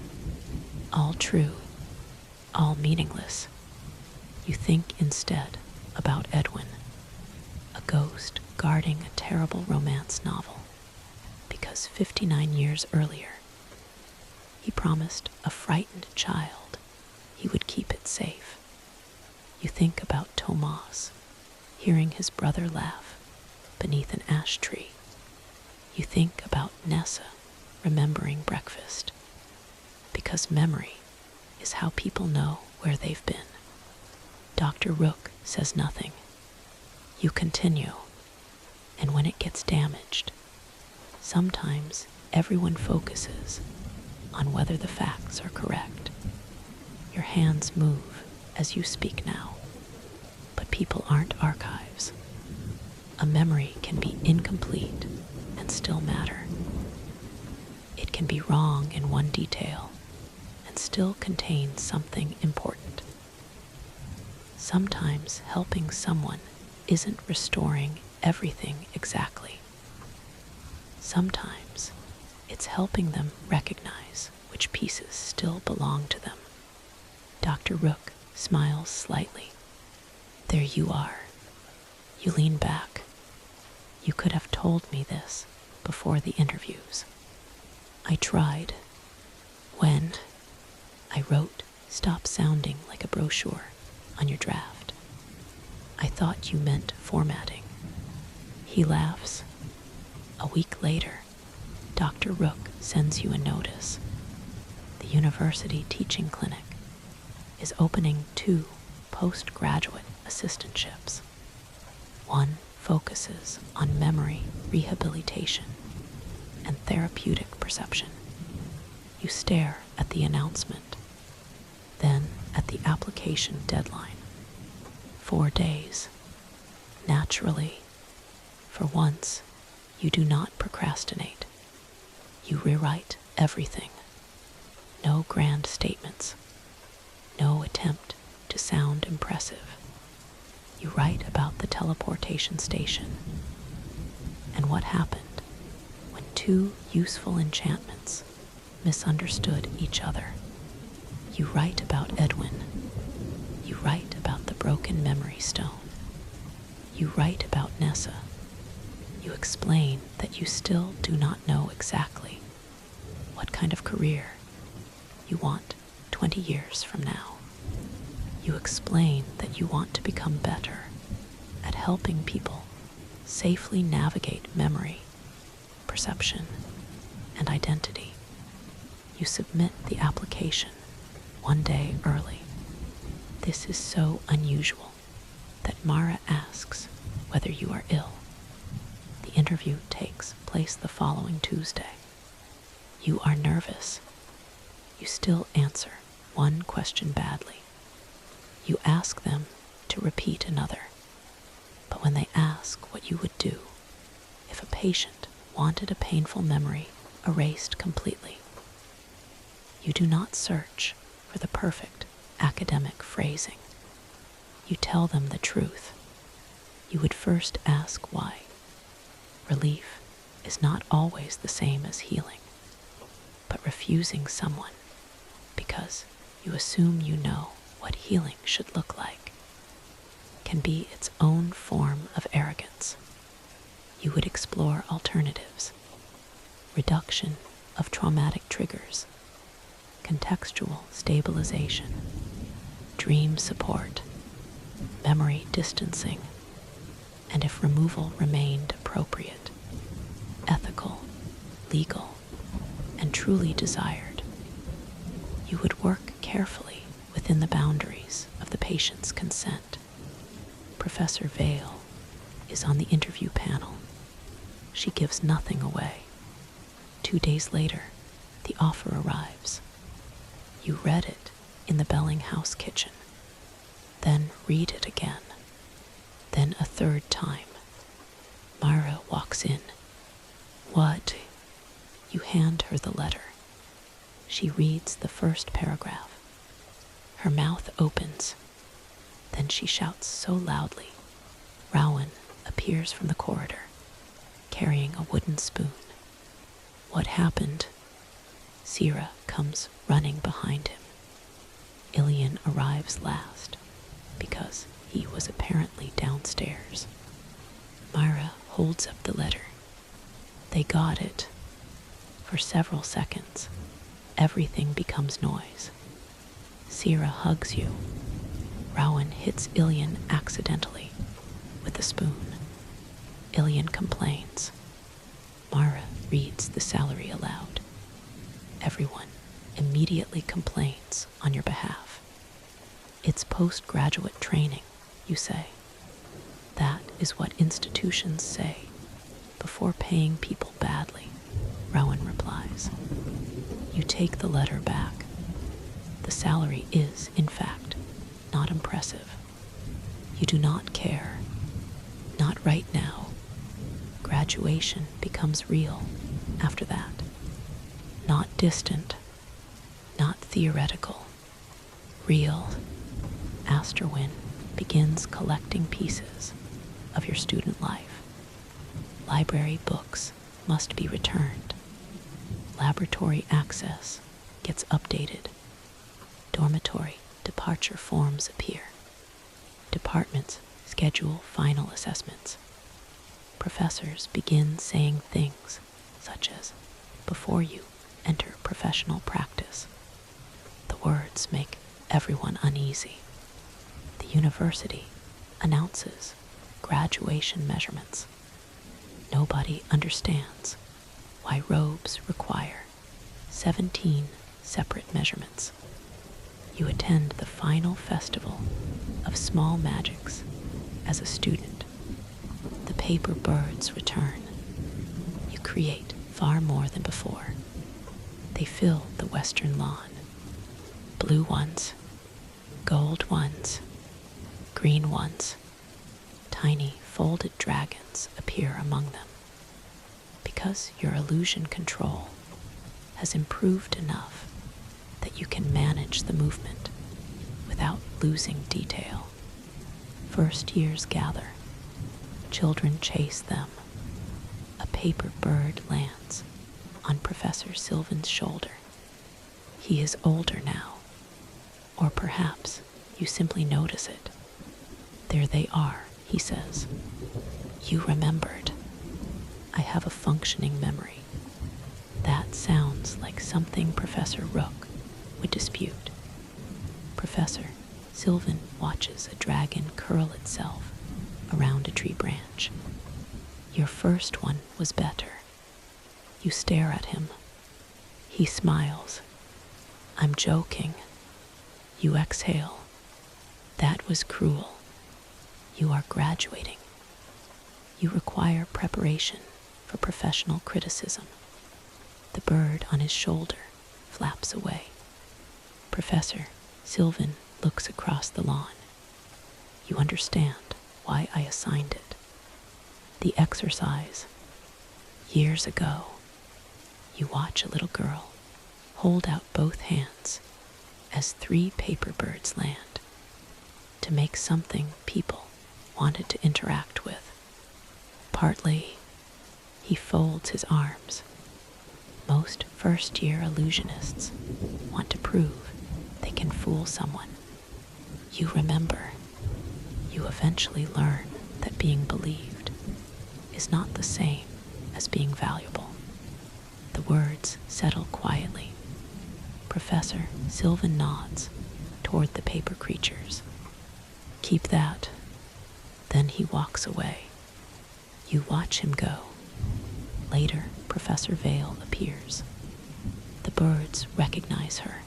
All true, all meaningless. You think instead about Edwin, a ghost guarding a terrible romance novel, because 59 years earlier, he promised a frightened child he would keep it safe. You think about Tomas, hearing his brother laugh beneath an ash tree. You think about Nessa remembering breakfast, because memory is how people know where they've been. Dr. Rook says nothing. You continue, and when it gets damaged, sometimes everyone focuses on whether the facts are correct. Your hands move as you speak now, but people aren't archives. A memory can be incomplete and still matter. It can be wrong in one detail and still contain something important. Sometimes helping someone isn't restoring everything exactly. Sometimes it's helping them recognize which pieces still belong to them. Dr. Rook smiles slightly. There you are. You lean back. You could have told me this before the interviews. I tried. When I wrote, stop sounding like a brochure on your draft. I thought you meant formatting. He laughs. A week later, Dr. Rook sends you a notice. The university teaching clinic is opening 2 postgraduate assistantships. One focuses on memory rehabilitation and therapeutic perception. You stare at the announcement, then at the application deadline. 4 days. Naturally, for once, you do not procrastinate. You rewrite everything. No grand statements. No attempt to sound impressive. You write about the teleportation station and what happened when 2 useful enchantments misunderstood each other. You write about Edwin. You write about the broken memory stone. You write about Nessa. You explain that you still do not know exactly what kind of career you want 20 years from now. You explain that you want to become better at helping people safely navigate memory, perception, and identity. You submit the application one day early. This is so unusual that Mara asks whether you are ill. The interview takes place the following Tuesday. You are nervous. You still answer one question badly. You ask them to repeat another. But when they ask what you would do if a patient wanted a painful memory erased completely, you do not search for the perfect academic phrasing. You tell them the truth. You would first ask why. Relief is not always the same as healing, but refusing someone because you assume you know what healing should look like can be its own form of arrogance. You would explore alternatives, reduction of traumatic triggers, contextual stabilization, dream support, memory distancing, and if removal remained appropriate, ethical, legal, and truly desired. You would work carefully within the boundaries of the patient's consent. Professor Vale is on the interview panel. She gives nothing away. 2 days later, the offer arrives. You read it in the Bellinghouse kitchen, then read it again, then a third time. Myra walks in. What? You hand her the letter. She reads the first paragraph. Her mouth opens. Then she shouts so loudly, Rowan appears from the corridor, carrying a wooden spoon. What happened? Sira comes running behind him. Ilian arrives last, because he was apparently downstairs. Myra holds up the letter. They got it. For several seconds, everything becomes noise. Sira hugs you. Rowan hits Ilian accidentally with a spoon. Ilian complains. Mara reads the salary aloud. Everyone immediately complains on your behalf. It's postgraduate training, you say. That is what institutions say before paying people badly, Rowan replies. You take the letter back. The salary is, in fact, not impressive. You do not care. Not right now. Graduation becomes real after that. Not distant. Not theoretical. Real. Asterwyn begins collecting pieces of your student life. Library books must be returned. Laboratory access gets updated. Dormitory departure forms appear. Departments schedule final assessments. Professors begin saying things such as, before you enter professional practice. The words make everyone uneasy. The university announces graduation measurements. Nobody understands why robes require 17 separate measurements. You attend the final festival of small magics as a student. The paper birds return. You create far more than before. They fill the western lawn. Blue ones, gold ones, green ones. Tiny folded dragons appear among them. Because your illusion control has improved enough that you can manage the movement without losing detail. First years gather. Children chase them. A paper bird lands on Professor Sylvan's shoulder. He is older now. Or perhaps you simply notice it. There they are, he says. You remembered. I have a functioning memory. That sounds like something Professor Rook would dispute. Professor Sylvan watches a dragon curl itself around a tree branch. Your first one was better. You stare at him. He smiles. I'm joking. You exhale. That was cruel. You are graduating. You require preparation for professional criticism. The bird on his shoulder flaps away. Professor Sylvan looks across the lawn. You understand why I assigned it. The exercise. Years ago, you watch a little girl hold out both hands as 3 paper birds land to make something people wanted to interact with. Partly, he folds his arms. Most first-year illusionists want to prove they can fool someone. You remember. You eventually learn that being believed is not the same as being valuable. The words settle quietly. Professor Sylvan nods toward the paper creatures. Keep that. Then he walks away. You watch him go. Later, Professor Vale appears. The birds recognize her.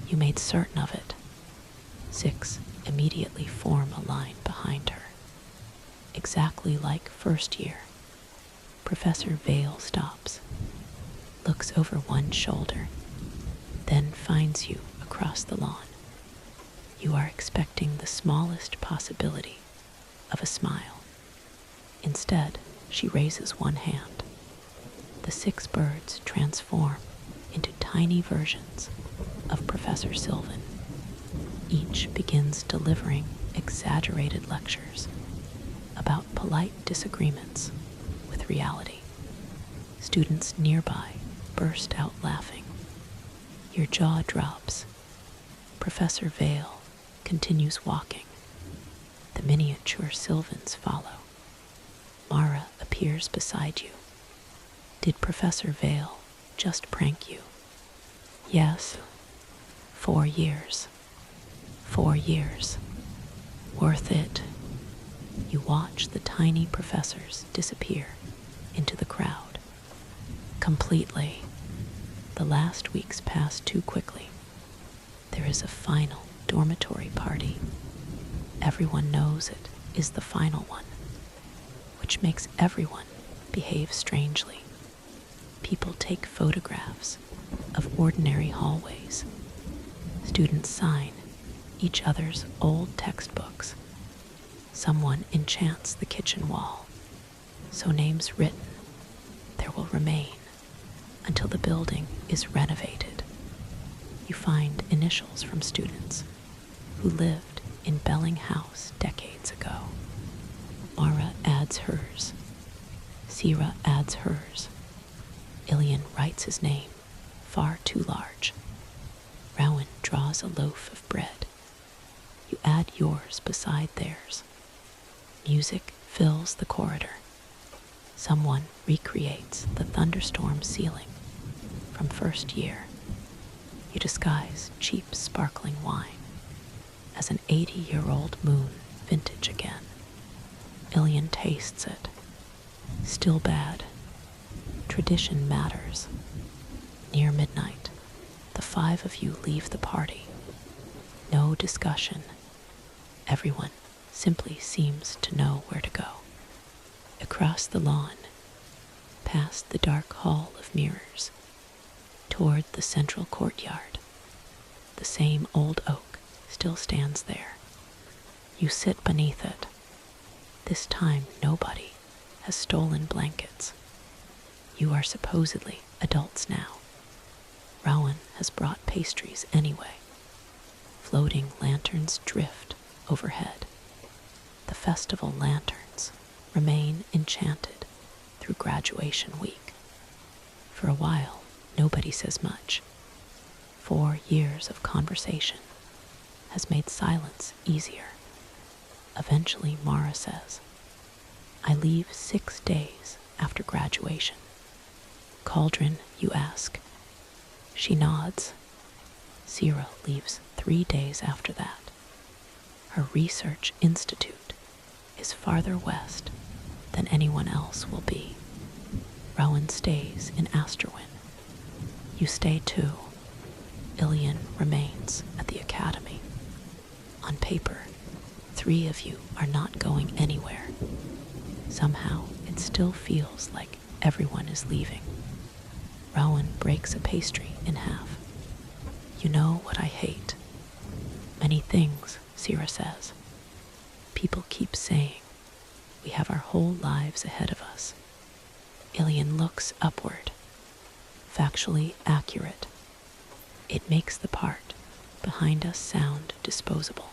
You made certain of it. 6 immediately form a line behind her. Exactly like first year. Professor Vale stops, looks over one shoulder, then finds you across the lawn. You are expecting the smallest possibility of a smile. Instead, she raises one hand. The 6 birds transform into tiny versions of Professor Sylvan. Each begins delivering exaggerated lectures about polite disagreements with reality. Students nearby burst out laughing. Your jaw drops. Professor Vale continues walking. The miniature Sylvans follow. Mara appears beside you. Did Professor Vale just prank you? Yes. 4 years. 4 years. Worth it. You watch the tiny professors disappear into the crowd. Completely. The last weeks pass too quickly. There is a final dormitory party. Everyone knows it is the final one, which makes everyone behave strangely. People take photographs of ordinary hallways. Students sign each other's old textbooks. Someone enchants the kitchen wall, so names written there will remain until the building is renovated. You find initials from students who lived in Belling House decades ago. Mara adds hers. Sira adds hers. Ilian writes his name, far too large. Rowan draws a loaf of bread. You add yours beside theirs. Music fills the corridor. Someone recreates the thunderstorm ceiling from first year. You disguise cheap sparkling wine as an 80-year-old moon vintage again. Ilian tastes it. Still bad. Tradition matters. Near midnight, the 5 of you leave the party. No discussion. Everyone simply seems to know where to go. Across the lawn, past the dark hall of mirrors, toward the central courtyard. The same old oak still stands there. You sit beneath it. This time nobody has stolen blankets. You are supposedly adults now. Rowan has brought pastries anyway. Floating lanterns drift overhead. The festival lanterns remain enchanted through graduation week. For a while, nobody says much. 4 years of conversation has made silence easier. Eventually, Mara says, I leave 6 days after graduation. Cauldron, you ask. She nods. Sira leaves 3 days after that. Her research institute is farther west than anyone else will be. Rowan stays in Asterwyn. You stay too. Ilian remains at the academy. On paper, 3 of you are not going anywhere. Somehow, it still feels like everyone is leaving. Rowan breaks a pastry in half. You know what I hate? Many things, Sira says. People keep saying we have our whole lives ahead of us. Ilian looks upward. Factually accurate. It makes the part behind us sound disposable.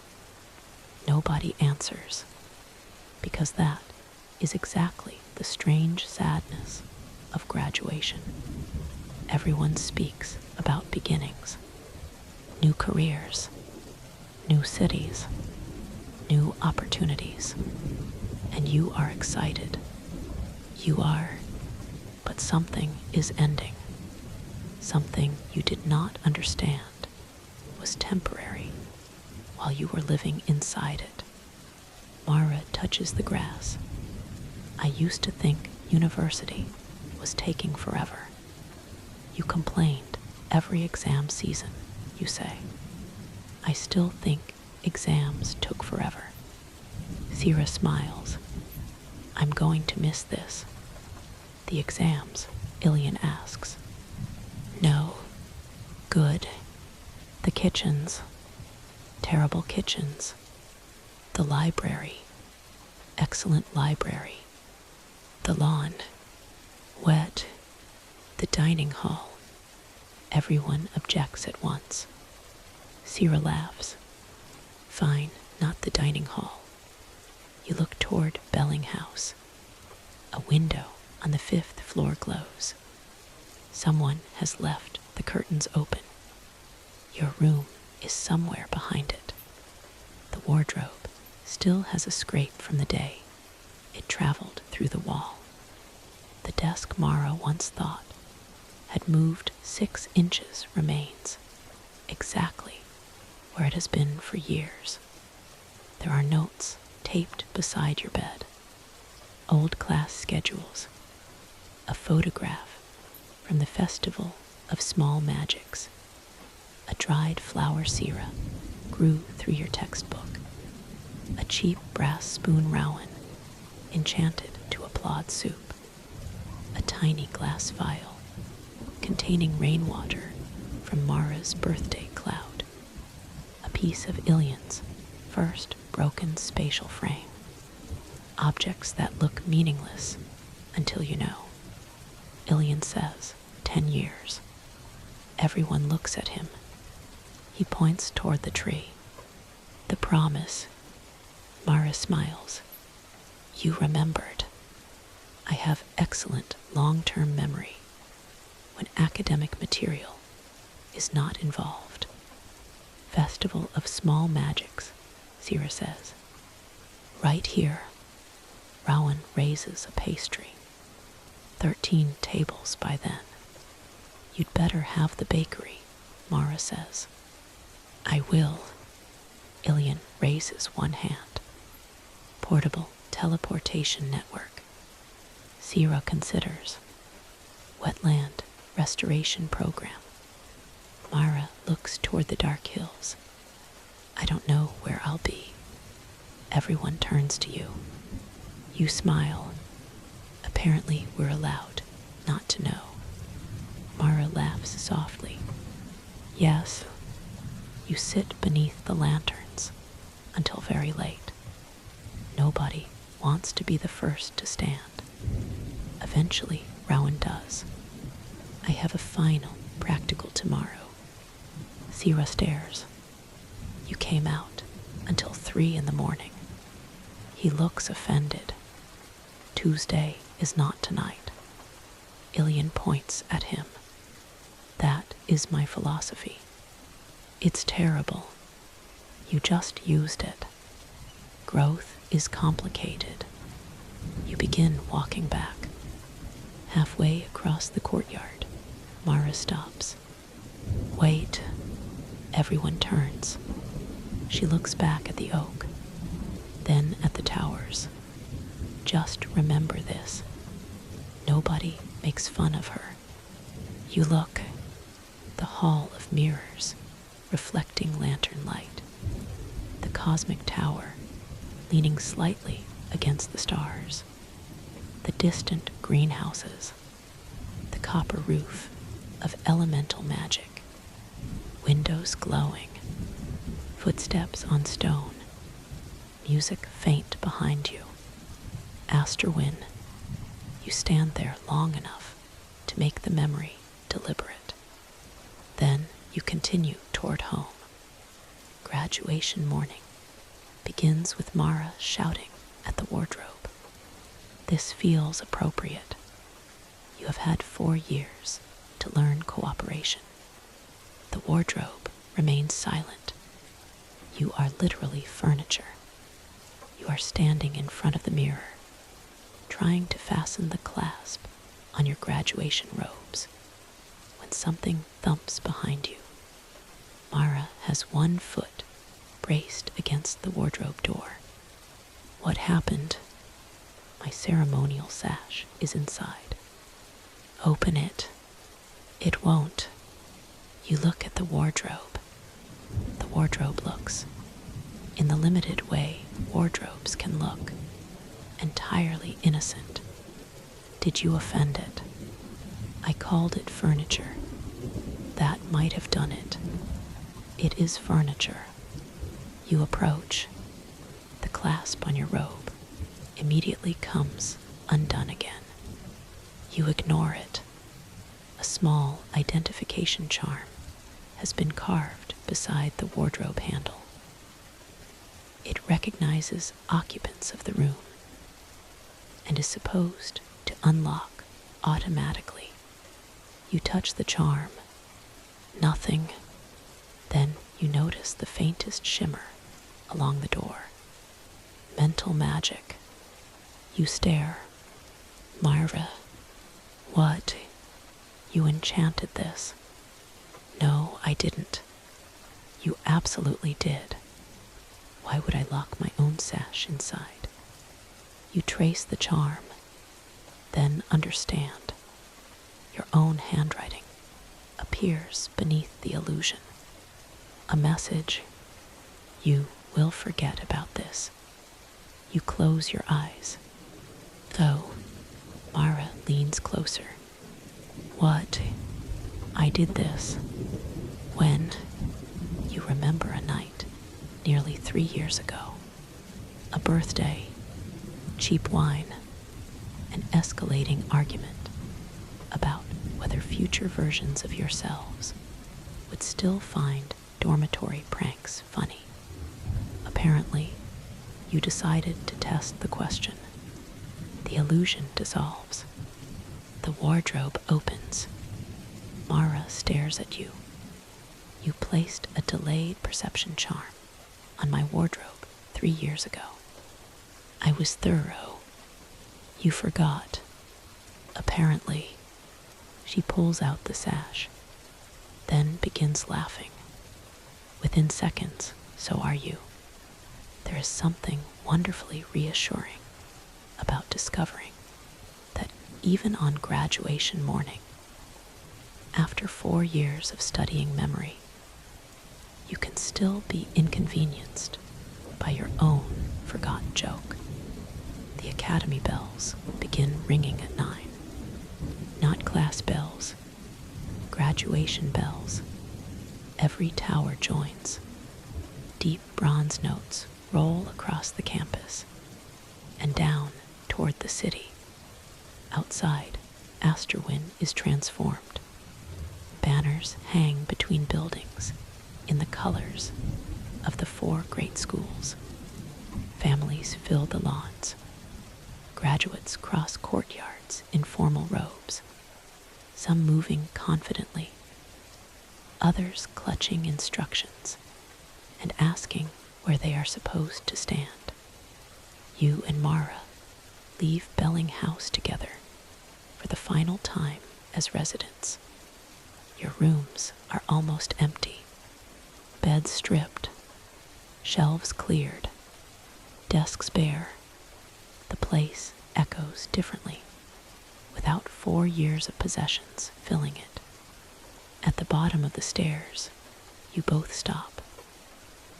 Nobody answers, because that is exactly the strange sadness of graduation. Everyone speaks about beginnings, new careers, new cities, new opportunities, and you are excited. You are, but something is ending. Something you did not understand was temporary while you were living inside it. Mara touches the grass. I used to think university was taking forever. You complained every exam season, you say. I still think exams took forever. Sira smiles. I'm going to miss this. The exams, Ilian asks. No. Good. The kitchens. Terrible kitchens. The library. Excellent library. The lawn. Wet. The dining hall. Everyone objects at once. Sira laughs. Fine, not the dining hall. You look toward Bellinghouse. A window on the 5th floor glows. Someone has left the curtains open. Your room is somewhere behind it. The wardrobe still has a scrape from the day it traveled through the wall. The desk Mara once thought had moved 6 inches remains, exactly where it has been for years. There are notes taped beside your bed, old class schedules, a photograph from the Festival of Small Magics. A dried flower Sira grew through your textbook. A cheap brass spoon Rowan, enchanted to applaud soup. A tiny glass vial containing rainwater from Mara's birthday cloud. A piece of Ilian's first broken spatial frame. Objects that look meaningless until you know. Ilian says, 10 years. Everyone looks at him. He points toward the tree. The promise. Mara smiles. You remembered. I have excellent long-term memory when academic material is not involved. Festival of Small Magics, Sira says. Right here. Rowan raises a pastry. 13 tables by then. You'd better have the bakery, Mara says. I will. Ilian raises one hand. Portable teleportation network. Sira considers. Wetland restoration program. Mara looks toward the dark hills. I don't know where I'll be. Everyone turns to you. You smile. Apparently we're allowed not to know. Mara laughs softly. Yes. You sit beneath the lanterns until very late. Nobody wants to be the first to stand. Eventually, Rowan does. I have a final practical tomorrow. Sira stares. You came out until 3 in the morning. He looks offended. Tuesday is not tonight. Ilian points at him. That is my philosophy. It's terrible. You just used it. Growth is complicated. You begin walking back. Halfway across the courtyard, Mara stops. Wait. Everyone turns. She looks back at the oak, then at the towers. Just remember this. Nobody makes fun of her. You look. The hall of mirrors, reflecting lantern light. The cosmic tower, leaning slightly against the stars. The distant greenhouses. The copper roof of elemental magic. Windows glowing. Footsteps on stone. Music faint behind you. Asterwyn, you stand there long enough to make the memory deliberate. Then you continue toward home. Graduation morning begins with Mara shouting at the wardrobe. This feels appropriate. You have had 4 years to learn cooperation. The wardrobe remains silent. You are literally furniture. You are standing in front of the mirror, trying to fasten the clasp on your graduation robes, when something thumps behind you. Mara has one foot braced against the wardrobe door. What happened? My ceremonial sash is inside. Open it. It won't. You look at the wardrobe. The wardrobe looks, in the limited way wardrobes can look, entirely innocent. Did you offend it? I called it furniture. That might have done it. It is furniture. You approach. The clasp on your robe immediately comes undone again. You ignore it. A small identification charm has been carved beside the wardrobe handle. It recognizes occupants of the room and is supposed to unlock automatically. You touch the charm. Nothing. Then you notice the faintest shimmer along the door. Mental magic. You stare. Myra, what? You enchanted this. No, I didn't. You absolutely did. Why would I lock my own sash inside? You trace the charm, then understand. Your own handwriting appears beneath the illusion. A message. You will forget about this. You close your eyes. Though, Mara leans closer. What? I did this. When? You remember a night, nearly 3 years ago. A birthday, cheap wine, an escalating argument about whether future versions of yourselves would still find dormitory pranks funny. Apparently, you decided to test the question. The illusion dissolves. The wardrobe opens. Mara stares at you. You placed a delayed perception charm on my wardrobe 3 years ago. I was thorough. You forgot. Apparently. She pulls out the sash, then begins laughing. Within seconds, so are you. There is something wonderfully reassuring about discovering that even on graduation morning, after 4 years of studying memory, you can still be inconvenienced by your own forgotten joke. The academy bells begin ringing at 9. Not class bells, graduation bells. Every tower joins. Deep bronze notes roll across the campus and down toward the city. Outside, Asterwyn is transformed. Banners hang between buildings in the colors of the 4 great schools. Families fill the lawns. Graduates cross courtyards in formal robes, some moving confidently, others clutching instructions and asking where they are supposed to stand. You and Mara leave Belling House together for the final time as residents. Your rooms are almost empty, beds stripped, shelves cleared, desks bare. The place echoes differently, without 4 years of possessions filling it. At the bottom of the stairs, you both stop.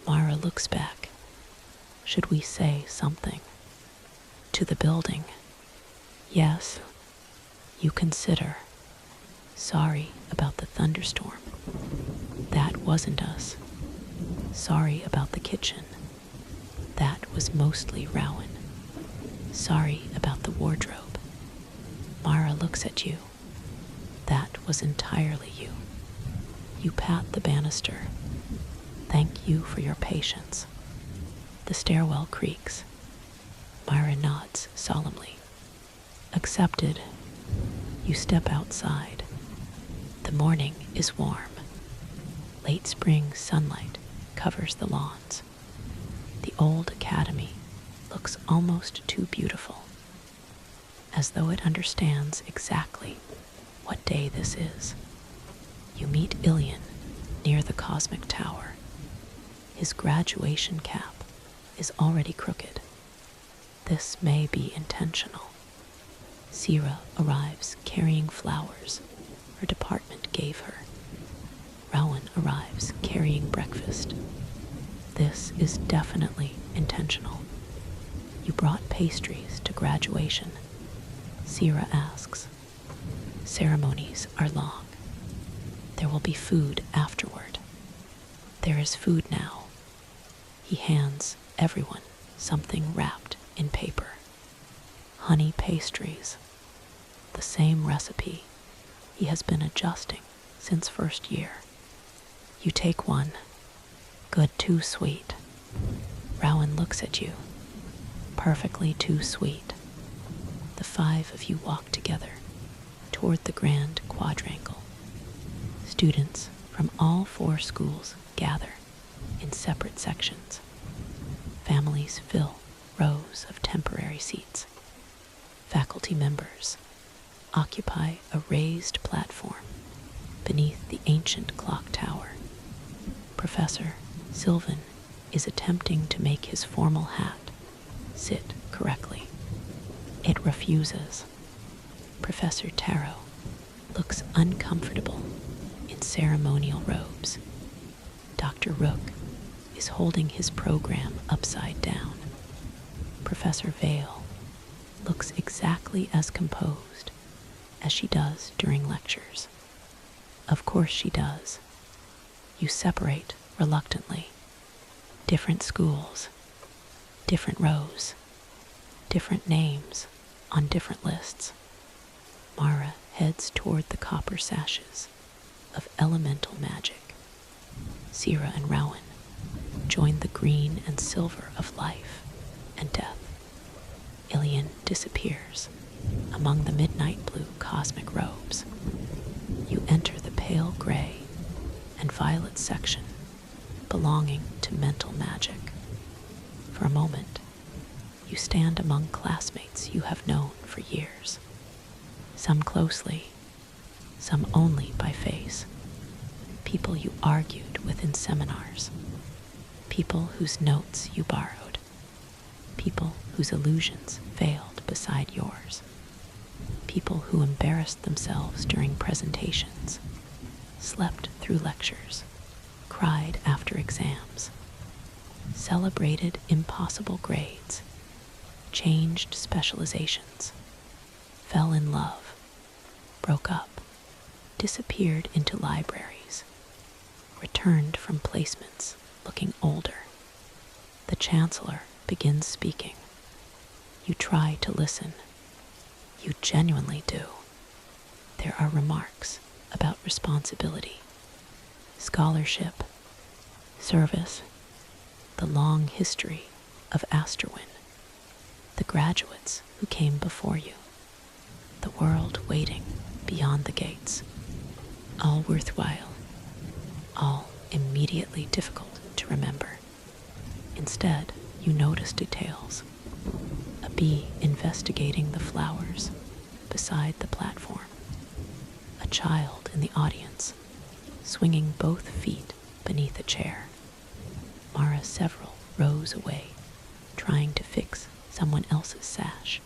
Mara looks back. Should we say something? To the building. Yes. You consider. Sorry about the thunderstorm. That wasn't us. Sorry about the kitchen. That was mostly Rowan. Sorry about the wardrobe. Mara looks at you. That was entirely you. You pat the banister. Thank you for your patience. The stairwell creaks. Mara nods solemnly. Accepted. You step outside. The morning is warm. Late spring sunlight covers the lawns. The old academy looks almost too beautiful, as though it understands exactly what day this is. You meet Ilian near the cosmic tower. His graduation cap is already crooked. This may be intentional. Sira arrives carrying flowers her department gave her. Rowan arrives carrying breakfast. This is definitely intentional. You brought pastries to graduation. Sira asks. Ceremonies are long. There will be food afterward. There is food now. He hands everyone something wrapped in paper. Honey pastries. The same recipe he has been adjusting since first year. You take one. Good, too sweet. Rowan looks at you. Perfectly too sweet. The 5 of you walk together toward the grand quadrangle. Students from all 4 schools gather in separate sections. Families fill rows of temporary seats. Faculty members occupy a raised platform beneath the ancient clock tower. Professor Sylvan is attempting to make his formal hat sit correctly. It refuses. Professor Taro looks uncomfortable in ceremonial robes. Dr. Rook is holding his program upside down. Professor Vale looks exactly as composed as she does during lectures. Of course she does. You separate reluctantly. Different schools, different rows, different names on different lists. Mara heads toward the copper sashes of elemental magic. Sira and Rowan join the green and silver of life and death. Ilian disappears among the midnight blue cosmic robes. You enter the pale gray and violet section belonging to mental magic. For a moment, you stand among classmates you have known for years. Some closely, some only by face. People you argued with in seminars. People whose notes you borrowed. People whose illusions failed beside yours. People who embarrassed themselves during presentations, slept through lectures, cried after exams, celebrated impossible grades, changed specializations, fell in love, broke up, disappeared into libraries, returned from placements looking older. The chancellor begins speaking. You try to listen. You genuinely do. There are remarks about responsibility, scholarship, service, the long history of Asterwyn, the graduates who came before you, the world waiting beyond the gates, all worthwhile, all immediately difficult to remember. Instead, you notice details. A bee investigating the flowers beside the platform, a child in the audience, swinging both feet beneath a chair. Mara several rows away, trying to fix someone else's sash.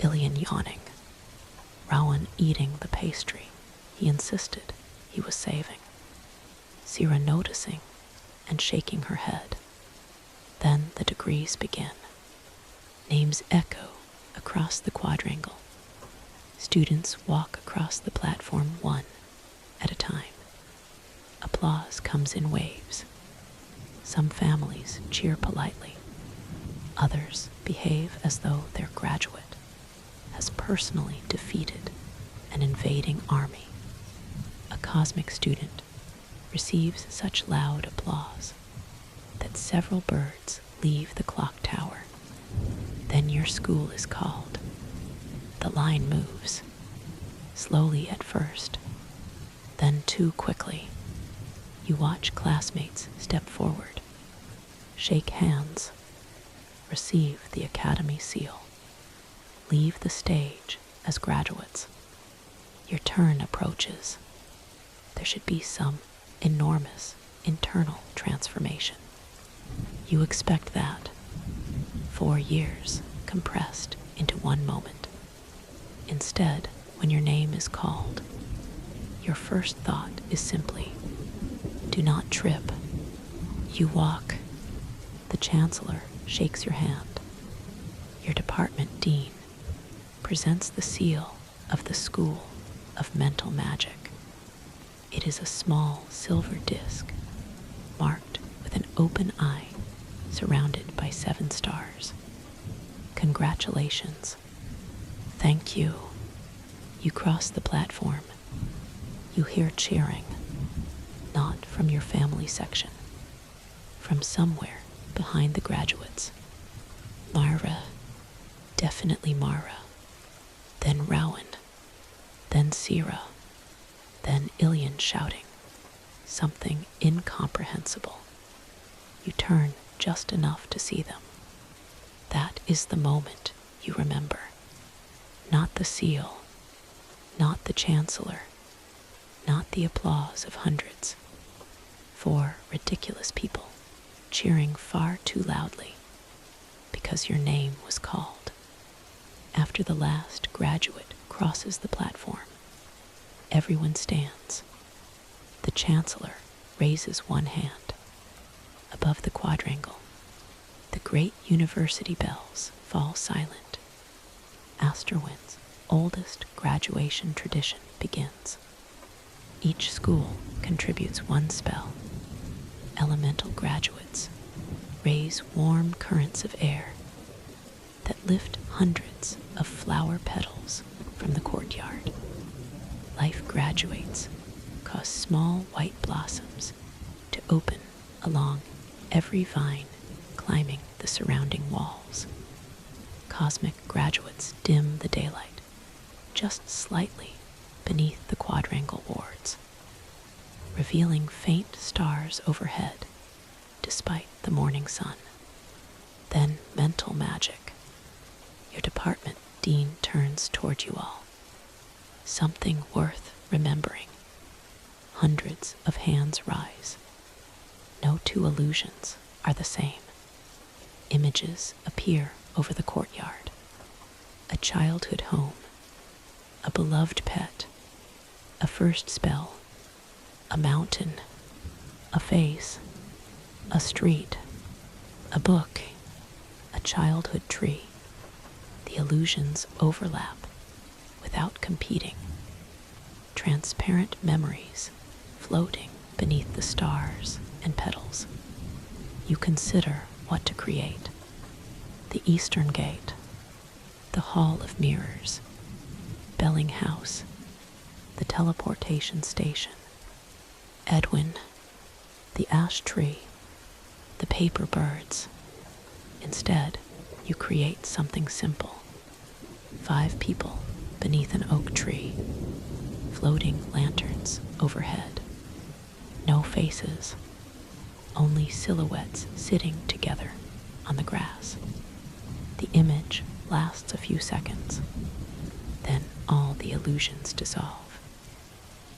Ilian yawning. Rowan eating the pastry he insisted he was saving. Sira noticing and shaking her head. Then the degrees begin. Names echo across the quadrangle. Students walk across the platform one at a time. Applause comes in waves. Some families cheer politely. Others behave as though their graduate has personally defeated an invading army. A cosmic student receives such loud applause that several birds leave the clock tower. Then your school is called. The line moves, slowly at first, then too quickly. You watch classmates step forward, shake hands, receive the academy seal, leave the stage as graduates. Your turn approaches. There should be some enormous internal transformation. You expect that. 4 years compressed into one moment. Instead, when your name is called, your first thought is simply, do not trip. You walk. The chancellor shakes your hand. Your department dean presents the seal of the School of Mental Magic. It is a small silver disc marked with an open eye surrounded by 7 stars. Congratulations. Thank you. You cross the platform. You hear cheering, not from your family section, from somewhere behind the graduates. Mara, definitely Mara, then Rowan, then Sira, then Ilian shouting, something incomprehensible. You turn just enough to see them. That is the moment you remember. Not the seal, not the chancellor, not the applause of hundreds. 4 ridiculous people cheering far too loudly because your name was called. After the last graduate crosses the platform, everyone stands. The chancellor raises one hand. Above the quadrangle, the great university bells fall silent. Asterwyn's oldest graduation tradition begins. Each school contributes one spell. Elemental graduates raise warm currents of air that lift hundreds of flower petals from the courtyard. Life graduates cause small white blossoms to open along every vine climbing the surrounding walls. Cosmic graduates dim the daylight just slightly beneath the quadrangle wards, revealing faint stars overhead despite the morning sun. Then mental magic. Your department dean turns toward you all. Something worth remembering. Hundreds of hands rise. No 2 illusions are the same. Images appear over the courtyard. A childhood home, a beloved pet, a first spell, a mountain, a face, a street, a book, a childhood tree. The illusions overlap without competing. Transparent memories floating beneath the stars and petals. You consider what to create. The Eastern Gate, the Hall of Mirrors, Belling House, the teleportation station, Edwin, the ash tree, the paper birds. Instead, you create something simple. 5 people beneath an oak tree, floating lanterns overhead. No faces, only silhouettes sitting together on the grass. The image lasts a few seconds. Then the illusions dissolve.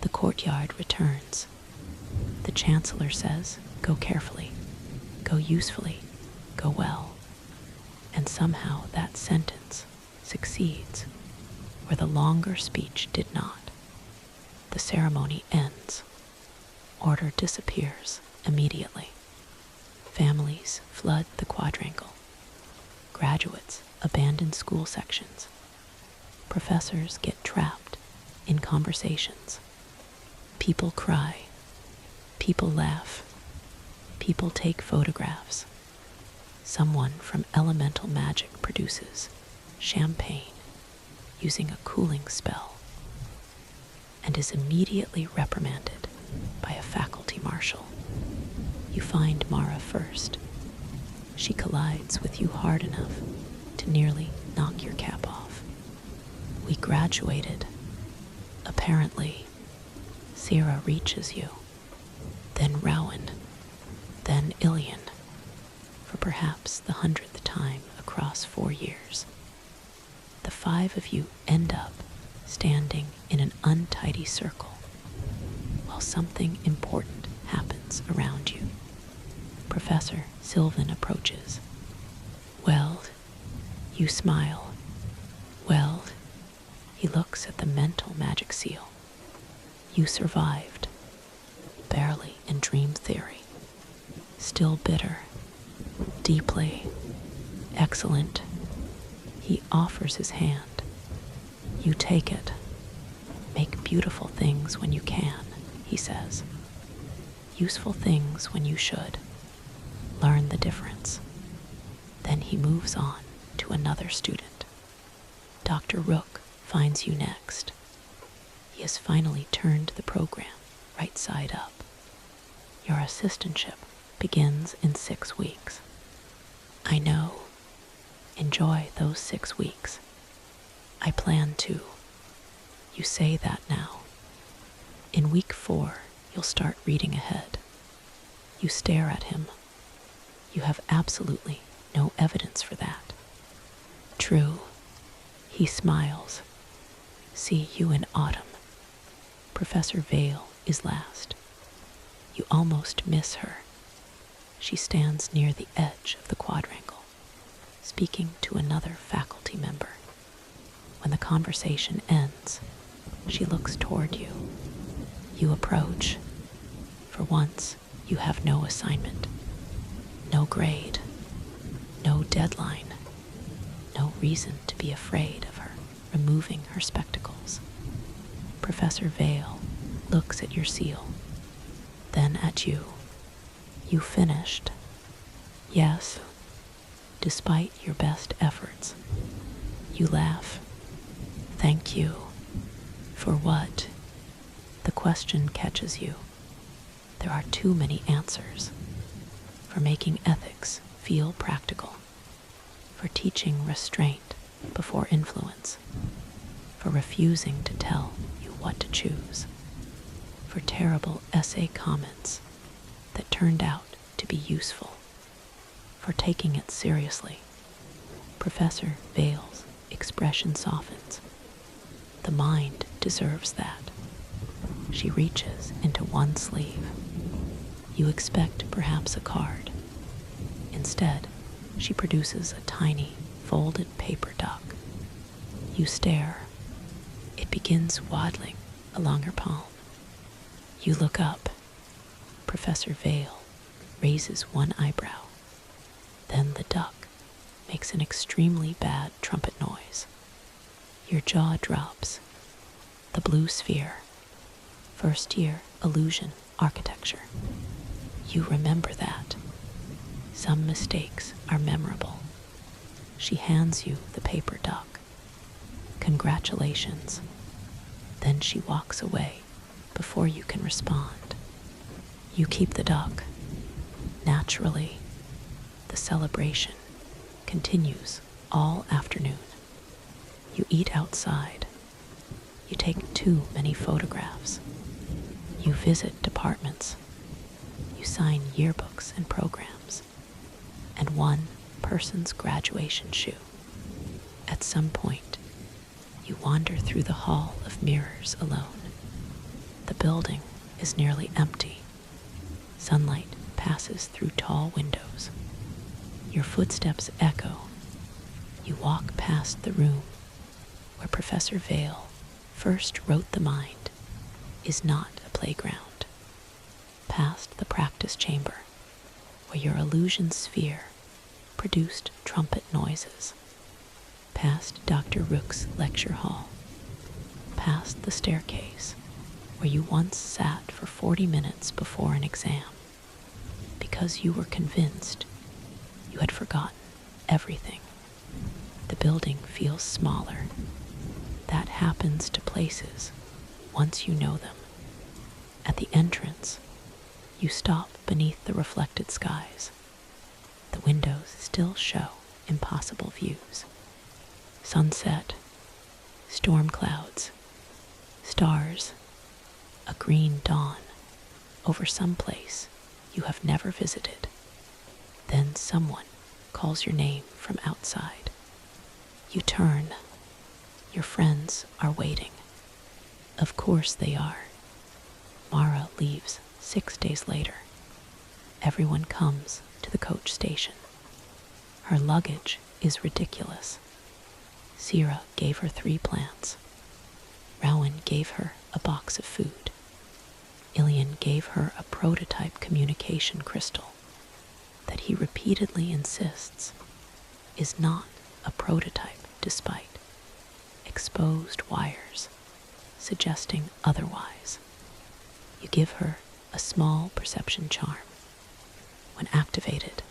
The courtyard returns. The chancellor says, "Go carefully, go usefully, go well." And somehow that sentence succeeds where the longer speech did not. The ceremony ends. Order disappears immediately. Families flood the quadrangle. Graduates abandon school sections. Professors get trapped in conversations. People cry. People laugh. People take photographs. Someone from elemental magic produces champagne using a cooling spell and is immediately reprimanded by a faculty marshal. You find Mara first. She collides with you hard enough to nearly knock your cap off. We graduated. Apparently, Sierra reaches you, then Rowan, then Ilian, for perhaps the 100th time across 4 years. The 5 of you end up standing in an untidy circle while something important happens around you. Professor Sylvan approaches. "Well," you smile. "Well," he looks at the mental magic seal. "You survived, barely in dream theory. Still bitter, deeply, excellent." He offers his hand. You take it. "Make beautiful things when you can," he says. "Useful things when you should. Learn the difference." Then he moves on to another student. Dr. Rook finds you next. He has finally turned the program right side up. Your assistantship begins in 6 weeks. I know. Enjoy those 6 weeks. I plan to. You say that now. In week 4, you'll start reading ahead. You stare at him. You have absolutely no evidence for that. True. He smiles. See you in autumn. Professor Vale is last. You almost miss her. She stands near the edge of the quadrangle, speaking to another faculty member. When the conversation ends, she looks toward you. You approach. For once, you have no assignment, no grade, no deadline, no reason to be afraid of her removing her spectacles. Professor Vale looks at your seal, then at you. You finished. Yes, despite your best efforts. You laugh. Thank you. For what? The question catches you. There are too many answers. For making ethics feel practical. For teaching restraint before influence. For refusing to tell you what to choose. For terrible essay comments that turned out to be useful. For taking it seriously. Professor Vale's expression softens. The mind deserves that. She reaches into one sleeve. You expect perhaps a card. Instead, she produces a tiny, folded paper duck. You stare. It begins waddling along her palm. You look up. Professor Vale raises one eyebrow. Then the duck makes an extremely bad trumpet noise. Your jaw drops. The blue sphere. First year illusion architecture. You remember that. Some mistakes are memorable. She hands you the paper duck. Congratulations. Then she walks away before you can respond. You keep the duck. Naturally, the celebration continues all afternoon. You eat outside. You take too many photographs. You visit departments. You sign yearbooks and programs. And one person's graduation shoe. At some point, You wander through the hall of mirrors alone. The building is nearly empty. Sunlight passes through tall windows. Your footsteps echo. You walk past the room where Professor Vale first wrote the mind is not a playground. Past the practice chamber where your illusion sphere produced trumpet noises. Past Dr. Rook's lecture hall. Past the staircase where you once sat for 40 minutes before an exam because you were convinced you had forgotten everything. The building feels smaller. That happens to places once you know them. At the entrance, you stop beneath the reflected skies. The windows still show impossible views. Sunset, storm clouds, stars, a green dawn over some place you have never visited. Then someone calls your name from outside. You turn. Your friends are waiting. Of course they are. Mara leaves 6 days later. Everyone comes to the coach station. Her luggage is ridiculous. Sira gave her 3 plants. Rowan gave her a box of food. Ilian gave her a prototype communication crystal that he repeatedly insists is not a prototype despite exposed wires suggesting otherwise. You give her a small perception charm. When activated,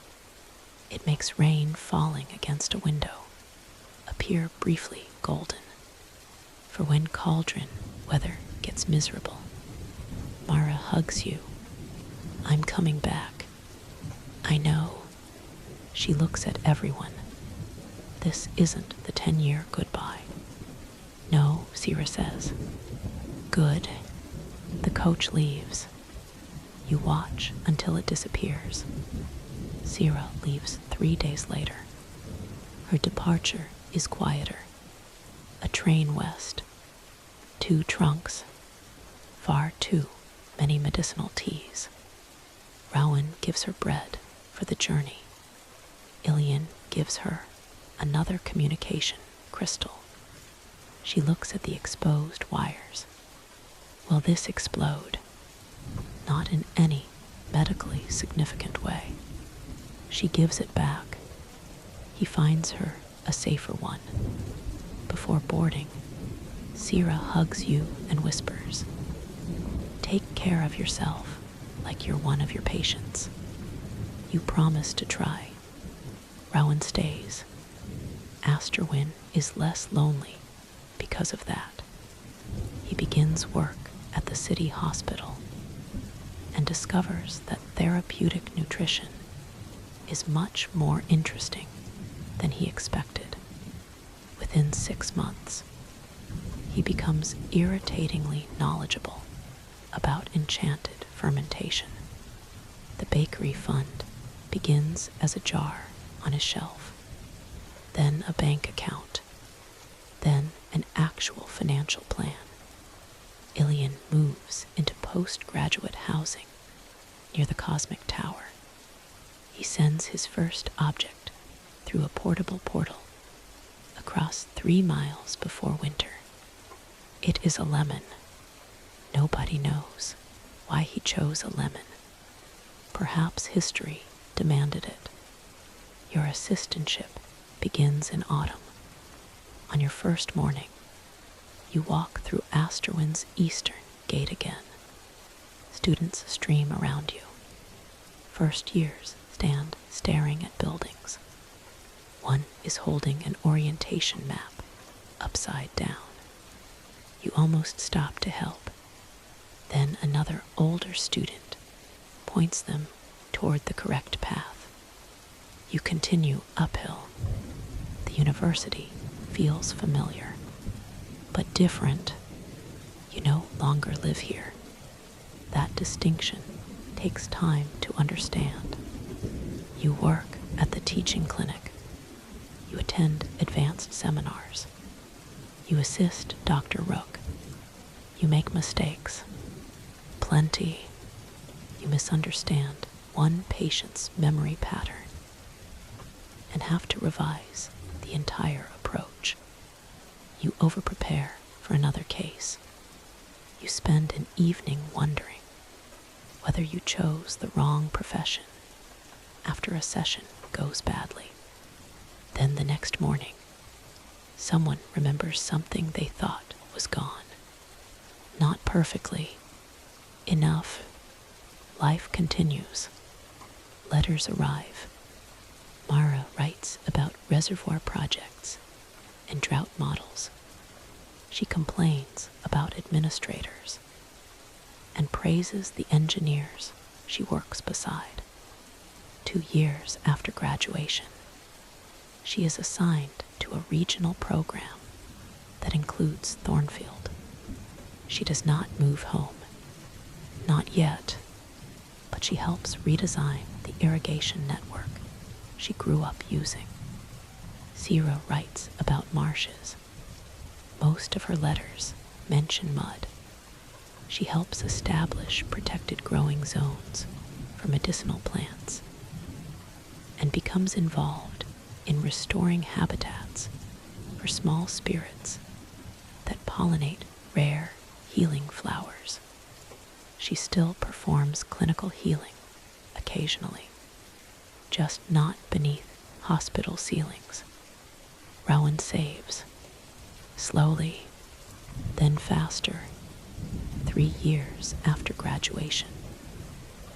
it makes rain falling against a window appear briefly golden. For when cauldron weather gets miserable, Mara hugs you. I'm coming back. I know. She looks at everyone. This isn't the 10-year goodbye. No, Sira says. Good. The coach leaves. You watch until it disappears. Sira leaves 3 days later. Her departure is quieter. A train west. 2 trunks. Far too many medicinal teas. Rowan gives her bread for the journey. Ilian gives her another communication crystal. She looks at the exposed wires. Will this explode? Not in any medically significant way. She gives it back. He finds her a safer one. Before boarding, Sira hugs you and whispers, "Take care of yourself like you're one of your patients." You promise to try. Rowan stays. Asterwyn is less lonely because of that. He begins work at the city hospital and discovers that therapeutic nutrition is much more interesting than he expected. Within 6 months, he becomes irritatingly knowledgeable about enchanted fermentation. The bakery fund begins as a jar on his shelf, then a bank account, then an actual financial plan. Ilian moves into postgraduate housing near the Cosmic Tower. He sends his first object through a portable portal across 3 miles before winter. It is a lemon. Nobody knows why he chose a lemon. Perhaps history demanded it. Your assistantship begins in autumn. On your first morning, you walk through Asterwyn's eastern gate again. Students stream around you. First years stand staring at buildings. One is holding an orientation map upside down. You almost stop to help. Then another older student points them toward the correct path. You continue uphill. The university feels familiar, but different. You no longer live here. That distinction takes time to understand. You work at the teaching clinic. You attend advanced seminars. You assist Dr. Rook. You make mistakes. Plenty. You misunderstand one patient's memory pattern and have to revise the entire approach. You overprepare for another case. You spend an evening wondering whether you chose the wrong profession after a session goes badly. Then the next morning, someone remembers something they thought was gone. Not perfectly. Enough. Life continues. Letters arrive. Mara writes about reservoir projects and drought models. She complains about administrators and praises the engineers she works beside. 2 years after graduation, she is assigned to a regional program that includes Thornfield. She does not move home. Not yet, but she helps redesign the irrigation network she grew up using. Sierra writes about marshes. Most of her letters mention mud. She helps establish protected growing zones for medicinal plants and becomes involved in restoring habitats for small spirits that pollinate rare healing flowers. She still performs clinical healing occasionally, just not beneath hospital ceilings. Rowan saves, slowly, then faster. 3 years after graduation,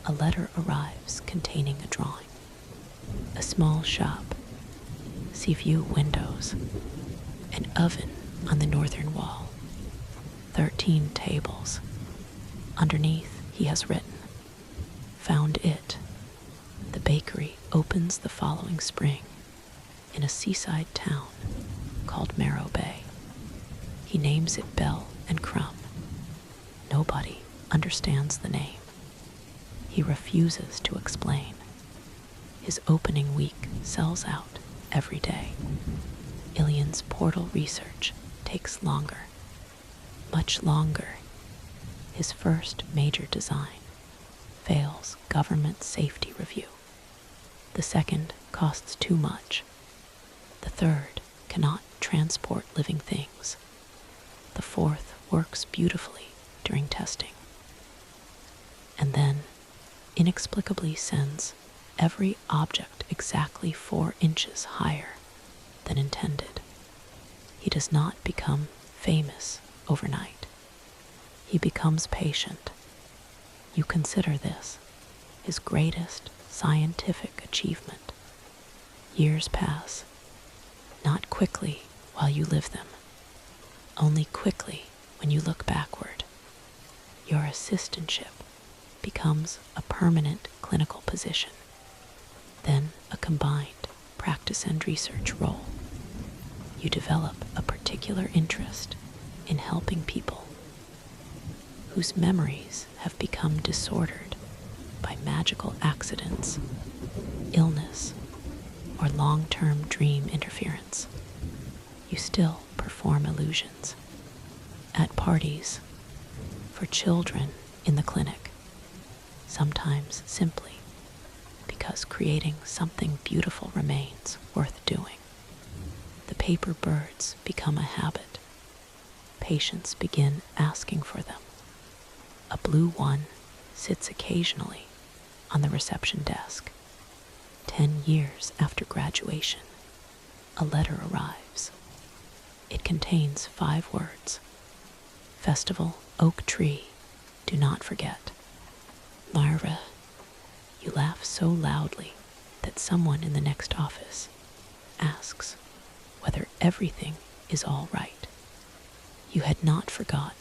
a letter arrives containing a drawing. A small shop, sea view windows, an oven on the northern wall, 13 tables. Underneath, he has written, "Found it. The bakery opens the following spring in a seaside town called Marrow Bay." He names it Bell and Crumb. Nobody understands the name. He refuses to explain. His opening week sells out every day. Ilian's portal research takes longer, much longer. His first major design fails government safety review. The second costs too much. The third cannot transport living things. The fourth works beautifully during testing. And then inexplicably sends every object exactly 4 inches higher than intended. He does not become famous overnight. He becomes patient. You consider this his greatest scientific achievement. Years pass, not quickly while you live them, only quickly when you look backward. Your assistantship becomes a permanent clinical position, then a combined practice and research role. You develop a particular interest in helping people whose memories have become disordered by magical accidents, illness, or long-term dream interference. You still perform illusions at parties, for children in the clinic, sometimes simply because creating something beautiful remains worth doing. The paper birds become a habit. Patients begin asking for them. A blue one sits occasionally on the reception desk. 10 years after graduation, a letter arrives. It contains 5 words. Festival, oak tree, do not forget. Myra, you laugh so loudly that someone in the next office asks whether everything is all right. You had not forgotten.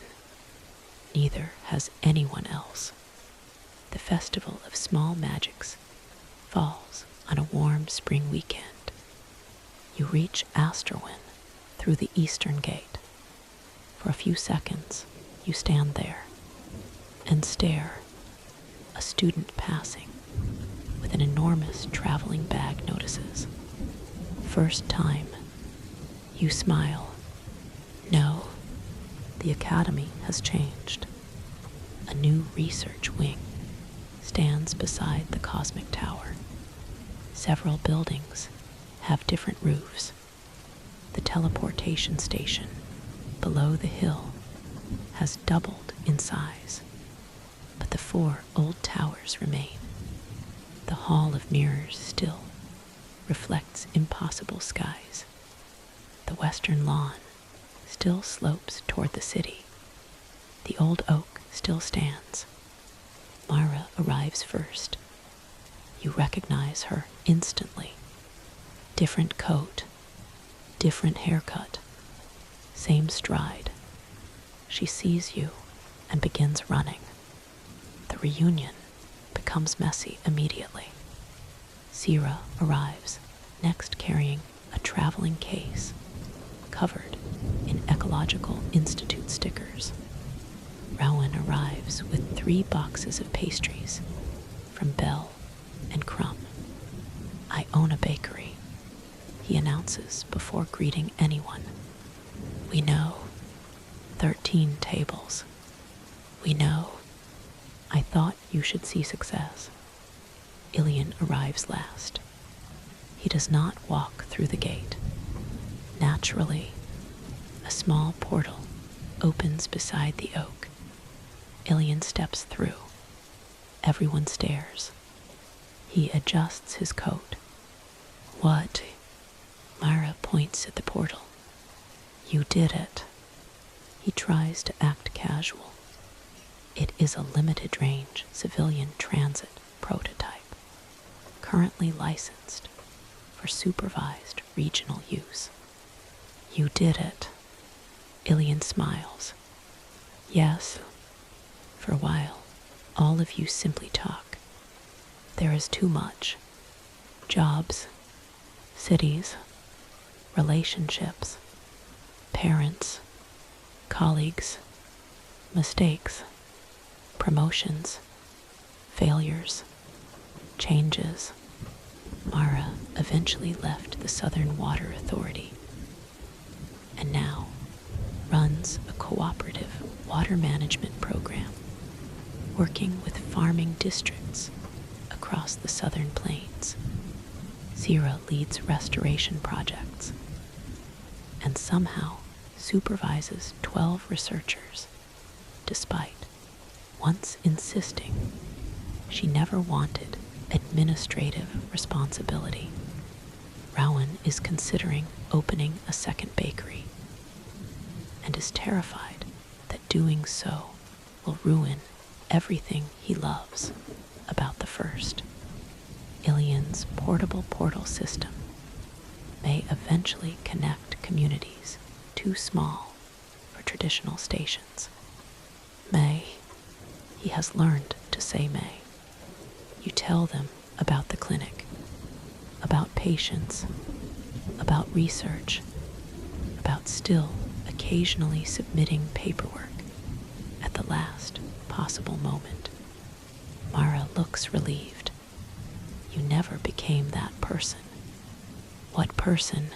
Neither has anyone else. The Festival of Small Magics falls on a warm spring weekend. You reach Asterwyn through the eastern gate. For a few seconds, you stand there and stare. A student passing with an enormous traveling bag notices. First time. You smile. No, The academy has changed. A new research wing stands beside the cosmic tower. Several buildings have different roofs. The teleportation station below the hill has doubled in size, but the 4 old towers remain. The Hall of Mirrors still reflects impossible skies. The western lawn still slopes toward the city. The old oak still stands. Mara arrives first. You recognize her instantly. Different coat, different haircut, same stride. She sees you and begins running. The reunion becomes messy immediately. Sira arrives, next carrying a traveling case covered in Ecological Institute stickers. Rowan arrives with 3 boxes of pastries from Bell and Crumb. I own a bakery, he announces before greeting anyone. We know. 13 tables. We know. I thought you should see success. Ilian arrives last. He does not walk through the gate. Naturally, a small portal opens beside the oak. Ilian steps through. Everyone stares. He adjusts his coat. What? Myra points at the portal. You did it. He tries to act casual. It is a limited-range civilian transit prototype, currently licensed for supervised regional use. You did it. Ilian smiles. Yes. For a while, all of you simply talk. There is too much. Jobs, cities, relationships, parents, colleagues, mistakes, promotions, failures, changes. Mara eventually left the Southern Water Authority and now runs a cooperative water management program, working with farming districts across the southern plains. Sira leads restoration projects and somehow supervises 12 researchers, despite once insisting she never wanted administrative responsibility. Rowan is considering opening a second bakery and is terrified that doing so will ruin everything he loves about the first. Ilian's portable portal system may eventually connect communities too small for traditional stations. May, he has learned to say may. You tell them about the clinic, about patients, about research, about still occasionally submitting paperwork at the last possible moment. Mara looks relieved. You never became that person. What person?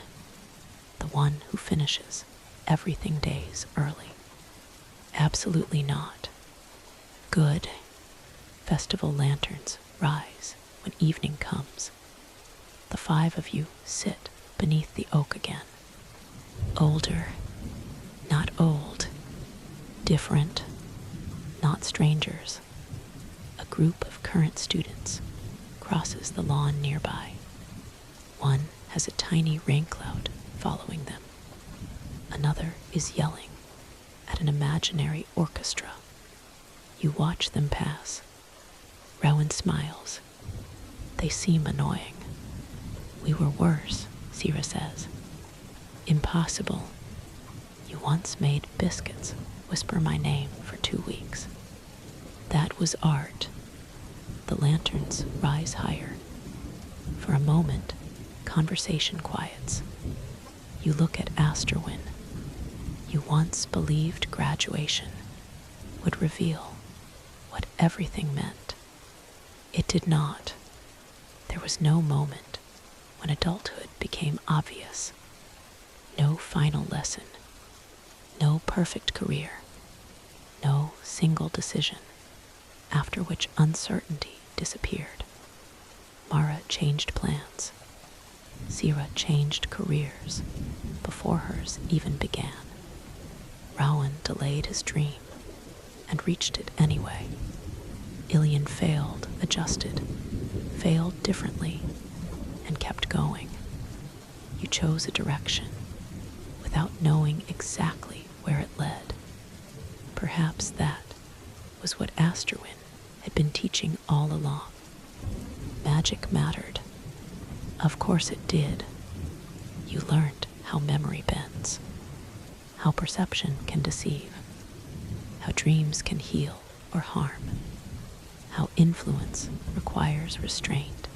The one who finishes everything days early. Absolutely not. Good. Festival lanterns rise when evening comes. The 5 of you sit beneath the oak again. Older, not old. Different, not strangers. A group of current students crosses the lawn nearby. One has a tiny rain cloud following them. Another is yelling at an imaginary orchestra. You watch them pass. Rowan smiles. They seem annoying. We were worse, Sira says. Impossible. You once made biscuits whisper my name for 2 weeks. That was art. The lanterns rise higher. For a moment, conversation quiets. You look at Asterwyn. You once believed graduation would reveal what everything meant. It did not. There was no moment when adulthood became obvious. No final lesson. No perfect career. No single decision, after which uncertainty disappeared. Mara changed plans. Sira changed careers before hers even began. Rowan delayed his dream and reached it anyway. Ilian failed, adjusted, failed differently, and kept going. You chose a direction without knowing exactly where it led. Perhaps that was what Asterwyn had been teaching all along. Magic mattered. Of course it did. You learned how memory bends, how perception can deceive, how dreams can heal or harm, how influence requires restraint.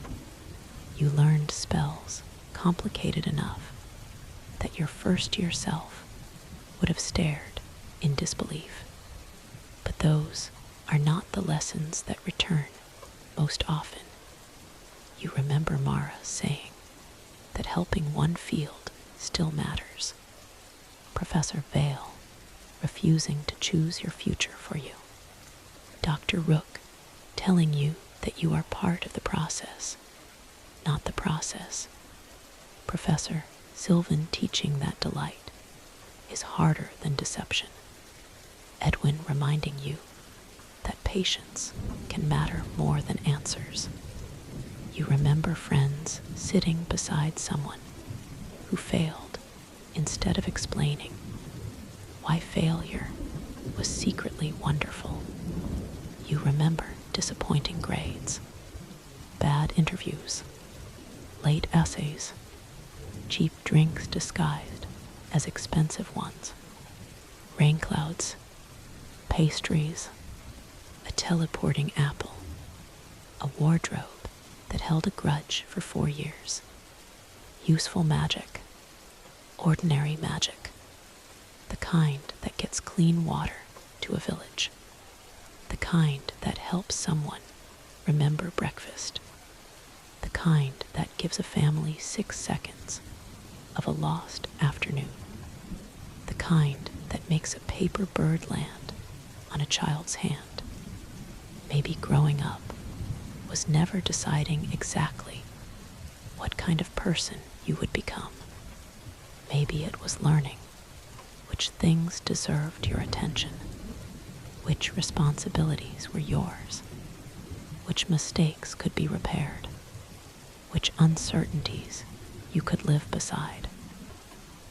You learned spells complicated enough that your first-year self would have stared in disbelief. But those are not the lessons that return most often. You remember Mara saying that helping one field still matters. Professor Vale refusing to choose your future for you. Dr. Rook telling you that you are part of the process, not the process. Professor Sylvan teaching that delight is harder than deception. Edwin reminding you that patience can matter more than answers. You remember friends sitting beside someone who failed instead of explaining why failure was secretly wonderful. You remember disappointing grades, bad interviews, late essays, cheap drinks disguised as expensive ones, rain clouds, pastries, a teleporting apple, a wardrobe that held a grudge for 4 years, useful magic, ordinary magic, the kind that gets clean water to a village, the kind that helps someone remember breakfast, the kind that gives a family 6 seconds of a lost afternoon, the kind that makes a paper bird land on a child's hand. Maybe growing up was never deciding exactly what kind of person you would become. Maybe it was learning which things deserved your attention, which responsibilities were yours, which mistakes could be repaired, which uncertainties you could live beside,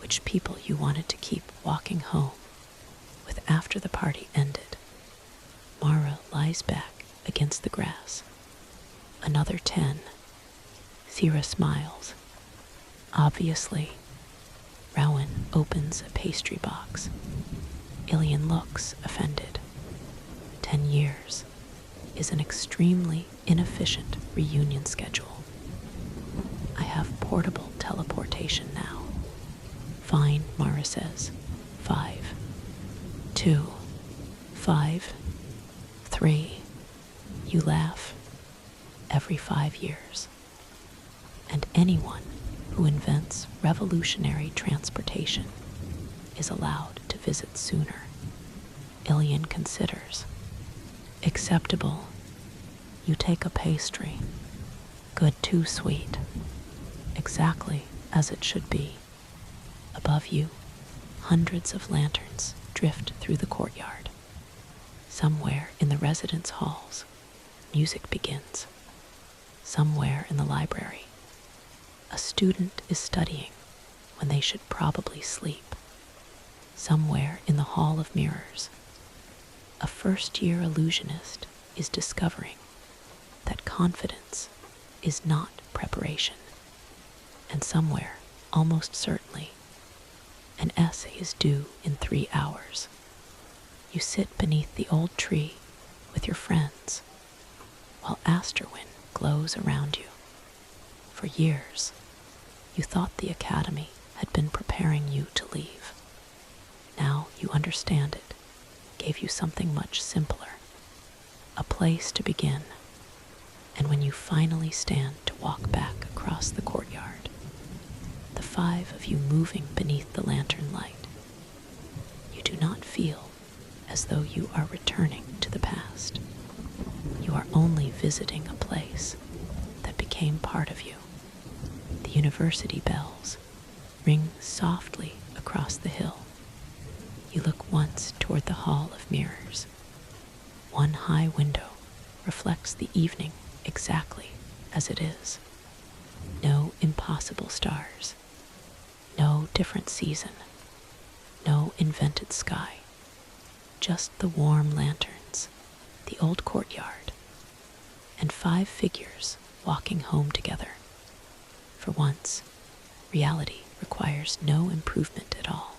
which people you wanted to keep walking home with after the party ended. Mara lies back against the grass. Another 10. Sira smiles. Obviously. Rowan opens a pastry box. Ilian looks offended. 10 years is an extremely inefficient reunion schedule. I have portable teleportation now. Fine, Mara says. 5, 2, 5, 3. You laugh. Every 5 years. And anyone who invents revolutionary transportation is allowed to visit sooner. Ilian considers. Acceptable. You take a pastry. Good, too sweet. Exactly as it should be. Above you, hundreds of lanterns drift through the courtyard. Somewhere in the residence halls, music begins. Somewhere in the library, a student is studying when they should probably sleep. Somewhere in the Hall of Mirrors, a first-year illusionist is discovering that confidence is not preparation. And somewhere, almost certainly, an essay is due in 3 hours. You sit beneath the old tree with your friends, while Asterwyn glows around you. For years, you thought the academy had been preparing you to leave. Now you understand it gave you something much simpler, a place to begin. And when you finally stand to walk back across the courtyard, the 5 of you moving beneath the lantern light, you do not feel as though you are returning to the past. You are only visiting a place that became part of you. The university bells ring softly across the hill. You look once toward the hall of mirrors. One high window reflects the evening exactly as it is. No impossible stars, no different season, no invented sky, just the warm lanterns, the old courtyard, and 5 figures walking home together. For once, reality requires no improvement at all.